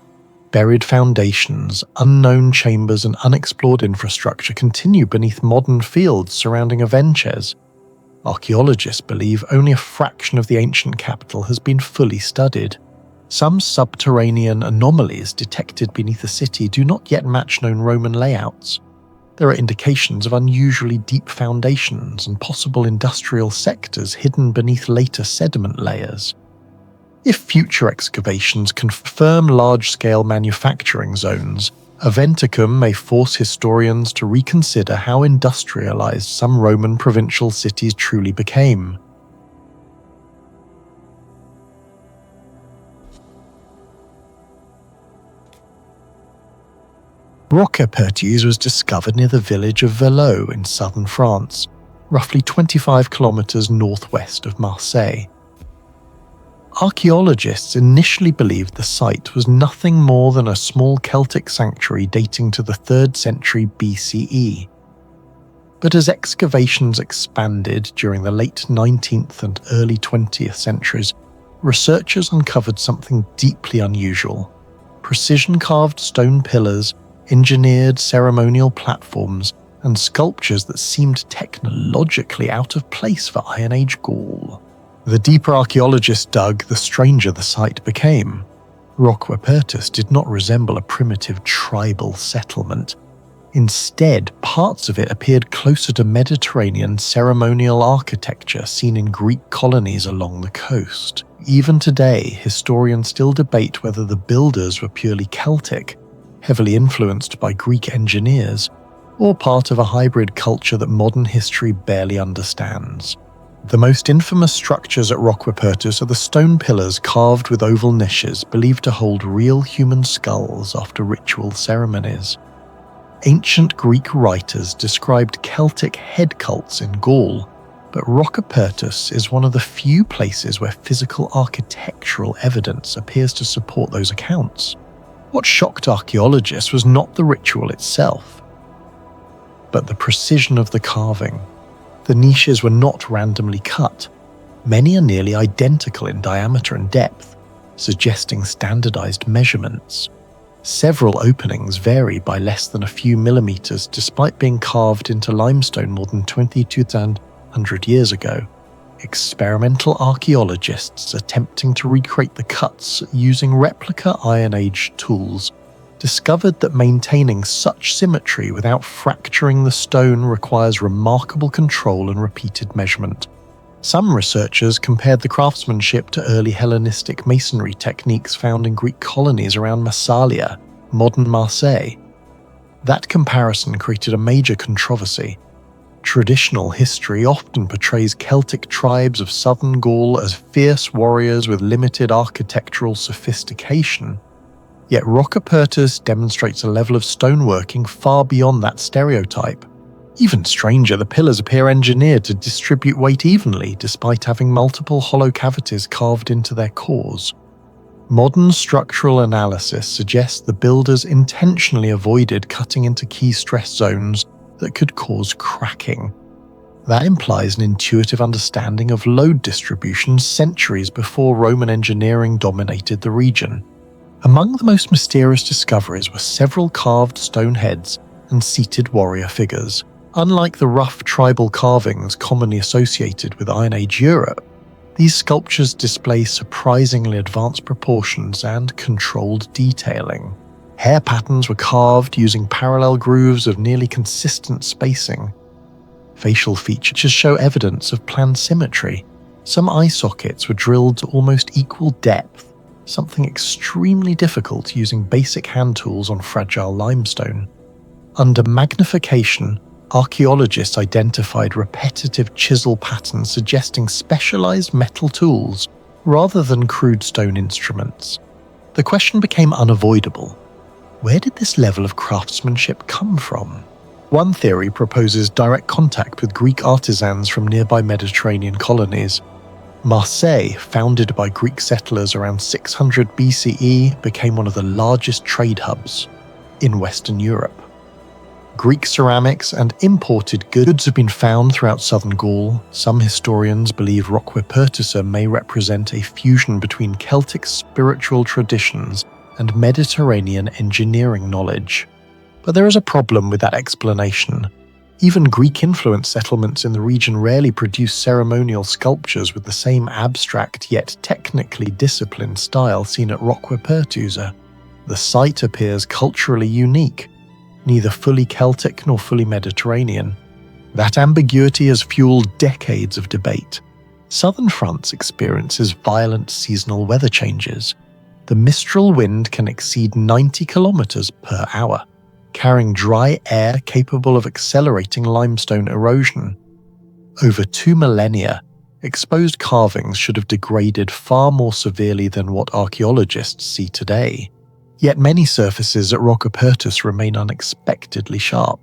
Buried foundations, unknown chambers, and unexplored infrastructure continue beneath modern fields surrounding Avenches. Archaeologists believe only a fraction of the ancient capital has been fully studied. Some subterranean anomalies detected beneath the city do not yet match known Roman layouts. There are indications of unusually deep foundations and possible industrial sectors hidden beneath later sediment layers. If future excavations confirm large-scale manufacturing zones, Aventicum may force historians to reconsider how industrialized some Roman provincial cities truly became. Rocapertis was discovered near the village of Velo in southern France, roughly 25 kilometers northwest of Marseille. Archaeologists initially believed the site was nothing more than a small Celtic sanctuary dating to the 3rd century BCE. But as excavations expanded during the late 19th and early 20th centuries, researchers uncovered something deeply unusual: precision-carved stone pillars, engineered ceremonial platforms, and sculptures that seemed technologically out of place for Iron Age Gaul. The deeper archaeologists dug, the stranger the site became. Rocapertis did not resemble a primitive tribal settlement. Instead, parts of it appeared closer to Mediterranean ceremonial architecture seen in Greek colonies along the coast. Even today, historians still debate whether the builders were purely Celtic, heavily influenced by Greek engineers, or part of a hybrid culture that modern history barely understands. The most infamous structures at Rocapertis are the stone pillars carved with oval niches believed to hold real human skulls after ritual ceremonies. Ancient Greek writers described Celtic head cults in Gaul, but Rocapertis is one of the few places where physical architectural evidence appears to support those accounts. What shocked archaeologists was not the ritual itself, but the precision of the carving. The niches were not randomly cut. Many are nearly identical in diameter and depth, suggesting standardized measurements. Several openings vary by less than a few millimeters despite being carved into limestone more than 2,200 years ago. Experimental archaeologists attempting to recreate the cuts using replica Iron Age tools discovered that maintaining such symmetry without fracturing the stone requires remarkable control and repeated measurement. Some researchers compared the craftsmanship to early Hellenistic masonry techniques found in Greek colonies around Massalia, modern Marseille. That comparison created a major controversy. Traditional history often portrays Celtic tribes of southern Gaul as fierce warriors with limited architectural sophistication. Yet Rocapertis demonstrates a level of stoneworking far beyond that stereotype. Even stranger, the pillars appear engineered to distribute weight evenly despite having multiple hollow cavities carved into their cores. Modern structural analysis suggests the builders intentionally avoided cutting into key stress zones that could cause cracking. That implies an intuitive understanding of load distribution centuries before Roman engineering dominated the region. Among the most mysterious discoveries were several carved stone heads and seated warrior figures. Unlike the rough tribal carvings commonly associated with Iron Age Europe, these sculptures display surprisingly advanced proportions and controlled detailing. Hair patterns were carved using parallel grooves of nearly consistent spacing. Facial features show evidence of planned symmetry. Some eye sockets were drilled to almost equal depth, something extremely difficult using basic hand tools on fragile limestone. Under magnification, archaeologists identified repetitive chisel patterns suggesting specialized metal tools rather than crude stone instruments. The question became unavoidable. Where did this level of craftsmanship come from? One theory proposes direct contact with Greek artisans from nearby Mediterranean colonies. Marseille, founded by Greek settlers around 600 BCE, became one of the largest trade hubs in Western Europe. Greek ceramics and imported goods have been found throughout southern Gaul. Some historians believe Roquepertusa may represent a fusion between Celtic spiritual traditions and Mediterranean engineering knowledge. But there is a problem with that explanation. Even Greek-influenced settlements in the region rarely produce ceremonial sculptures with the same abstract yet technically disciplined style seen at Roquepertusa. The site appears culturally unique, neither fully Celtic nor fully Mediterranean. That ambiguity has fueled decades of debate. Southern France experiences violent seasonal weather changes. The Mistral wind can exceed 90 kilometers per hour, carrying dry air capable of accelerating limestone erosion. Over 2 millennia, exposed carvings should have degraded far more severely than what archaeologists see today. Yet many surfaces at Roquepertus remain unexpectedly sharp.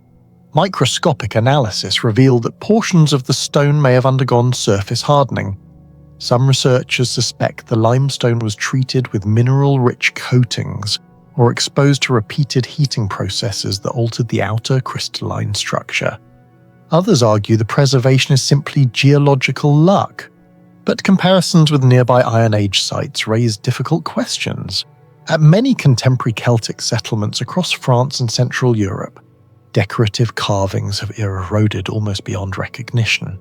Microscopic analysis revealed that portions of the stone may have undergone surface hardening. Some researchers suspect the limestone was treated with mineral-rich coatings or exposed to repeated heating processes that altered the outer crystalline structure. Others argue the preservation is simply geological luck, but comparisons with nearby Iron Age sites raise difficult questions. At many contemporary Celtic settlements across France and Central Europe, decorative carvings have eroded almost beyond recognition.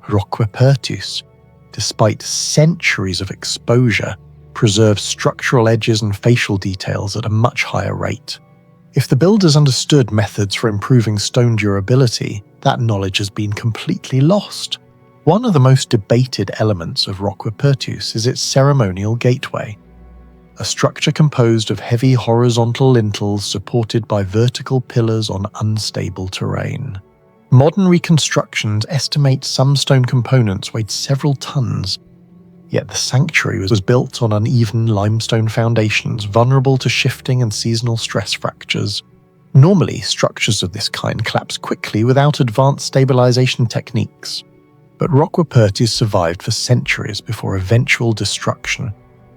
Roquepertus, despite centuries of exposure, preserves structural edges and facial details at a much higher rate. If the builders understood methods for improving stone durability, that knowledge has been completely lost. One of the most debated elements of Roquepertus is its ceremonial gateway, a structure composed of heavy horizontal lintels supported by vertical pillars on unstable terrain. Modern reconstructions estimate some stone components weighed several tons, yet the sanctuary was built on uneven limestone foundations vulnerable to shifting and seasonal stress fractures. Normally, structures of this kind collapse quickly without advanced stabilization techniques, but Roquepertus survived for centuries before eventual destruction,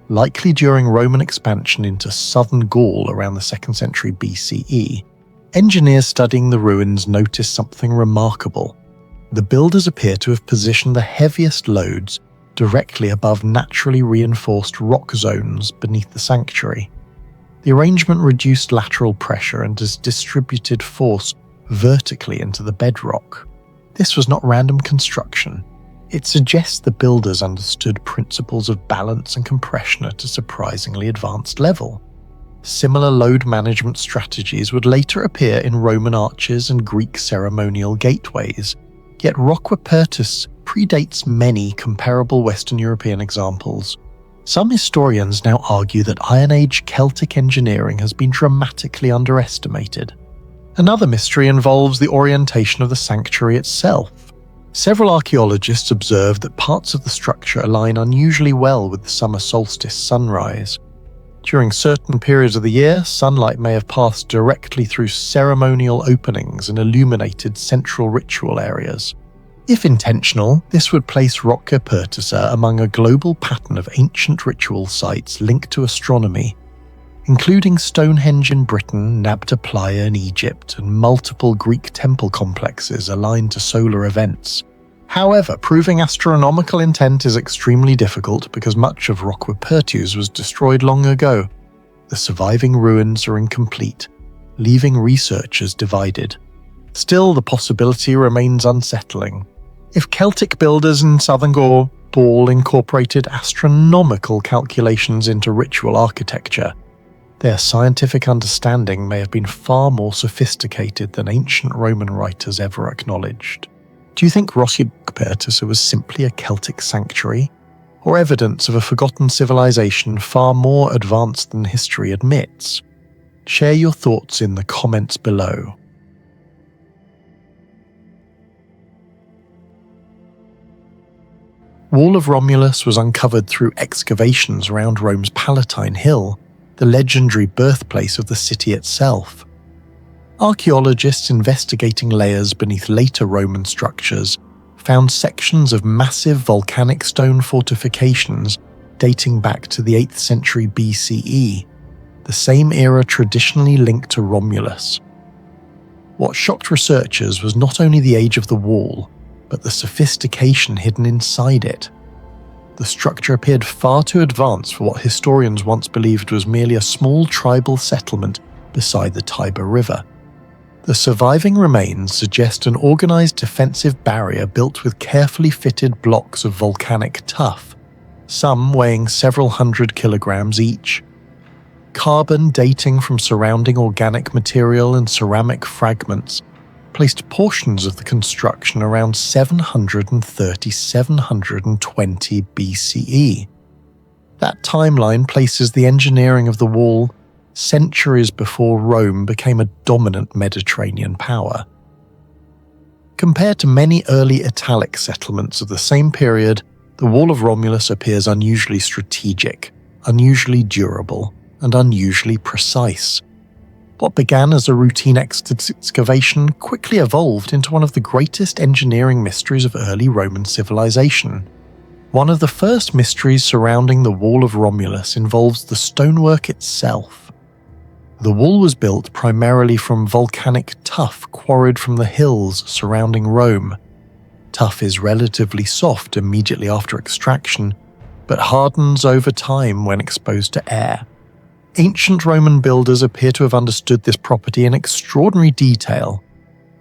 likely during Roman expansion into southern Gaul around the 2nd century BCE. Engineers studying the ruins noticed something remarkable. The builders appear to have positioned the heaviest loads directly above naturally reinforced rock zones beneath the sanctuary. The arrangement reduced lateral pressure and distributed force vertically into the bedrock. This was not random construction. It suggests the builders understood principles of balance and compression at a surprisingly advanced level. Similar load management strategies would later appear in Roman arches and Greek ceremonial gateways, yet Roquepertus predates many comparable Western European examples. Some historians now argue that Iron Age Celtic engineering has been dramatically underestimated. Another mystery involves the orientation of the sanctuary itself. Several archaeologists observed that parts of the structure align unusually well with the summer solstice sunrise. During certain periods of the year, sunlight may have passed directly through ceremonial openings and illuminated central ritual areas. If intentional, this would place Roquepertusa among a global pattern of ancient ritual sites linked to astronomy, including Stonehenge in Britain, Nabta Playa in Egypt, and multiple Greek temple complexes aligned to solar events. However, proving astronomical intent is extremely difficult because much of Roquepertus was destroyed long ago. The surviving ruins are incomplete, leaving researchers divided. Still, the possibility remains unsettling. If Celtic builders in southern Gaul incorporated astronomical calculations into ritual architecture, their scientific understanding may have been far more sophisticated than ancient Roman writers ever acknowledged. Do you think Roquepertusa was simply a Celtic sanctuary, or evidence of a forgotten civilization far more advanced than history admits? Share your thoughts in the comments below. Wall of Romulus was uncovered through excavations around Rome's Palatine Hill. the legendary birthplace of the city itself. Archaeologists investigating layers beneath later Roman structures found sections of massive volcanic stone fortifications dating back to the 8th century BCE, the same era traditionally linked to Romulus. What shocked researchers was not only the age of the wall, but the sophistication hidden inside it. The structure appeared far too advanced for what historians once believed was merely a small tribal settlement beside the Tiber River. The surviving remains suggest an organized defensive barrier built with carefully fitted blocks of volcanic tuff, some weighing several hundred kilograms each. Carbon dating from surrounding organic material and ceramic fragments placed portions of the construction around 730–720 BCE. That timeline places the engineering of the wall centuries before Rome became a dominant Mediterranean power. Compared to many early Italic settlements of the same period, the Wall of Romulus appears unusually strategic, unusually durable, and unusually precise. What began as a routine excavation quickly evolved into one of the greatest engineering mysteries of early Roman civilization. One of the first mysteries surrounding the Wall of Romulus involves the stonework itself. The wall was built primarily from volcanic tuff quarried from the hills surrounding Rome. Tuff is relatively soft immediately after extraction, but hardens over time when exposed to air. Ancient Roman builders appear to have understood this property in extraordinary detail.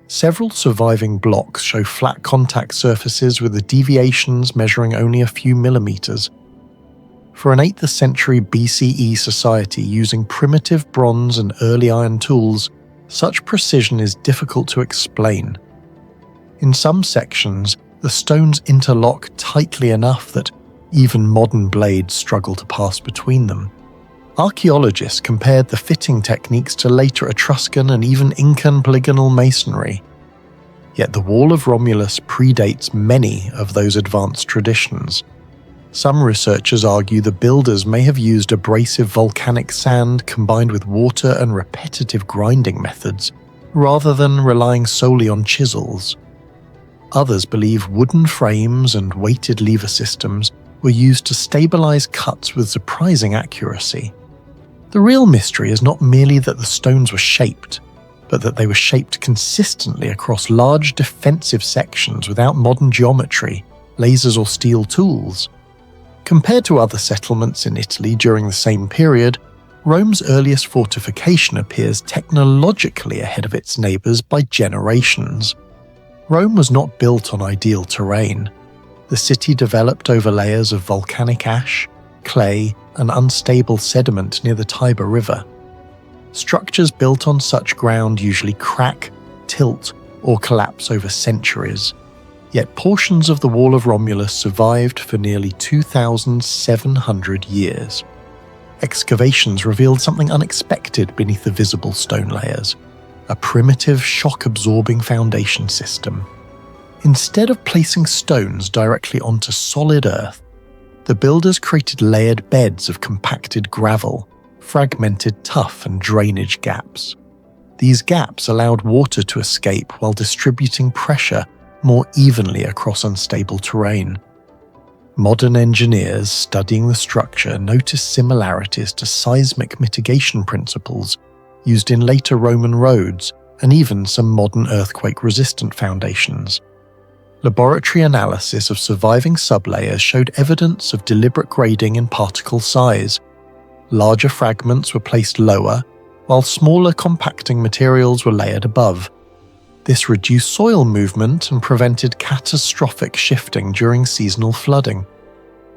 Several surviving blocks show flat contact surfaces with the deviations measuring only a few millimeters. For an 8th century BCE society using primitive bronze and early iron tools, such precision is difficult to explain. In some sections, the stones interlock tightly enough that even modern blades struggle to pass between them. Archaeologists compared the fitting techniques to later Etruscan and even Incan polygonal masonry. Yet the Wall of Romulus predates many of those advanced traditions. Some researchers argue the builders may have used abrasive volcanic sand combined with water and repetitive grinding methods, rather than relying solely on chisels. Others believe wooden frames and weighted lever systems were used to stabilize cuts with surprising accuracy. The real mystery is not merely that the stones were shaped, but that they were shaped consistently across large defensive sections without modern geometry, lasers or steel tools. Compared to other settlements in Italy during the same period, Rome's earliest fortification appears technologically ahead of its neighbours by generations. Rome was not built on ideal terrain. The city developed over layers of volcanic ash, clay, and unstable sediment near the Tiber River. Structures built on such ground usually crack, tilt, or collapse over centuries. Yet portions of the Wall of Romulus survived for nearly 2,700 years. Excavations revealed something unexpected beneath the visible stone layers: a primitive shock-absorbing foundation system. Instead of placing stones directly onto solid earth, the builders created layered beds of compacted gravel, fragmented tuff, and drainage gaps. These gaps allowed water to escape while distributing pressure more evenly across unstable terrain. Modern engineers studying the structure noticed similarities to seismic mitigation principles used in later Roman roads and even some modern earthquake-resistant foundations. Laboratory analysis of surviving sublayers showed evidence of deliberate grading in particle size. Larger fragments were placed lower, while smaller compacting materials were layered above. This reduced soil movement and prevented catastrophic shifting during seasonal flooding.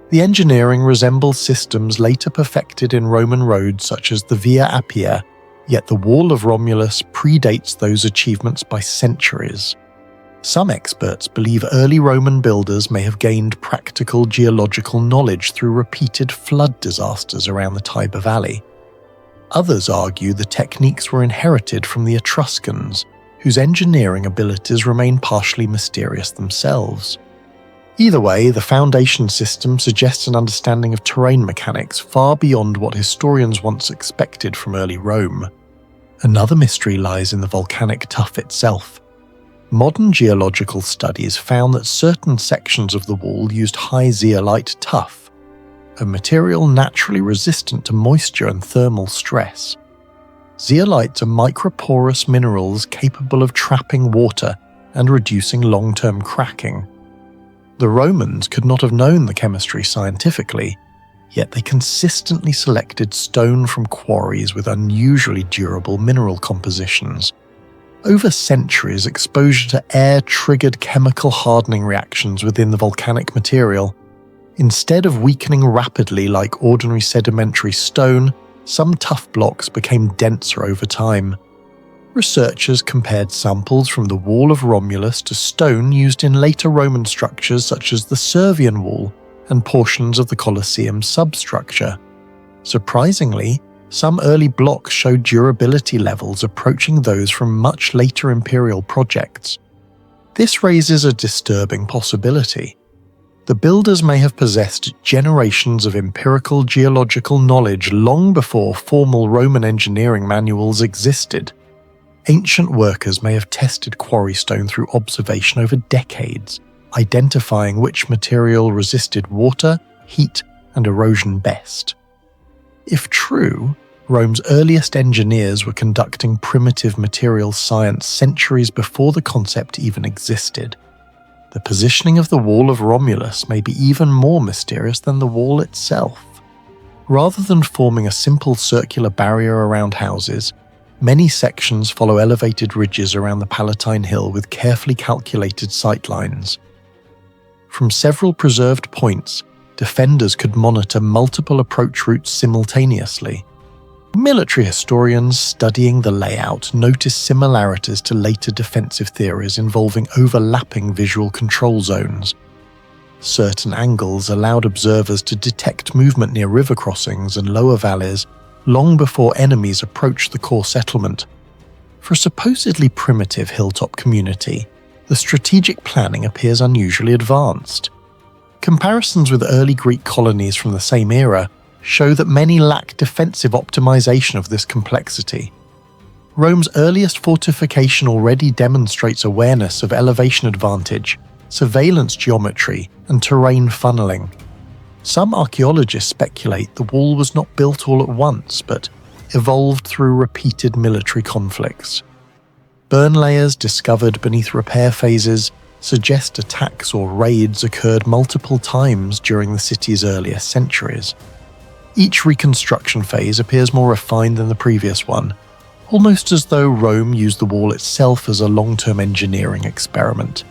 The engineering resembles systems later perfected in Roman roads such as the Via Appia, yet the Wall of Romulus predates those achievements by centuries. Some experts believe early Roman builders may have gained practical geological knowledge through repeated flood disasters around the Tiber Valley. Others argue the techniques were inherited from the Etruscans, whose engineering abilities remain partially mysterious themselves. Either way, the foundation system suggests an understanding of terrain mechanics far beyond what historians once expected from early Rome. Another mystery lies in the volcanic tuff itself. Modern geological studies found that certain sections of the wall used high zeolite tuff, a material naturally resistant to moisture and thermal stress. Zeolites are microporous minerals capable of trapping water and reducing long-term cracking. The Romans could not have known the chemistry scientifically, yet they consistently selected stone from quarries with unusually durable mineral compositions. Over centuries, exposure to air triggered chemical hardening reactions within the volcanic material. Instead of weakening rapidly like ordinary sedimentary stone, some tuff blocks became denser over time. Researchers compared samples from the Wall of Romulus to stone used in later Roman structures such as the Servian Wall and portions of the Colosseum substructure. Surprisingly, some early blocks showed durability levels approaching those from much later imperial projects. This raises a disturbing possibility. The builders may have possessed generations of empirical geological knowledge long before formal Roman engineering manuals existed. Ancient workers may have tested quarry stone through observation over decades, identifying which material resisted water, heat, and erosion best. If true, Rome's earliest engineers were conducting primitive materials science centuries before the concept even existed. The positioning of the Wall of Romulus may be even more mysterious than the wall itself. Rather than forming a simple circular barrier around houses, many sections follow elevated ridges around the Palatine Hill with carefully calculated sightlines. From several preserved points, defenders could monitor multiple approach routes simultaneously. Military historians studying the layout notice similarities to later defensive theories involving overlapping visual control zones. Certain angles allowed observers to detect movement near river crossings and lower valleys long before enemies approached the core settlement. For a supposedly primitive hilltop community, the strategic planning appears unusually advanced. Comparisons with early Greek colonies from the same era show that many lack defensive optimization of this complexity. Rome's earliest fortification already demonstrates awareness of elevation advantage, surveillance geometry, and terrain funneling. Some archaeologists speculate the wall was not built all at once, but evolved through repeated military conflicts. Burn layers discovered beneath repair phases suggest attacks or raids occurred multiple times during the city's earlier centuries. Each reconstruction phase appears more refined than the previous one, almost as though Rome used the wall itself as a long-term engineering experiment.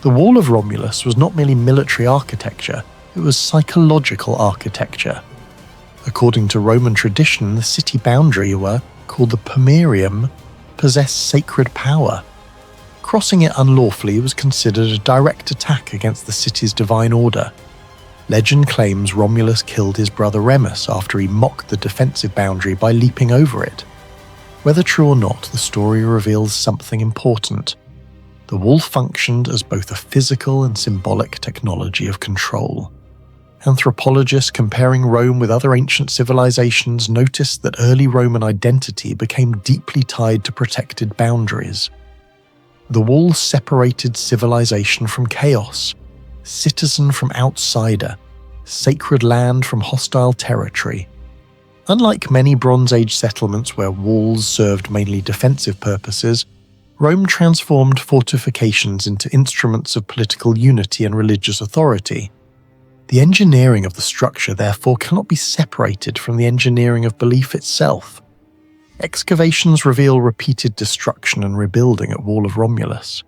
The Wall of Romulus was not merely military architecture, it was psychological architecture. According to Roman tradition, the city boundary, called the Pomerium, possessed sacred power. Crossing it unlawfully was considered a direct attack against the city's divine order. Legend claims Romulus killed his brother Remus after he mocked the defensive boundary by leaping over it. Whether true or not, the story reveals something important. The wall functioned as both a physical and symbolic technology of control. Anthropologists comparing Rome with other ancient civilizations noticed that early Roman identity became deeply tied to protected boundaries. The wall separated civilization from chaos, citizen from outsider, sacred land from hostile territory. Unlike many Bronze Age settlements where walls served mainly defensive purposes, Rome transformed fortifications into instruments of political unity and religious authority. The engineering of the structure therefore cannot be separated from the engineering of belief itself. Excavations reveal repeated destruction and rebuilding at Wall of Romulus.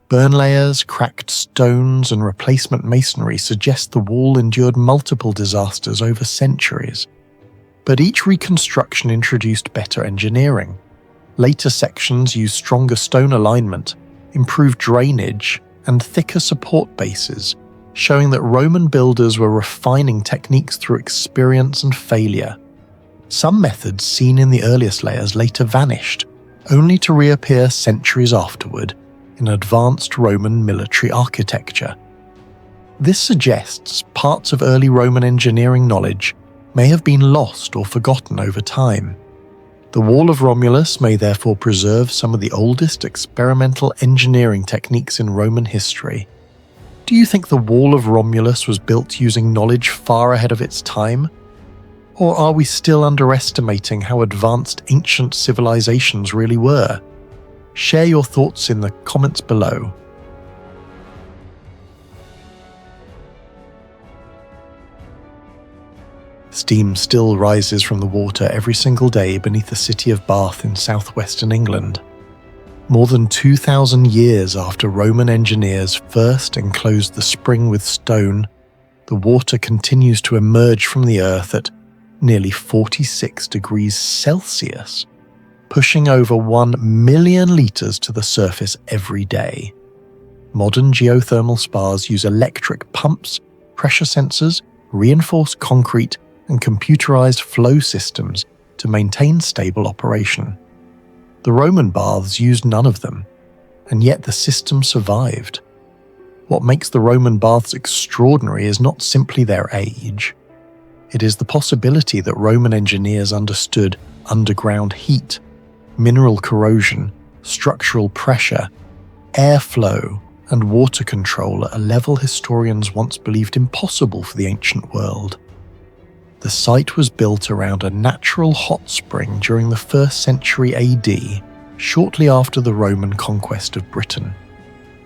Burn layers, cracked stones, and replacement masonry suggest the wall endured multiple disasters over centuries. But each reconstruction introduced better engineering. Later sections used stronger stone alignment, improved drainage, and thicker support bases, showing that Roman builders were refining techniques through experience and failure. Some methods seen in the earliest layers later vanished, only to reappear centuries afterward in advanced Roman military architecture. This suggests parts of early Roman engineering knowledge may have been lost or forgotten over time. The Wall of Romulus may therefore preserve some of the oldest experimental engineering techniques in Roman history. Do you think the Wall of Romulus was built using knowledge far ahead of its time? Or are we still underestimating how advanced ancient civilizations really were? Share your thoughts in the comments below. Steam still rises from the water every single day beneath the city of Bath in southwestern England. More than 2,000 years after Roman engineers first enclosed the spring with stone, the water continues to emerge from the earth at nearly 46 degrees Celsius, pushing over 1 million litres to the surface every day. Modern geothermal spas use electric pumps, pressure sensors, reinforced concrete, and computerized flow systems to maintain stable operation. The Roman baths used none of them, and yet the system survived. What makes the Roman baths extraordinary is not simply their age. It is the possibility that Roman engineers understood underground heat, mineral corrosion, structural pressure, airflow, and water control at a level historians once believed impossible for the ancient world. The site was built around a natural hot spring during the 1st century AD, shortly after the Roman conquest of Britain.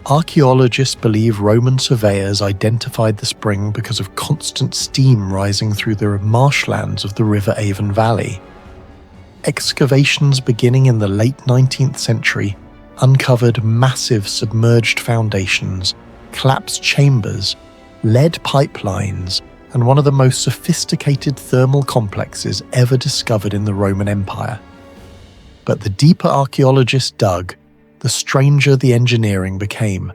Archaeologists believe Roman surveyors identified the spring because of constant steam rising through the marshlands of the River Avon Valley. Excavations beginning in the late 19th century uncovered massive submerged foundations, collapsed chambers, lead pipelines, and one of the most sophisticated thermal complexes ever discovered in the Roman Empire. But the deeper archaeologists dug, the stranger the engineering became.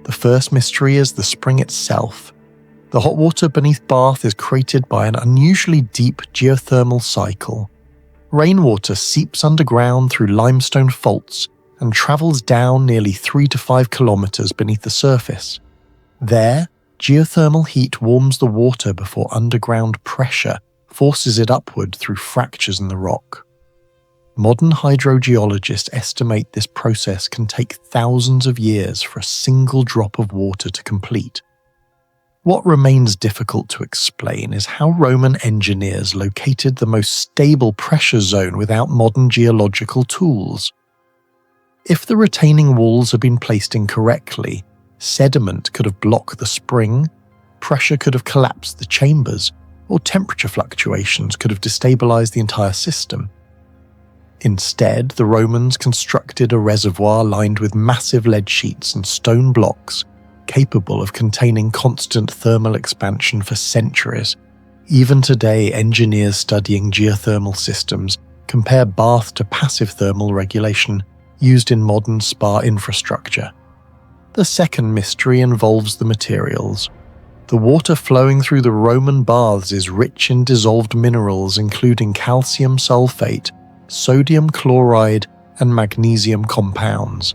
The first mystery is the spring itself. The hot water beneath Bath is created by an unusually deep geothermal cycle. Rainwater seeps underground through limestone faults and travels down nearly 3 to 5 kilometers beneath the surface. There, geothermal heat warms the water before underground pressure forces it upward through fractures in the rock. Modern hydrogeologists estimate this process can take thousands of years for a single drop of water to complete. What remains difficult to explain is how Roman engineers located the most stable pressure zone without modern geological tools. If the retaining walls had been placed incorrectly, sediment could have blocked the spring, pressure could have collapsed the chambers, or temperature fluctuations could have destabilized the entire system. Instead, the Romans constructed a reservoir lined with massive lead sheets and stone blocks, capable of containing constant thermal expansion for centuries. Even today, engineers studying geothermal systems compare Bath to passive thermal regulation used in modern spa infrastructure. The second mystery involves the materials. The water flowing through the Roman baths is rich in dissolved minerals including calcium sulfate, sodium chloride, and magnesium compounds.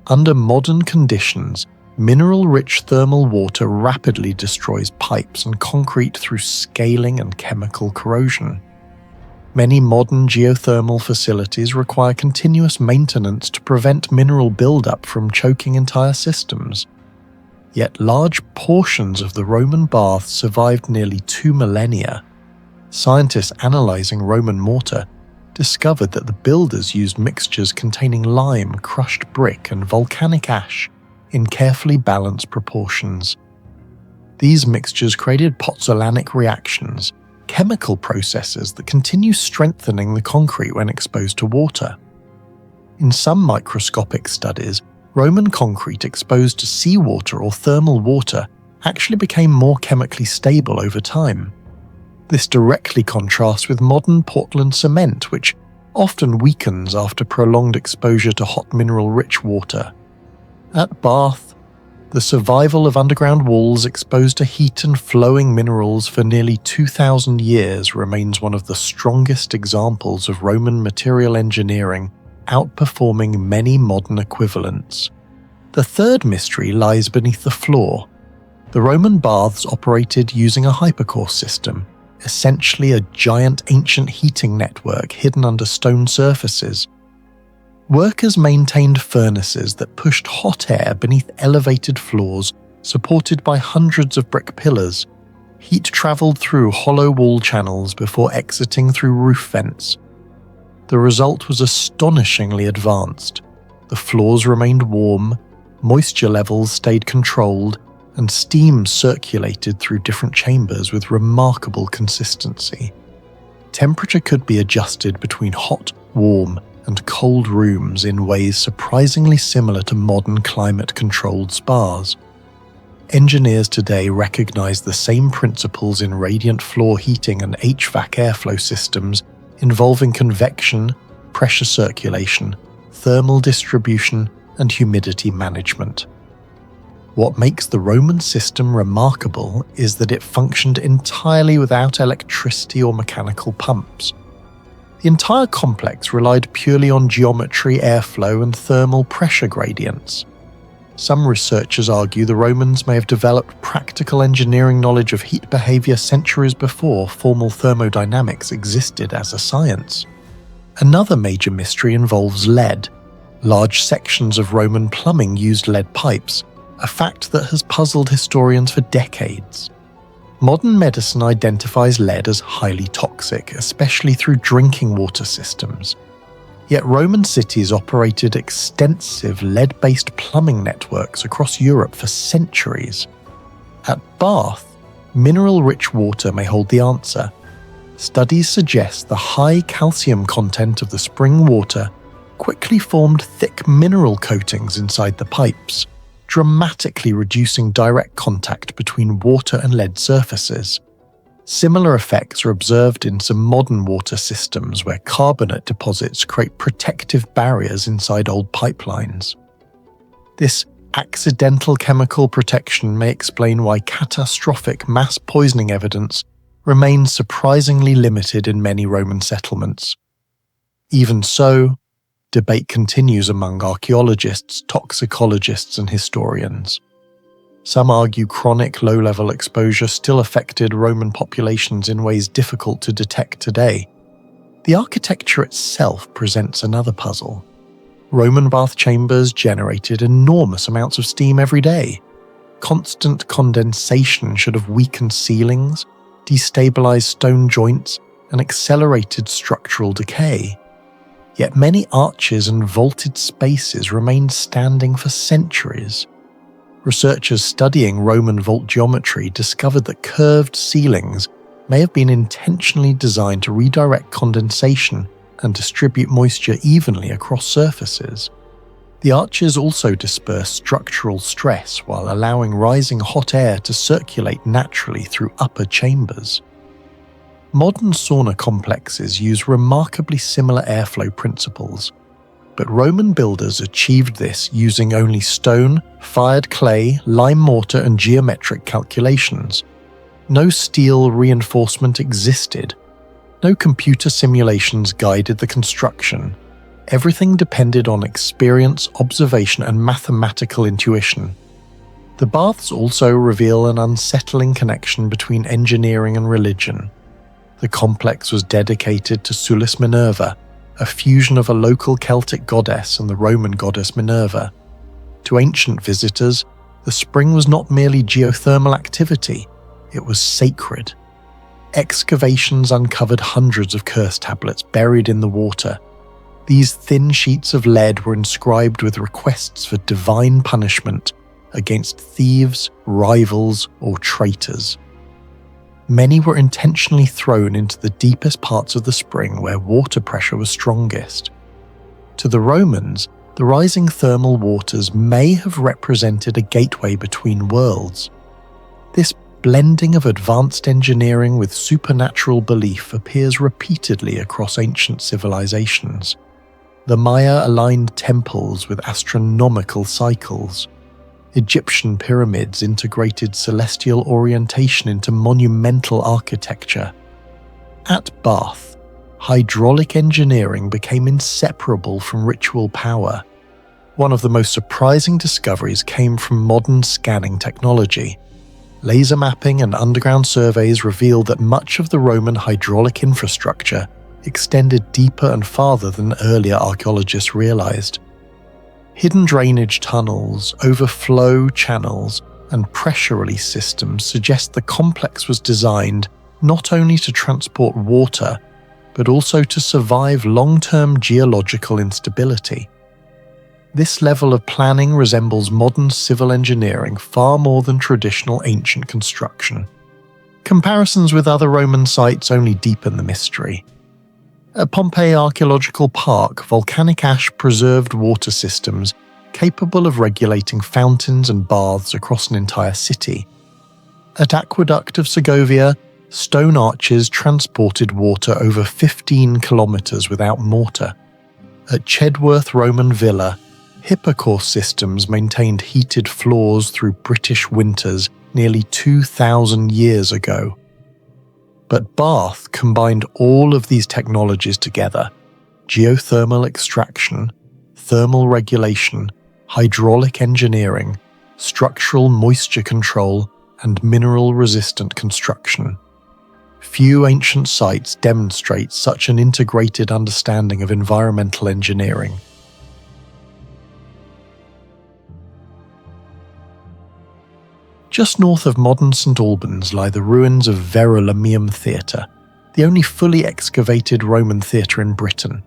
Under modern conditions, mineral-rich thermal water rapidly destroys pipes and concrete through scaling and chemical corrosion. Many modern geothermal facilities require continuous maintenance to prevent mineral buildup from choking entire systems. Yet large portions of the Roman baths survived nearly 2 millennia. Scientists analyzing Roman mortar discovered that the builders used mixtures containing lime, crushed brick, and volcanic ash in carefully balanced proportions. These mixtures created pozzolanic reactions, chemical processes that continue strengthening the concrete when exposed to water. In some microscopic studies, Roman concrete exposed to seawater or thermal water actually became more chemically stable over time. This directly contrasts with modern Portland cement, which often weakens after prolonged exposure to hot mineral-rich water. At Bath, the survival of underground walls exposed to heat and flowing minerals for nearly 2,000 years remains one of the strongest examples of Roman material engineering outperforming many modern equivalents. The third mystery lies beneath the floor. The Roman baths operated using a hypercore system, essentially a giant ancient heating network hidden under stone surfaces. Workers maintained furnaces that pushed hot air beneath elevated floors supported by hundreds of brick pillars. Heat travelled through hollow wall channels before exiting through roof vents. The result was astonishingly advanced. The floors remained warm, moisture levels stayed controlled, and steam circulated through different chambers with remarkable consistency. Temperature could be adjusted between hot, warm, and cold rooms in ways surprisingly similar to modern climate-controlled spas. Engineers today recognize the same principles in radiant floor heating and HVAC airflow systems involving convection, pressure circulation, thermal distribution, and humidity management. What makes the Roman system remarkable is that it functioned entirely without electricity or mechanical pumps. The entire complex relied purely on geometry, airflow, and thermal pressure gradients. Some researchers argue the Romans may have developed practical engineering knowledge of heat behavior centuries before formal thermodynamics existed as a science. Another major mystery involves lead. Large sections of Roman plumbing used lead pipes, a fact that has puzzled historians for decades. Modern medicine identifies lead as highly toxic, especially through drinking water systems. Yet Roman cities operated extensive lead-based plumbing networks across Europe for centuries. At Bath, mineral-rich water may hold the answer. Studies suggest the high calcium content of the spring water quickly formed thick mineral coatings inside the pipes, dramatically reducing direct contact between water and lead surfaces. Similar effects are observed in some modern water systems where carbonate deposits create protective barriers inside old pipelines. This accidental chemical protection may explain why catastrophic mass poisoning evidence remains surprisingly limited in many Roman settlements. Even so, debate continues among archaeologists, toxicologists, and historians. Some argue chronic low-level exposure still affected Roman populations in ways difficult to detect today. The architecture itself presents another puzzle. Roman bath chambers generated enormous amounts of steam every day. Constant condensation should have weakened ceilings, destabilized stone joints, and accelerated structural decay. Yet many arches and vaulted spaces remained standing for centuries. Researchers studying Roman vault geometry discovered that curved ceilings may have been intentionally designed to redirect condensation and distribute moisture evenly across surfaces. The arches also disperse structural stress while allowing rising hot air to circulate naturally through upper chambers. Modern sauna complexes use remarkably similar airflow principles, but Roman builders achieved this using only stone, fired clay, lime mortar, and geometric calculations. No steel reinforcement existed. No computer simulations guided the construction. Everything depended on experience, observation, and mathematical intuition. The baths also reveal an unsettling connection between engineering and religion. The complex was dedicated to Sulis Minerva, a fusion of a local Celtic goddess and the Roman goddess Minerva. To ancient visitors, the spring was not merely geothermal activity, it was sacred. Excavations uncovered hundreds of curse tablets buried in the water. These thin sheets of lead were inscribed with requests for divine punishment against thieves, rivals, or traitors. Many were intentionally thrown into the deepest parts of the spring where water pressure was strongest. To the Romans, the rising thermal waters may have represented a gateway between worlds. This blending of advanced engineering with supernatural belief appears repeatedly across ancient civilizations. The Maya aligned temples with astronomical cycles. Egyptian pyramids integrated celestial orientation into monumental architecture. At Bath, hydraulic engineering became inseparable from ritual power. One of the most surprising discoveries came from modern scanning technology. laser mapping and underground surveys revealed that much of the Roman hydraulic infrastructure extended deeper and farther than earlier archaeologists realized. Hidden drainage tunnels, overflow channels, and pressure release systems suggest the complex was designed not only to transport water, but also to survive long-term geological instability. This level of planning resembles modern civil engineering far more than traditional ancient construction. Comparisons with other Roman sites only deepen the mystery. At Pompeii Archaeological Park, volcanic ash preserved water systems capable of regulating fountains and baths across an entire city. At Aqueduct of Segovia, stone arches transported water over 15 kilometers without mortar. At Chedworth Roman Villa, Hippocaust systems maintained heated floors through British winters nearly 2,000 years ago. But Bath combined all of these technologies together: geothermal extraction, thermal regulation, hydraulic engineering, structural moisture control, and mineral-resistant construction. Few ancient sites demonstrate such an integrated understanding of environmental engineering. Just north of modern St Albans lie the ruins of Verulamium Theatre, the only fully excavated Roman theatre in Britain.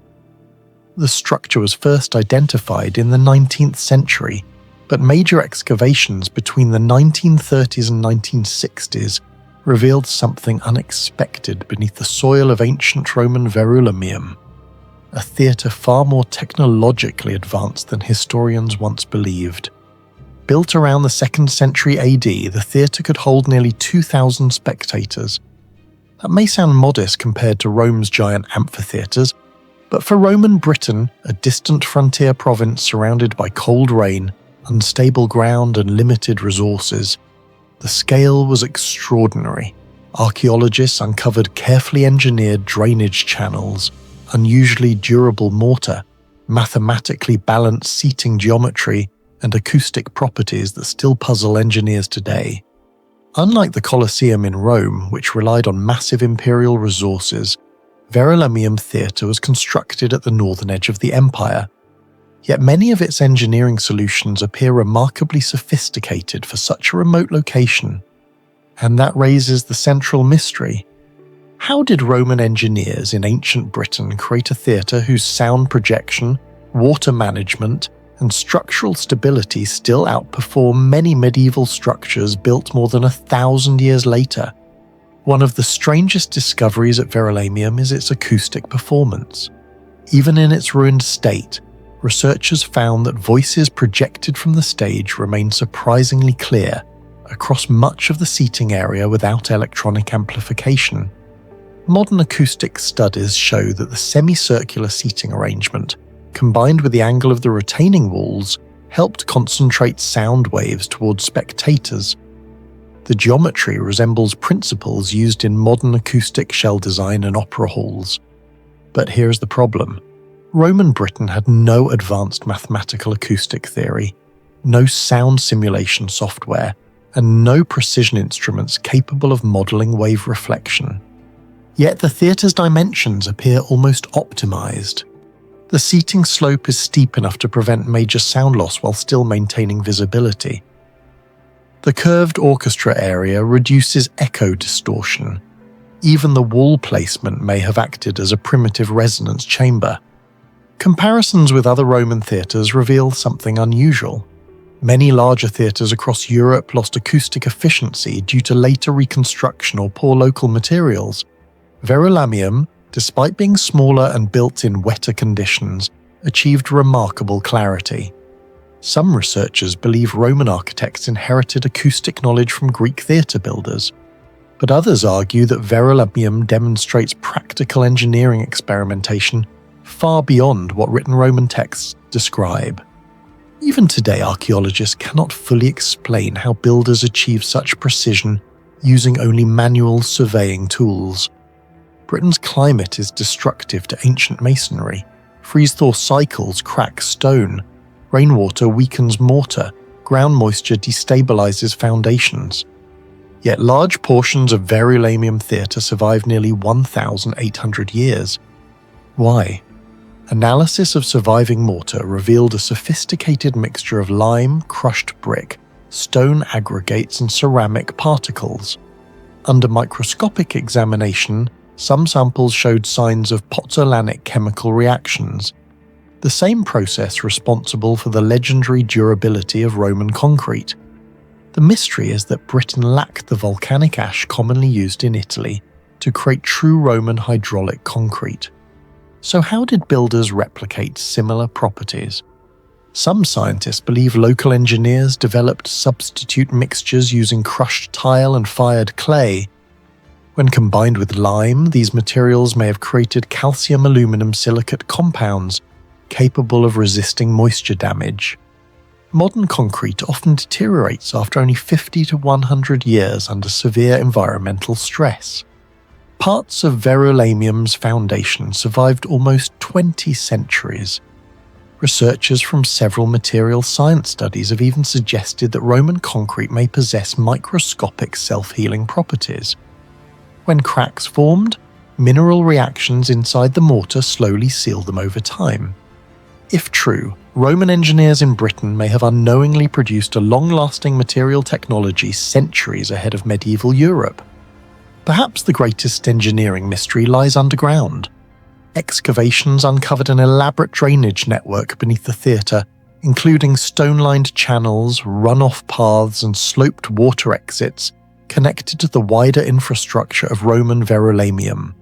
The structure was first identified in the 19th century, but major excavations between the 1930s and 1960s revealed something unexpected beneath the soil of ancient Roman Verulamium, a theatre far more technologically advanced than historians once believed. Built around the 2nd century AD, the theatre could hold nearly 2,000 spectators. That may sound modest compared to Rome's giant amphitheatres, but for Roman Britain, a distant frontier province surrounded by cold rain, unstable ground and limited resources, the scale was extraordinary. Archaeologists uncovered carefully engineered drainage channels, unusually durable mortar, mathematically balanced seating geometry, and acoustic properties that still puzzle engineers today. Unlike the Colosseum in Rome, which relied on massive imperial resources, Verulamium Theatre was constructed at the northern edge of the empire. Yet many of its engineering solutions appear remarkably sophisticated for such a remote location. And that raises the central mystery. How did Roman engineers in ancient Britain create a theatre whose sound projection, water management, and structural stability still outperform many medieval structures built more than 1,000 years later? One of the strangest discoveries at Verulamium is its acoustic performance. Even in its ruined state, researchers found that voices projected from the stage remain surprisingly clear across much of the seating area without electronic amplification. Modern acoustic studies show that the semicircular seating arrangement, combined with the angle of the retaining walls, helped concentrate sound waves towards spectators. The geometry resembles principles used in modern acoustic shell design and opera halls. But here's the problem. Roman Britain had no advanced mathematical acoustic theory, no sound simulation software, and no precision instruments capable of modelling wave reflection. Yet the theatre's dimensions appear almost optimized. The seating slope is steep enough to prevent major sound loss while still maintaining visibility. The curved orchestra area reduces echo distortion. Even the wall placement may have acted as a primitive resonance chamber. Comparisons with other Roman theatres reveal something unusual. Many larger theatres across Europe lost acoustic efficiency due to later reconstruction or poor local materials. Verulamium, despite being smaller and built in wetter conditions, achieved remarkable clarity. Some researchers believe Roman architects inherited acoustic knowledge from Greek theatre builders, but others argue that Verulamium demonstrates practical engineering experimentation far beyond what written Roman texts describe. Even today, archaeologists cannot fully explain how builders achieve such precision using only manual surveying tools. Britain's climate is destructive to ancient masonry. Freeze-thaw cycles crack stone. Rainwater weakens mortar. Ground moisture destabilizes foundations. Yet large portions of Verulamium theatre survived nearly 1,800 years. Why? Analysis of surviving mortar revealed a sophisticated mixture of lime, crushed brick, stone aggregates and ceramic particles. Under microscopic examination, some samples showed signs of pozzolanic chemical reactions, the same process responsible for the legendary durability of Roman concrete. The mystery is that Britain lacked the volcanic ash commonly used in Italy to create true Roman hydraulic concrete. So how did builders replicate similar properties? Some scientists believe local engineers developed substitute mixtures using crushed tile and fired clay. When combined with lime, these materials may have created calcium aluminum silicate compounds capable of resisting moisture damage. Modern concrete often deteriorates after only 50 to 100 years under severe environmental stress. Parts of Verulamium's foundation survived almost 20 centuries. Researchers from several material science studies have even suggested that Roman concrete may possess microscopic self-healing properties. When cracks formed, mineral reactions inside the mortar slowly sealed them over time. If true, Roman engineers in Britain may have unknowingly produced a long-lasting material technology centuries ahead of medieval Europe. Perhaps the greatest engineering mystery lies underground. Excavations uncovered an elaborate drainage network beneath the theatre, including stone-lined channels, runoff paths and sloped water exits connected to the wider infrastructure of Roman Verulamium.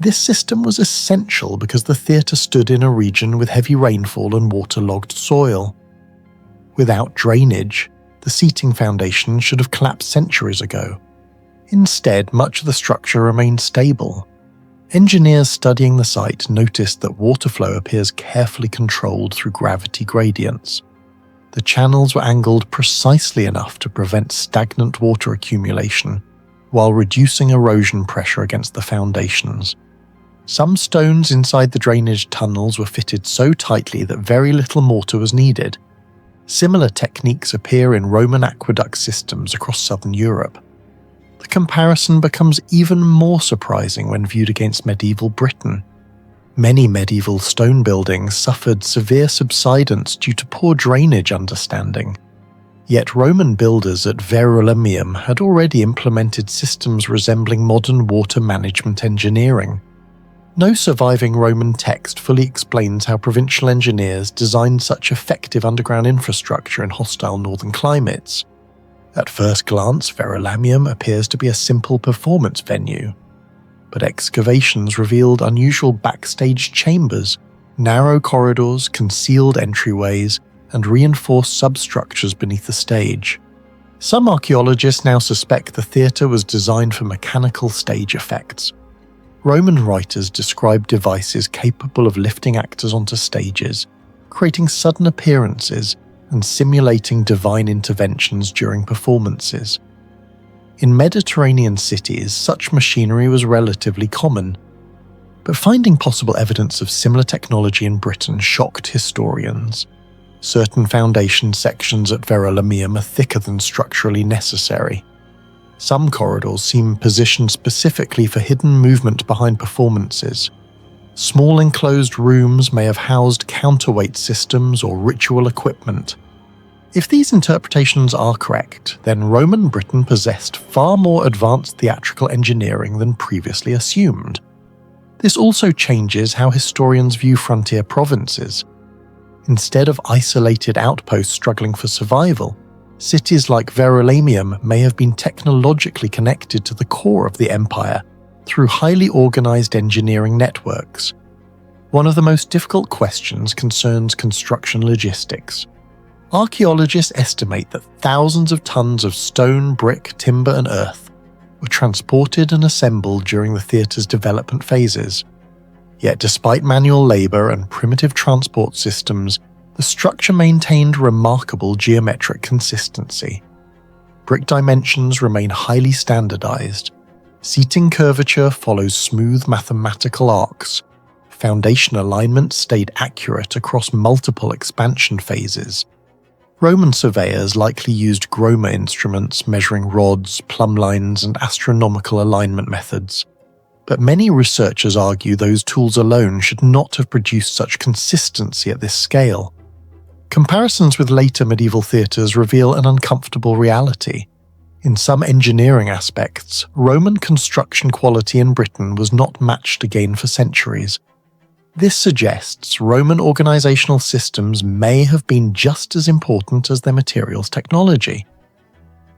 This system was essential because the theatre stood in a region with heavy rainfall and waterlogged soil. Without drainage, the seating foundation should have collapsed centuries ago. Instead, much of the structure remained stable. Engineers studying the site noticed that water flow appears carefully controlled through gravity gradients. The channels were angled precisely enough to prevent stagnant water accumulation, while reducing erosion pressure against the foundations. Some stones inside the drainage tunnels were fitted so tightly that very little mortar was needed. Similar techniques appear in Roman aqueduct systems across southern Europe. The comparison becomes even more surprising when viewed against medieval Britain. Many medieval stone buildings suffered severe subsidence due to poor drainage understanding. Yet Roman builders at Verulamium had already implemented systems resembling modern water management engineering. No surviving Roman text fully explains how provincial engineers designed such effective underground infrastructure in hostile northern climates. At first glance, Verulamium appears to be a simple performance venue, but excavations revealed unusual backstage chambers, narrow corridors, concealed entryways, and reinforced substructures beneath the stage. Some archaeologists now suspect the theatre was designed for mechanical stage effects. Roman writers describe devices capable of lifting actors onto stages, creating sudden appearances, and simulating divine interventions during performances. In Mediterranean cities, such machinery was relatively common, but finding possible evidence of similar technology in Britain shocked historians. Certain foundation sections at Verulamium are thicker than structurally necessary. Some corridors seem positioned specifically for hidden movement behind performances. Small enclosed rooms may have housed counterweight systems or ritual equipment. If these interpretations are correct, then Roman Britain possessed far more advanced theatrical engineering than previously assumed. This also changes how historians view frontier provinces. Instead of isolated outposts struggling for survival, cities like Verulamium may have been technologically connected to the core of the empire through highly organized engineering networks. One of the most difficult questions concerns construction logistics. Archaeologists estimate that thousands of tons of stone, brick, timber and earth were transported and assembled during the theatre's development phases. Yet despite manual labor and primitive transport systems, the structure maintained remarkable geometric consistency. Brick dimensions remain highly standardized. Seating curvature follows smooth mathematical arcs. Foundation alignment stayed accurate across multiple expansion phases. Roman surveyors likely used groma instruments measuring rods, plumb lines, and astronomical alignment methods. But many researchers argue those tools alone should not have produced such consistency at this scale. Comparisons with later medieval theatres reveal an uncomfortable reality. In some engineering aspects, Roman construction quality in Britain was not matched again for centuries. This suggests Roman organisational systems may have been just as important as their materials technology.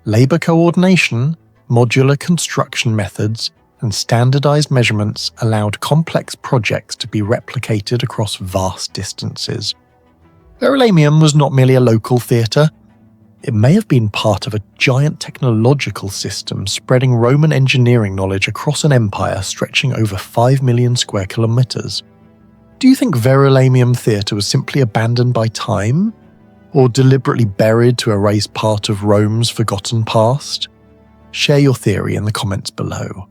Labour coordination, modular construction methods, and standardised measurements allowed complex projects to be replicated across vast distances. Verulamium was not merely a local theatre. It may have been part of a giant technological system spreading Roman engineering knowledge across an empire stretching over 5 million square kilometres. Do you think Verulamium theatre was simply abandoned by time, or deliberately buried to erase part of Rome's forgotten past? Share your theory in the comments below.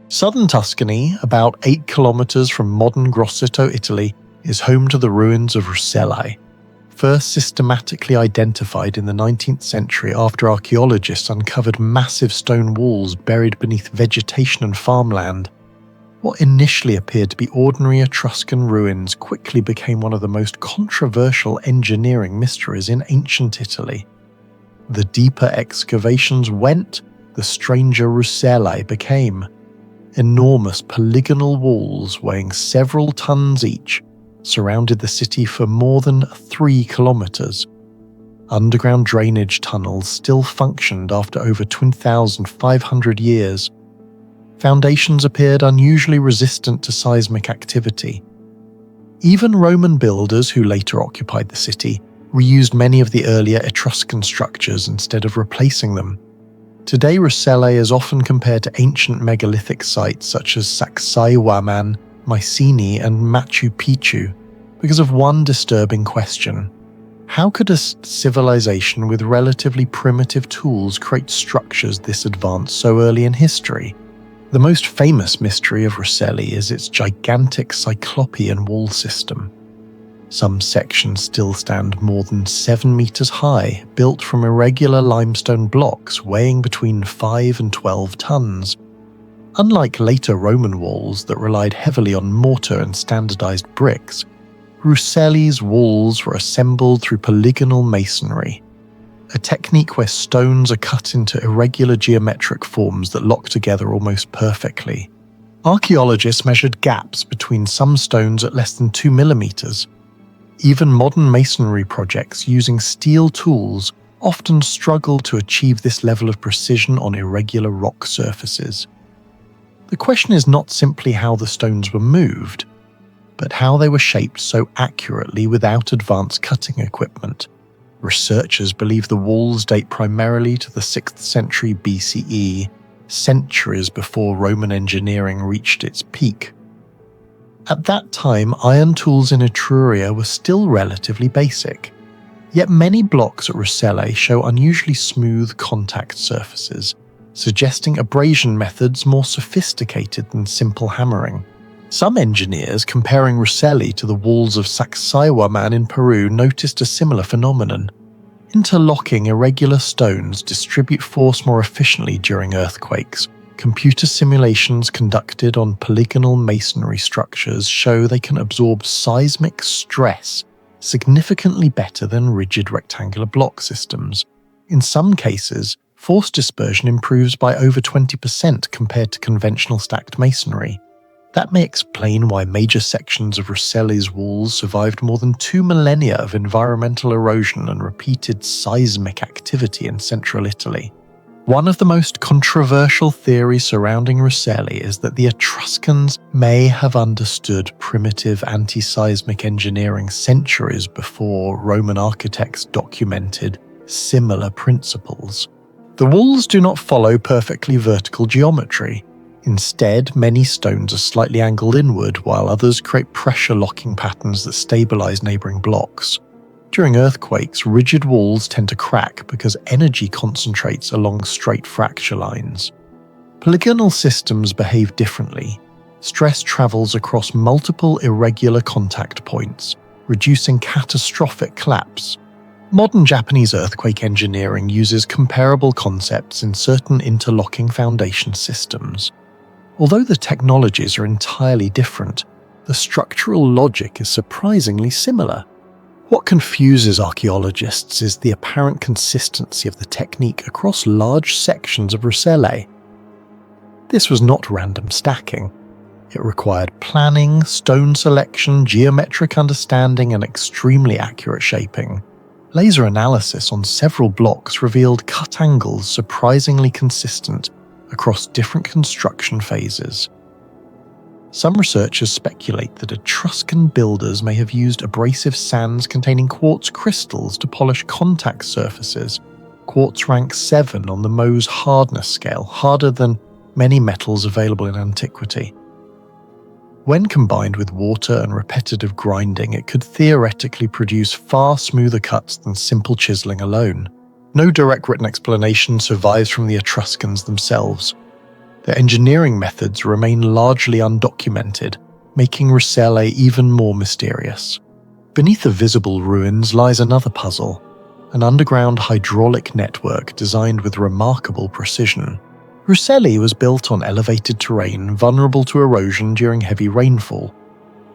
Southern Tuscany, about 8 kilometres from modern Grosseto, Italy, is home to the ruins of Rucellai, first systematically identified in the 19th century after archaeologists uncovered massive stone walls buried beneath vegetation and farmland. What initially appeared to be ordinary Etruscan ruins quickly became one of the most controversial engineering mysteries in ancient Italy. The deeper excavations went, the stranger Rucellai became. Enormous polygonal walls weighing several tons each surrounded the city for more than 3 kilometres. Underground drainage tunnels still functioned after over 2,500 years. Foundations appeared unusually resistant to seismic activity. Even Roman builders who later occupied the city reused many of the earlier Etruscan structures instead of replacing them. Today, Rucellai is often compared to ancient megalithic sites such as Sacsayhuaman, Mycenae, and Machu Picchu because of one disturbing question. How could a civilization with relatively primitive tools create structures this advanced so early in history? The most famous mystery of Rucellai is its gigantic cyclopean wall system. Some sections still stand more than 7 meters high, built from irregular limestone blocks weighing between 5 and 12 tons. Unlike later Roman walls that relied heavily on mortar and standardized bricks, Rucellai's walls were assembled through polygonal masonry, a technique where stones are cut into irregular geometric forms that lock together almost perfectly. Archaeologists measured gaps between some stones at less than 2 millimeters. Even modern masonry projects using steel tools often struggle to achieve this level of precision on irregular rock surfaces. The question is not simply how the stones were moved, but how they were shaped so accurately without advanced cutting equipment. Researchers believe the walls date primarily to the 6th century BCE, centuries before Roman engineering reached its peak. At that time, iron tools in Etruria were still relatively basic, yet many blocks at Rucellai show unusually smooth contact surfaces, suggesting abrasion methods more sophisticated than simple hammering. Some engineers comparing Rucellai to the walls of Sacsayhuaman in Peru noticed a similar phenomenon. Interlocking irregular stones distribute force more efficiently during earthquakes. Computer simulations conducted on polygonal masonry structures show they can absorb seismic stress significantly better than rigid rectangular block systems. In some cases, force dispersion improves by over 20% compared to conventional stacked masonry. That may explain why major sections of Rucellai's walls survived more than 2 millennia of environmental erosion and repeated seismic activity in central Italy. One of the most controversial theories surrounding Rucellai is that the Etruscans may have understood primitive anti-seismic engineering centuries before Roman architects documented similar principles. The walls do not follow perfectly vertical geometry. Instead, many stones are slightly angled inward, while others create pressure-locking patterns that stabilize neighboring blocks. During earthquakes, rigid walls tend to crack because energy concentrates along straight fracture lines. Polygonal systems behave differently. stress travels across multiple irregular contact points, reducing catastrophic collapse. Modern Japanese earthquake engineering uses comparable concepts in certain interlocking foundation systems. Although the technologies are entirely different, the structural logic is surprisingly similar. What confuses archaeologists is the apparent consistency of the technique across large sections of Ruscelli. This was not random stacking. It required planning, stone selection, geometric understanding, and extremely accurate shaping. Laser analysis on several blocks revealed cut angles surprisingly consistent across different construction phases. Some researchers speculate that Etruscan builders may have used abrasive sands containing quartz crystals to polish contact surfaces. Quartz ranks 7 on the Mohs hardness scale, harder than many metals available in antiquity. When combined with water and repetitive grinding, it could theoretically produce far smoother cuts than simple chiseling alone. No direct written explanation survives from the Etruscans themselves. Their engineering methods remain largely undocumented, making Ruscelli even more mysterious. Beneath the visible ruins lies another puzzle, an underground hydraulic network designed with remarkable precision. Ruscelli was built on elevated terrain vulnerable to erosion during heavy rainfall.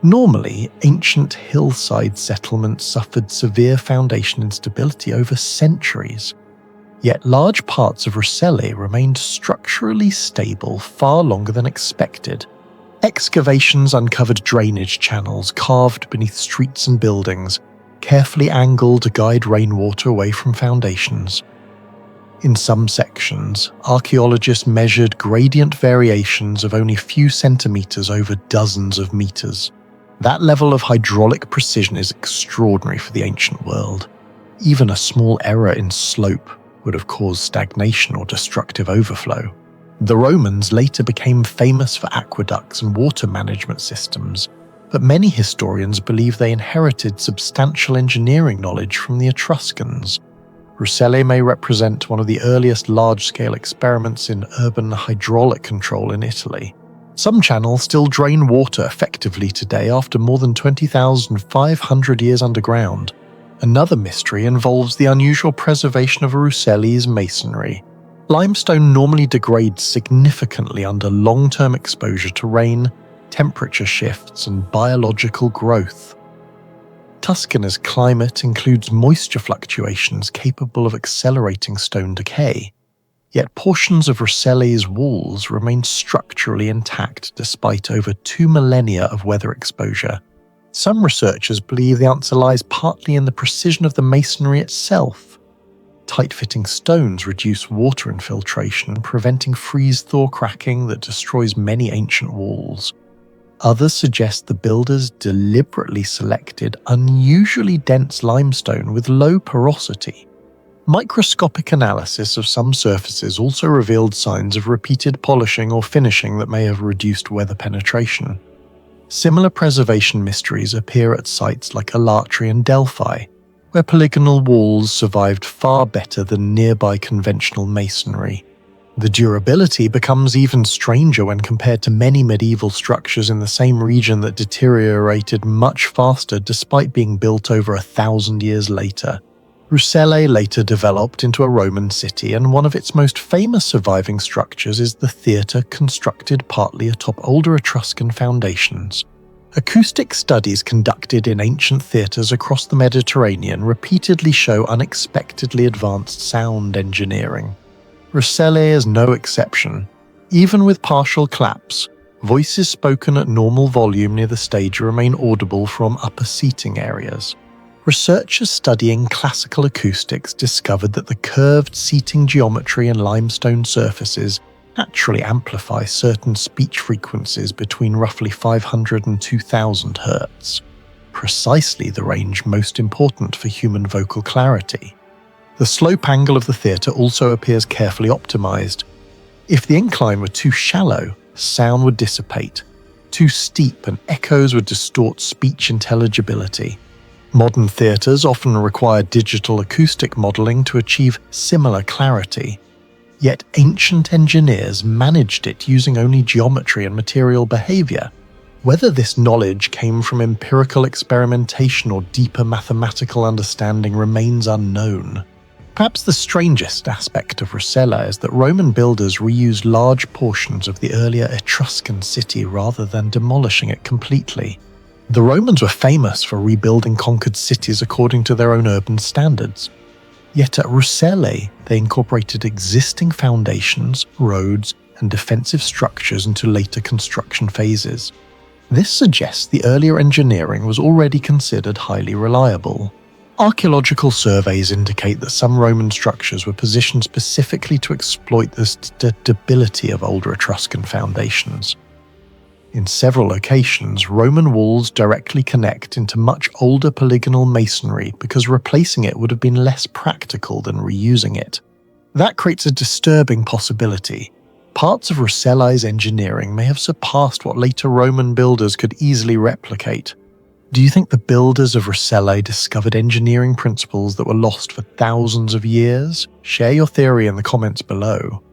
Normally, ancient hillside settlements suffered severe foundation instability over centuries. Yet large parts of Ruscelli remained structurally stable far longer than expected. Excavations uncovered drainage channels carved beneath streets and buildings, carefully angled to guide rainwater away from foundations. In some sections, archaeologists measured gradient variations of only a few centimeters over dozens of meters. That level of hydraulic precision is extraordinary for the ancient world. Even a small error in slope would have caused stagnation or destructive overflow. The Romans later became famous for aqueducts and water management systems, but many historians believe they inherited substantial engineering knowledge from the Etruscans. Ruscelli may represent one of the earliest large-scale experiments in urban hydraulic control in Italy. Some channels still drain water effectively today after more than 20,500 years underground. Another mystery involves the unusual preservation of Ruscelli's masonry. Limestone normally degrades significantly under long-term exposure to rain, temperature shifts, and biological growth. Tuscany's climate includes moisture fluctuations capable of accelerating stone decay, yet portions of Ruscelli's walls remain structurally intact despite over 2 millennia of weather exposure. Some researchers believe the answer lies partly in the precision of the masonry itself. Tight-fitting stones reduce water infiltration, preventing freeze-thaw cracking that destroys many ancient walls. Others suggest the builders deliberately selected unusually dense limestone with low porosity. Microscopic analysis of some surfaces also revealed signs of repeated polishing or finishing that may have reduced weather penetration. Similar preservation mysteries appear at sites like Alatri and Delphi, where polygonal walls survived far better than nearby conventional masonry. The durability becomes even stranger when compared to many medieval structures in the same region that deteriorated much faster despite being built over 1,000 years later. Ruscelli later developed into a Roman city, and one of its most famous surviving structures is the theatre constructed partly atop older Etruscan foundations. Acoustic studies conducted in ancient theatres across the Mediterranean repeatedly show unexpectedly advanced sound engineering. Ruscelli is no exception. Even with partial collapse, voices spoken at normal volume near the stage remain audible from upper seating areas. Researchers studying classical acoustics discovered that the curved seating geometry and limestone surfaces naturally amplify certain speech frequencies between roughly 500 and 2000 Hz, precisely the range most important for human vocal clarity. The slope angle of the theatre also appears carefully optimized. If the incline were too shallow, sound would dissipate. Too steep, and echoes would distort speech intelligibility. Modern theatres often require digital acoustic modeling to achieve similar clarity. Yet ancient engineers managed it using only geometry and material behavior. Whether this knowledge came from empirical experimentation or deeper mathematical understanding remains unknown. Perhaps the strangest aspect of Rusella is that Roman builders reused large portions of the earlier Etruscan city rather than demolishing it completely. The Romans were famous for rebuilding conquered cities according to their own urban standards. Yet at Ruselle, they incorporated existing foundations, roads, and defensive structures into later construction phases. This suggests the earlier engineering was already considered highly reliable. Archaeological surveys indicate that some Roman structures were positioned specifically to exploit the stability of older Etruscan foundations. In several locations, Roman walls directly connect into much older polygonal masonry because replacing it would have been less practical than reusing it. That creates a disturbing possibility. Parts of Ruselle's engineering may have surpassed what later Roman builders could easily replicate. Do you think the builders of Ruselle discovered engineering principles that were lost for thousands of years? Share your theory in the comments below.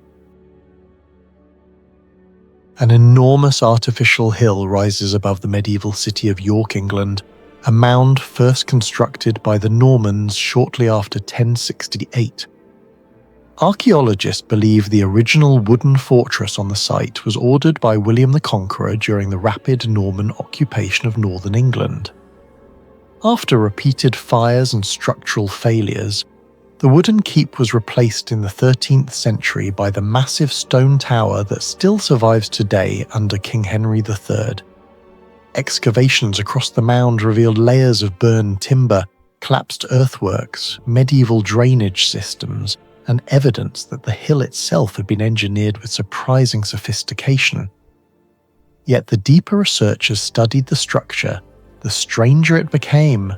An enormous artificial hill rises above the medieval city of York, England, a mound first constructed by the Normans shortly after 1068. Archaeologists believe the original wooden fortress on the site was ordered by William the Conqueror during the rapid Norman occupation of northern England. After repeated fires and structural failures, the wooden keep was replaced in the 13th century by the massive stone tower that still survives today under King Henry III. Excavations across the mound revealed layers of burned timber, collapsed earthworks, medieval drainage systems, and evidence that the hill itself had been engineered with surprising sophistication. Yet the deeper researchers studied the structure, the stranger it became.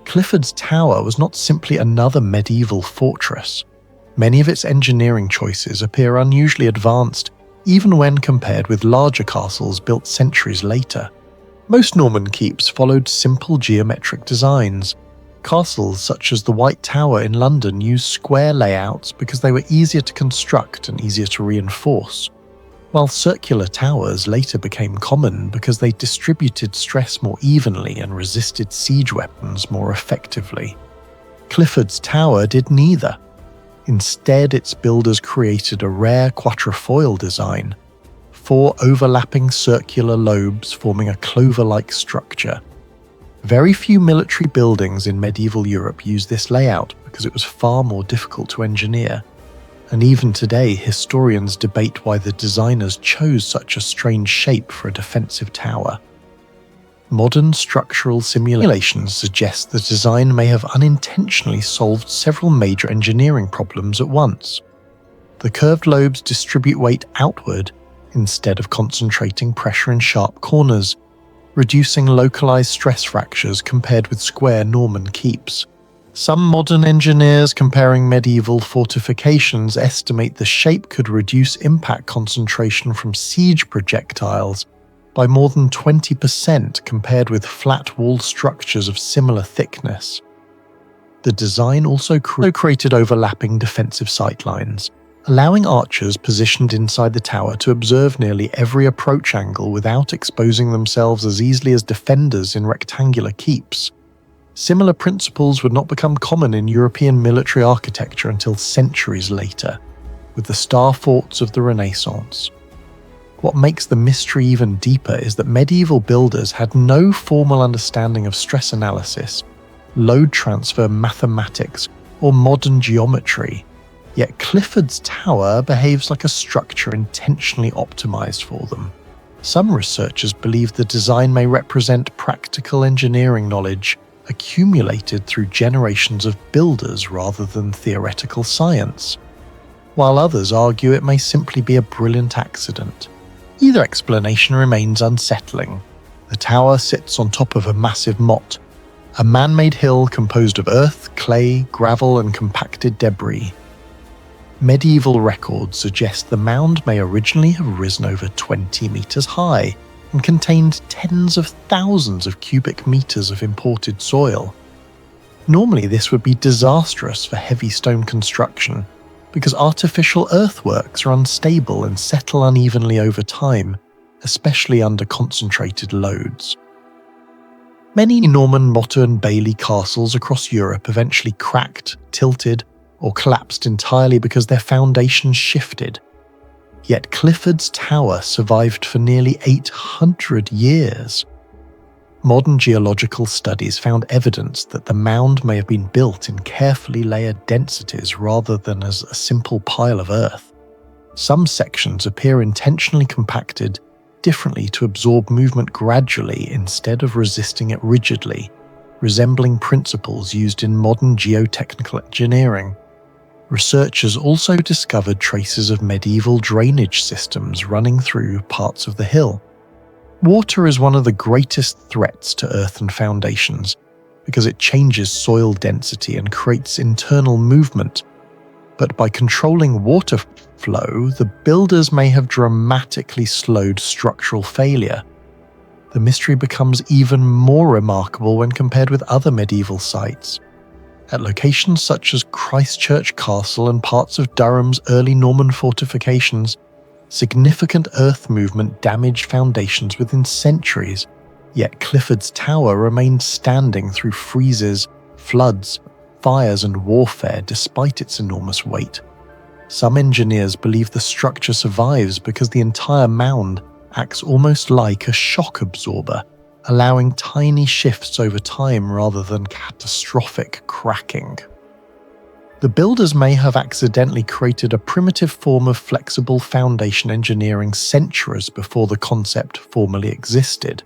Clifford's Tower was not simply another medieval fortress. Many of its engineering choices appear unusually advanced, even when compared with larger castles built centuries later. Most Norman keeps followed simple geometric designs. Castles such as the White Tower in London used square layouts because they were easier to construct and easier to reinforce, while circular towers later became common because they distributed stress more evenly and resisted siege weapons more effectively. Clifford's Tower did neither. Instead, its builders created a rare quatrefoil design, 4 overlapping circular lobes forming a clover-like structure. Very few military buildings in medieval Europe used this layout because it was far more difficult to engineer. And even today, historians debate why the designers chose such a strange shape for a defensive tower. Modern structural simulations suggest the design may have unintentionally solved several major engineering problems at once. The curved lobes distribute weight outward instead of concentrating pressure in sharp corners, reducing localized stress fractures compared with square Norman keeps. Some modern engineers comparing medieval fortifications estimate the shape could reduce impact concentration from siege projectiles by more than 20% compared with flat wall structures of similar thickness. The design also created overlapping defensive sightlines, allowing archers positioned inside the tower to observe nearly every approach angle without exposing themselves as easily as defenders in rectangular keeps. Similar principles would not become common in European military architecture until centuries later, with the star forts of the Renaissance. What makes the mystery even deeper is that medieval builders had no formal understanding of stress analysis, load transfer mathematics, or modern geometry. Yet Clifford's Tower behaves like a structure intentionally optimized for them. Some researchers believe the design may represent practical engineering knowledge accumulated through generations of builders rather than theoretical science, while others argue it may simply be a brilliant accident. Either explanation remains unsettling. The tower sits on top of a massive motte, a man-made hill composed of earth, clay, gravel, and compacted debris. Medieval records suggest the mound may originally have risen over 20 meters high and contained tens of thousands of cubic meters of imported soil. Normally, this would be disastrous for heavy stone construction, because artificial earthworks are unstable and settle unevenly over time, especially under concentrated loads. Many Norman Motte and Bailey castles across Europe eventually cracked, tilted, or collapsed entirely because their foundations shifted. Yet Clifford's Tower survived for nearly 800 years. Modern geological studies found evidence that the mound may have been built in carefully layered densities rather than as a simple pile of earth. Some sections appear intentionally compacted differently to absorb movement gradually instead of resisting it rigidly, resembling principles used in modern geotechnical engineering. Researchers also discovered traces of medieval drainage systems running through parts of the hill. Water is one of the greatest threats to earthen foundations because it changes soil density and creates internal movement. But by controlling water flow, the builders may have dramatically slowed structural failure. The mystery becomes even more remarkable when compared with other medieval sites. At locations such as Christchurch Castle and parts of Durham's early Norman fortifications, significant earth movement damaged foundations within centuries, yet Clifford's Tower remained standing through freezes, floods, fires and warfare despite its enormous weight. Some engineers believe the structure survives because the entire mound acts almost like a shock absorber, allowing tiny shifts over time rather than catastrophic cracking. The builders may have accidentally created a primitive form of flexible foundation engineering centuries before the concept formally existed.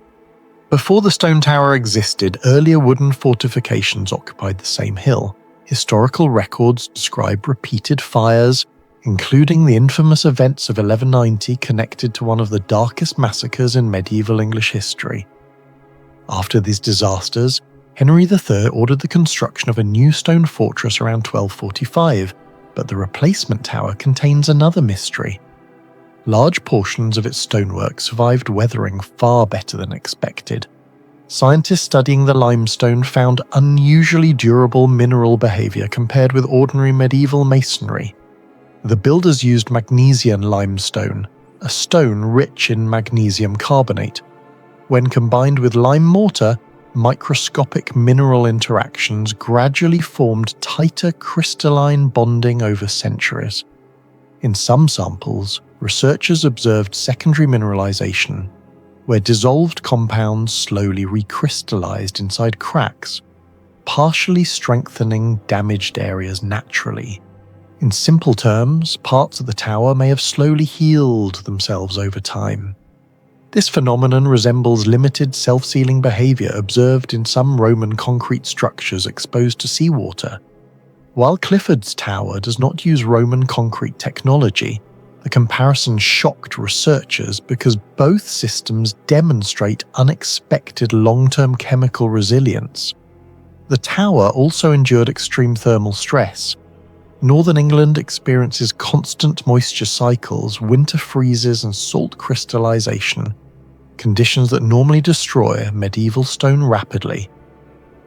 Before the stone tower existed, earlier wooden fortifications occupied the same hill. Historical records describe repeated fires, including the infamous events of 1190 connected to one of the darkest massacres in medieval English history. After these disasters, Henry III ordered the construction of a new stone fortress around 1245, but the replacement tower contains another mystery. Large portions of its stonework survived weathering far better than expected. Scientists studying the limestone found unusually durable mineral behavior compared with ordinary medieval masonry. The builders used magnesian limestone, a stone rich in magnesium carbonate. When combined with lime mortar, microscopic mineral interactions gradually formed tighter crystalline bonding over centuries. In some samples, researchers observed secondary mineralization, where dissolved compounds slowly recrystallized inside cracks, partially strengthening damaged areas naturally. In simple terms, parts of the tower may have slowly healed themselves over time. This phenomenon resembles limited self-sealing behavior observed in some Roman concrete structures exposed to seawater. While Clifford's Tower does not use Roman concrete technology, the comparison shocked researchers because both systems demonstrate unexpected long-term chemical resilience. The tower also endured extreme thermal stress. Northern England experiences constant moisture cycles, winter freezes and salt crystallization, conditions that normally destroy medieval stone rapidly.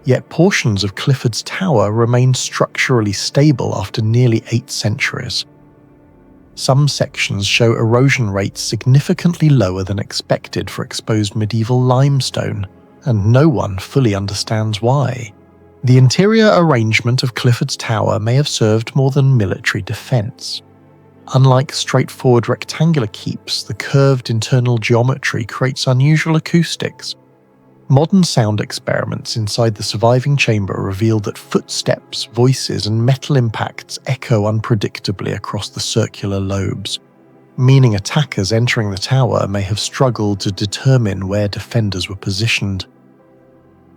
Yet portions of Clifford's Tower remained structurally stable after nearly 8 centuries. Some sections show erosion rates significantly lower than expected for exposed medieval limestone, and no one fully understands why. The interior arrangement of Clifford's Tower may have served more than military defense. Unlike straightforward rectangular keeps, the curved internal geometry creates unusual acoustics. Modern sound experiments inside the surviving chamber revealed that footsteps, voices, and metal impacts echo unpredictably across the circular lobes, meaning attackers entering the tower may have struggled to determine where defenders were positioned.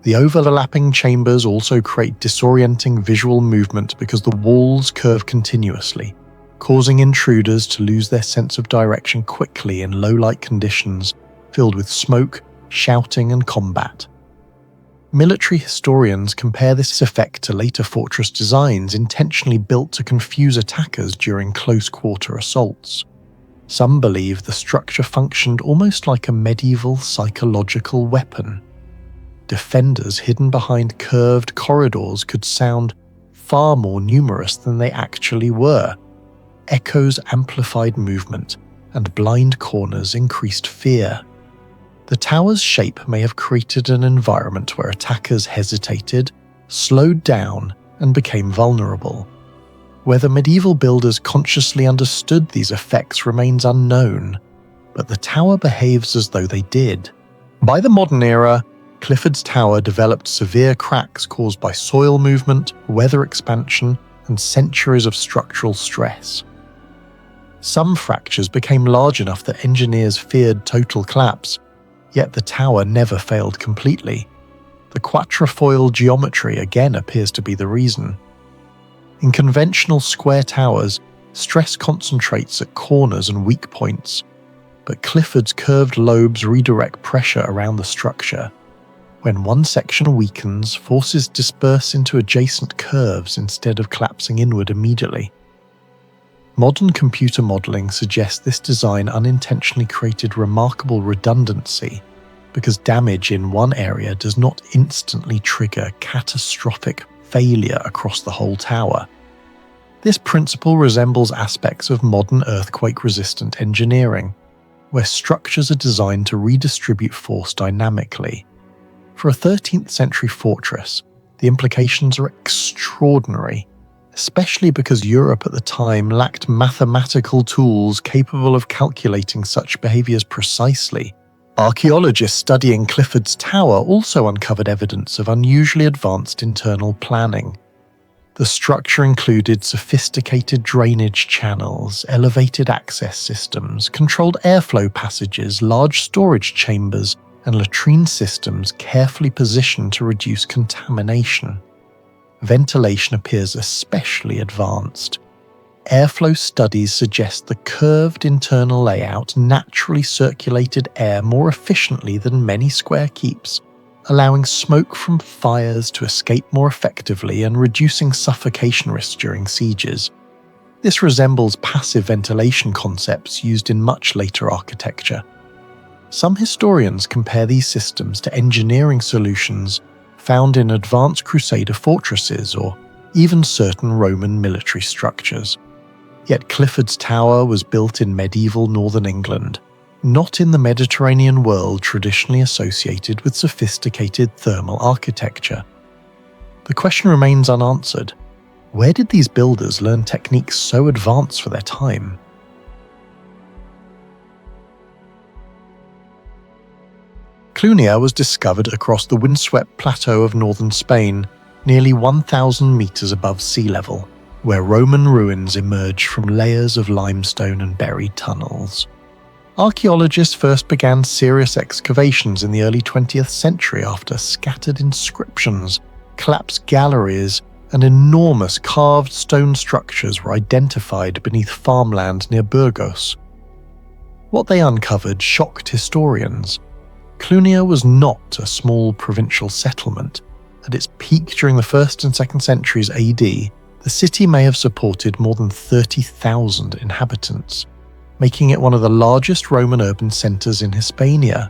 The overlapping chambers also create disorienting visual movement because the walls curve continuously, causing intruders to lose their sense of direction quickly in low-light conditions filled with smoke, shouting, and combat. Military historians compare this effect to later fortress designs intentionally built to confuse attackers during close-quarter assaults. Some believe the structure functioned almost like a medieval psychological weapon. Defenders hidden behind curved corridors could sound far more numerous than they actually were, echoes amplified movement, and blind corners increased fear. The tower's shape may have created an environment where attackers hesitated, slowed down, and became vulnerable. Whether medieval builders consciously understood these effects remains unknown, but the tower behaves as though they did. By the modern era, Clifford's Tower developed severe cracks caused by soil movement, weather expansion, and centuries of structural stress. Some fractures became large enough that engineers feared total collapse, yet the tower never failed completely. The quatrefoil geometry again appears to be the reason. In conventional square towers, stress concentrates at corners and weak points, but Clifford's curved lobes redirect pressure around the structure. When one section weakens, forces disperse into adjacent curves instead of collapsing inward immediately. Modern computer modelling suggests this design unintentionally created remarkable redundancy because damage in one area does not instantly trigger catastrophic failure across the whole tower. This principle resembles aspects of modern earthquake-resistant engineering, where structures are designed to redistribute force dynamically. For a 13th century fortress, the implications are extraordinary, especially because Europe at the time lacked mathematical tools capable of calculating such behaviours precisely. Archaeologists studying Clifford's Tower also uncovered evidence of unusually advanced internal planning. The structure included sophisticated drainage channels, elevated access systems, controlled airflow passages, large storage chambers, and latrine systems carefully positioned to reduce contamination. Ventilation appears especially advanced. Airflow studies suggest the curved internal layout naturally circulated air more efficiently than many square keeps, allowing smoke from fires to escape more effectively and reducing suffocation risks during sieges. This resembles passive ventilation concepts used in much later architecture. Some historians compare these systems to engineering solutions found in advanced Crusader fortresses or even certain Roman military structures. Yet Clifford's Tower was built in medieval northern England, not in the Mediterranean world traditionally associated with sophisticated thermal architecture. The question remains unanswered. Where did these builders learn techniques so advanced for their time? Clunia was discovered across the windswept plateau of northern Spain, nearly 1,000 meters above sea level, where Roman ruins emerged from layers of limestone and buried tunnels. Archaeologists first began serious excavations in the early 20th century after scattered inscriptions, collapsed galleries, and enormous carved stone structures were identified beneath farmland near Burgos. What they uncovered shocked historians. Clunia was not a small provincial settlement. At its peak during the 1st and 2nd centuries AD, the city may have supported more than 30,000 inhabitants, making it one of the largest Roman urban centres in Hispania.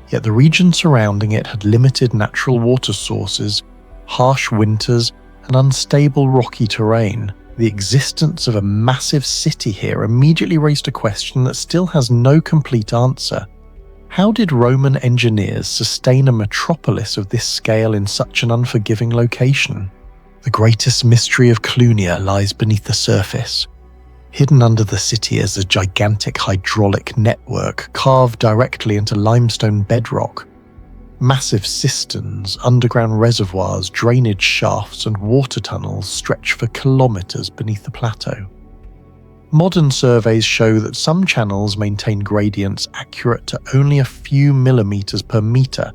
Yet the region surrounding it had limited natural water sources, harsh winters, and unstable rocky terrain. The existence of a massive city here immediately raised a question that still has no complete answer. How did Roman engineers sustain a metropolis of this scale in such an unforgiving location? The greatest mystery of Clunia lies beneath the surface. Hidden under the city is a gigantic hydraulic network carved directly into limestone bedrock. Massive cisterns, underground reservoirs, drainage shafts, and water tunnels stretch for kilometers beneath the plateau. Modern surveys show that some channels maintain gradients accurate to only a few millimeters per meter,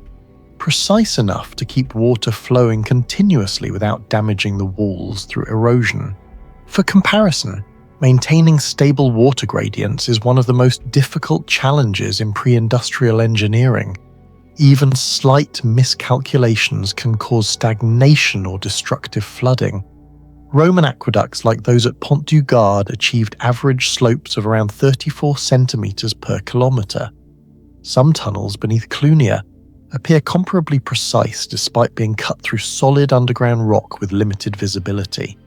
precise enough to keep water flowing continuously without damaging the walls through erosion. For comparison, maintaining stable water gradients is one of the most difficult challenges in pre-industrial engineering. Even slight miscalculations can cause stagnation or destructive flooding. Roman aqueducts like those at Pont du Gard achieved average slopes of around 34 centimeters per kilometer. Some tunnels beneath Clunia appear comparably precise despite being cut through solid underground rock with limited visibility.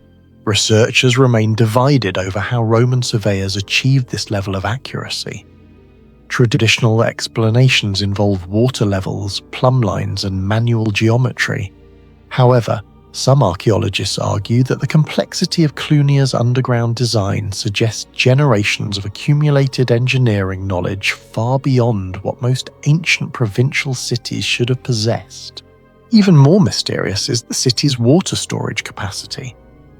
Researchers remain divided over how Roman surveyors achieved this level of accuracy. Traditional explanations involve water levels, plumb lines, and manual geometry. However, some archaeologists argue that the complexity of Clunia's underground design suggests generations of accumulated engineering knowledge far beyond what most ancient provincial cities should have possessed. Even more mysterious is the city's water storage capacity.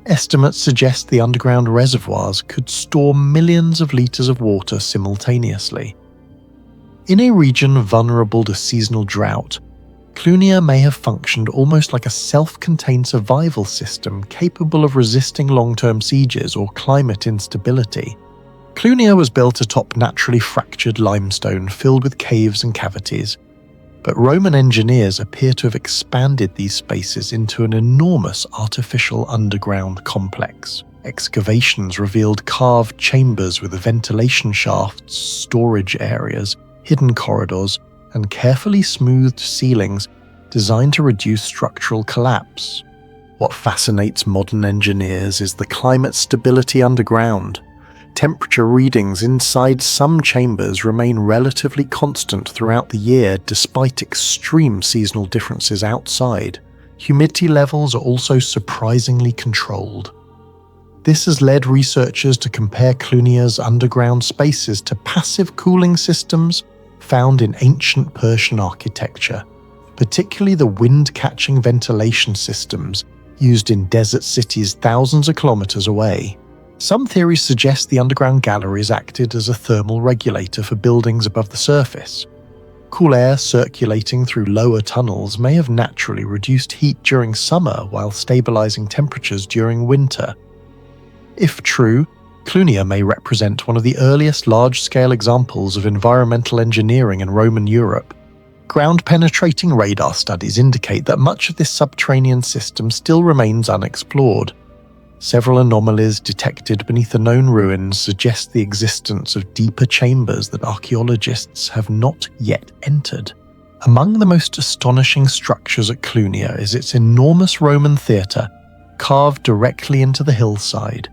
Estimates suggest the underground reservoirs could store millions of litres of water simultaneously. In a region vulnerable to seasonal drought, Clunia may have functioned almost like a self-contained survival system capable of resisting long-term sieges or climate instability. Clunia was built atop naturally fractured limestone filled with caves and cavities, but Roman engineers appear to have expanded these spaces into an enormous artificial underground complex. Excavations revealed carved chambers with ventilation shafts, storage areas, hidden corridors, and carefully smoothed ceilings designed to reduce structural collapse. What fascinates modern engineers is the climate stability underground. Temperature readings inside some chambers remain relatively constant throughout the year despite extreme seasonal differences outside. Humidity levels are also surprisingly controlled. This has led researchers to compare Clunia's underground spaces to passive cooling systems found in ancient Persian architecture, particularly the wind-catching ventilation systems used in desert cities thousands of kilometers away. Some theories suggest the underground galleries acted as a thermal regulator for buildings above the surface. Cool air circulating through lower tunnels may have naturally reduced heat during summer while stabilizing temperatures during winter. If true, Clunia may represent one of the earliest large-scale examples of environmental engineering in Roman Europe. Ground-penetrating radar studies indicate that much of this subterranean system still remains unexplored. Several anomalies detected beneath the known ruins suggest the existence of deeper chambers that archaeologists have not yet entered. Among the most astonishing structures at Clunia is its enormous Roman theatre, carved directly into the hillside.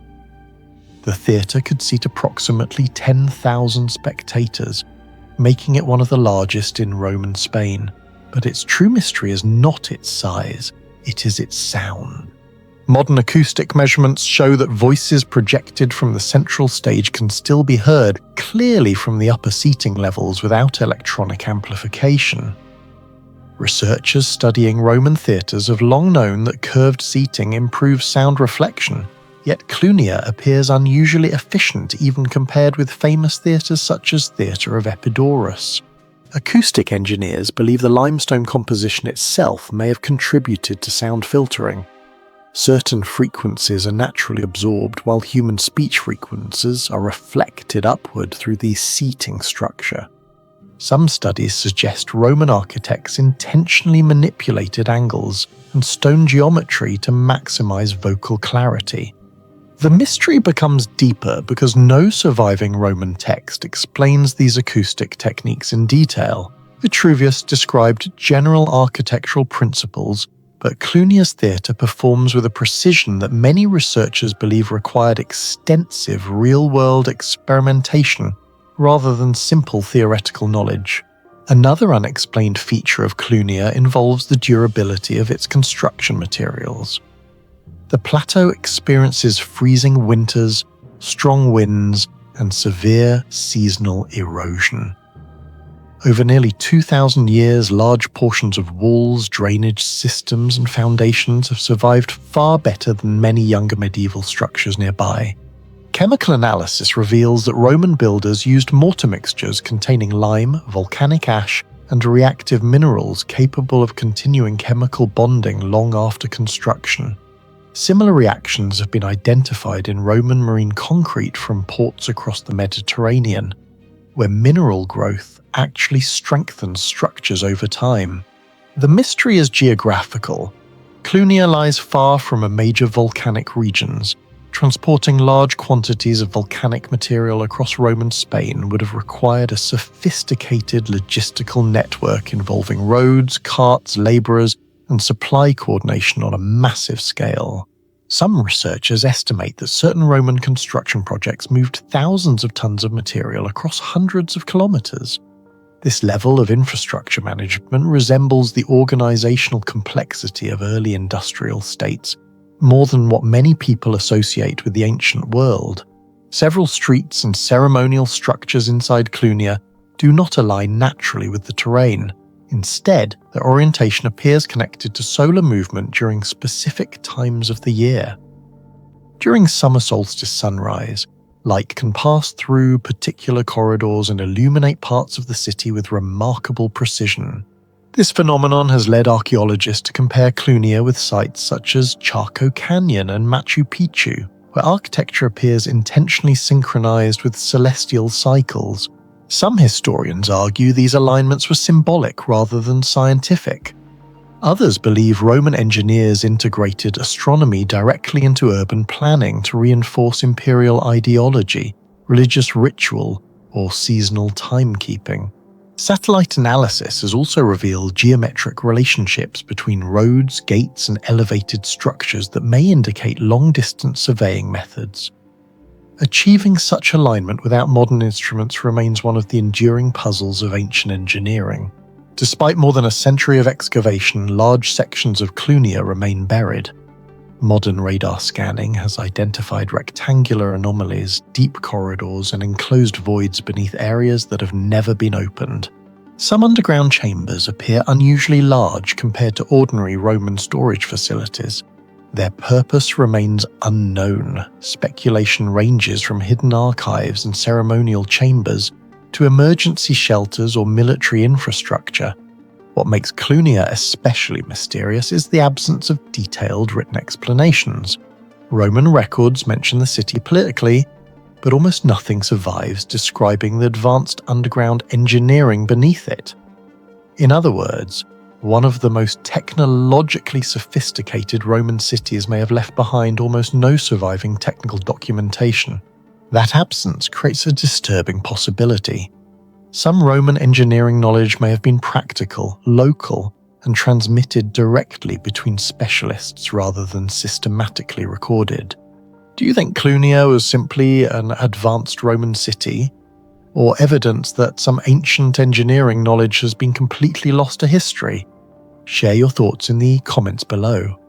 The theatre could seat approximately 10,000 spectators, making it one of the largest in Roman Spain. But its true mystery is not its size, it is its sound. Modern acoustic measurements show that voices projected from the central stage can still be heard clearly from the upper seating levels without electronic amplification. Researchers studying Roman theatres have long known that curved seating improves sound reflection, yet Clunia appears unusually efficient even compared with famous theatres such as Theatre of Epidaurus. Acoustic engineers believe the limestone composition itself may have contributed to sound filtering. Certain frequencies are naturally absorbed while human speech frequencies are reflected upward through the seating structure. Some studies suggest Roman architects intentionally manipulated angles and stone geometry to maximize vocal clarity. The mystery becomes deeper because no surviving Roman text explains these acoustic techniques in detail. Vitruvius described general architectural principles, but Clunia's theatre performs with a precision that many researchers believe required extensive real-world experimentation rather than simple theoretical knowledge. Another unexplained feature of Clunia involves the durability of its construction materials. The plateau experiences freezing winters, strong winds, and severe seasonal erosion. Over nearly 2,000 years, large portions of walls, drainage systems, and foundations have survived far better than many younger medieval structures nearby. Chemical analysis reveals that Roman builders used mortar mixtures containing lime, volcanic ash, and reactive minerals capable of continuing chemical bonding long after construction. Similar reactions have been identified in Roman marine concrete from ports across the Mediterranean, where mineral growth actually strengthens structures over time. The mystery is geographical. Clunia lies far from major volcanic regions. Transporting large quantities of volcanic material across Roman Spain would have required a sophisticated logistical network involving roads, carts, labourers, and supply coordination on a massive scale. Some researchers estimate that certain Roman construction projects moved thousands of tons of material across hundreds of kilometers. This level of infrastructure management resembles the organizational complexity of early industrial states, more than what many people associate with the ancient world. Several streets and ceremonial structures inside Clunia do not align naturally with the terrain. Instead, their orientation appears connected to solar movement during specific times of the year. During summer solstice sunrise, light can pass through particular corridors and illuminate parts of the city with remarkable precision. This phenomenon has led archaeologists to compare Clunia with sites such as Chaco Canyon and Machu Picchu, where architecture appears intentionally synchronized with celestial cycles. Some historians argue these alignments were symbolic rather than scientific. Others believe Roman engineers integrated astronomy directly into urban planning to reinforce imperial ideology, religious ritual, or seasonal timekeeping. Satellite analysis has also revealed geometric relationships between roads, gates, and elevated structures that may indicate long-distance surveying methods. Achieving such alignment without modern instruments remains one of the enduring puzzles of ancient engineering. Despite more than a century of excavation, large sections of Clunia remain buried. Modern radar scanning has identified rectangular anomalies, deep corridors, and enclosed voids beneath areas that have never been opened. Some underground chambers appear unusually large compared to ordinary Roman storage facilities. Their purpose remains unknown. Speculation ranges from hidden archives and ceremonial chambers to emergency shelters or military infrastructure. What makes Clunia especially mysterious is the absence of detailed written explanations. Roman records mention the city politically, but almost nothing survives describing the advanced underground engineering beneath it. In other words, one of the most technologically sophisticated Roman cities may have left behind almost no surviving technical documentation. That absence creates a disturbing possibility. Some Roman engineering knowledge may have been practical, local, and transmitted directly between specialists rather than systematically recorded. Do you think Clunia was simply an advanced Roman city, or evidence that some ancient engineering knowledge has been completely lost to history? Share your thoughts in the comments below.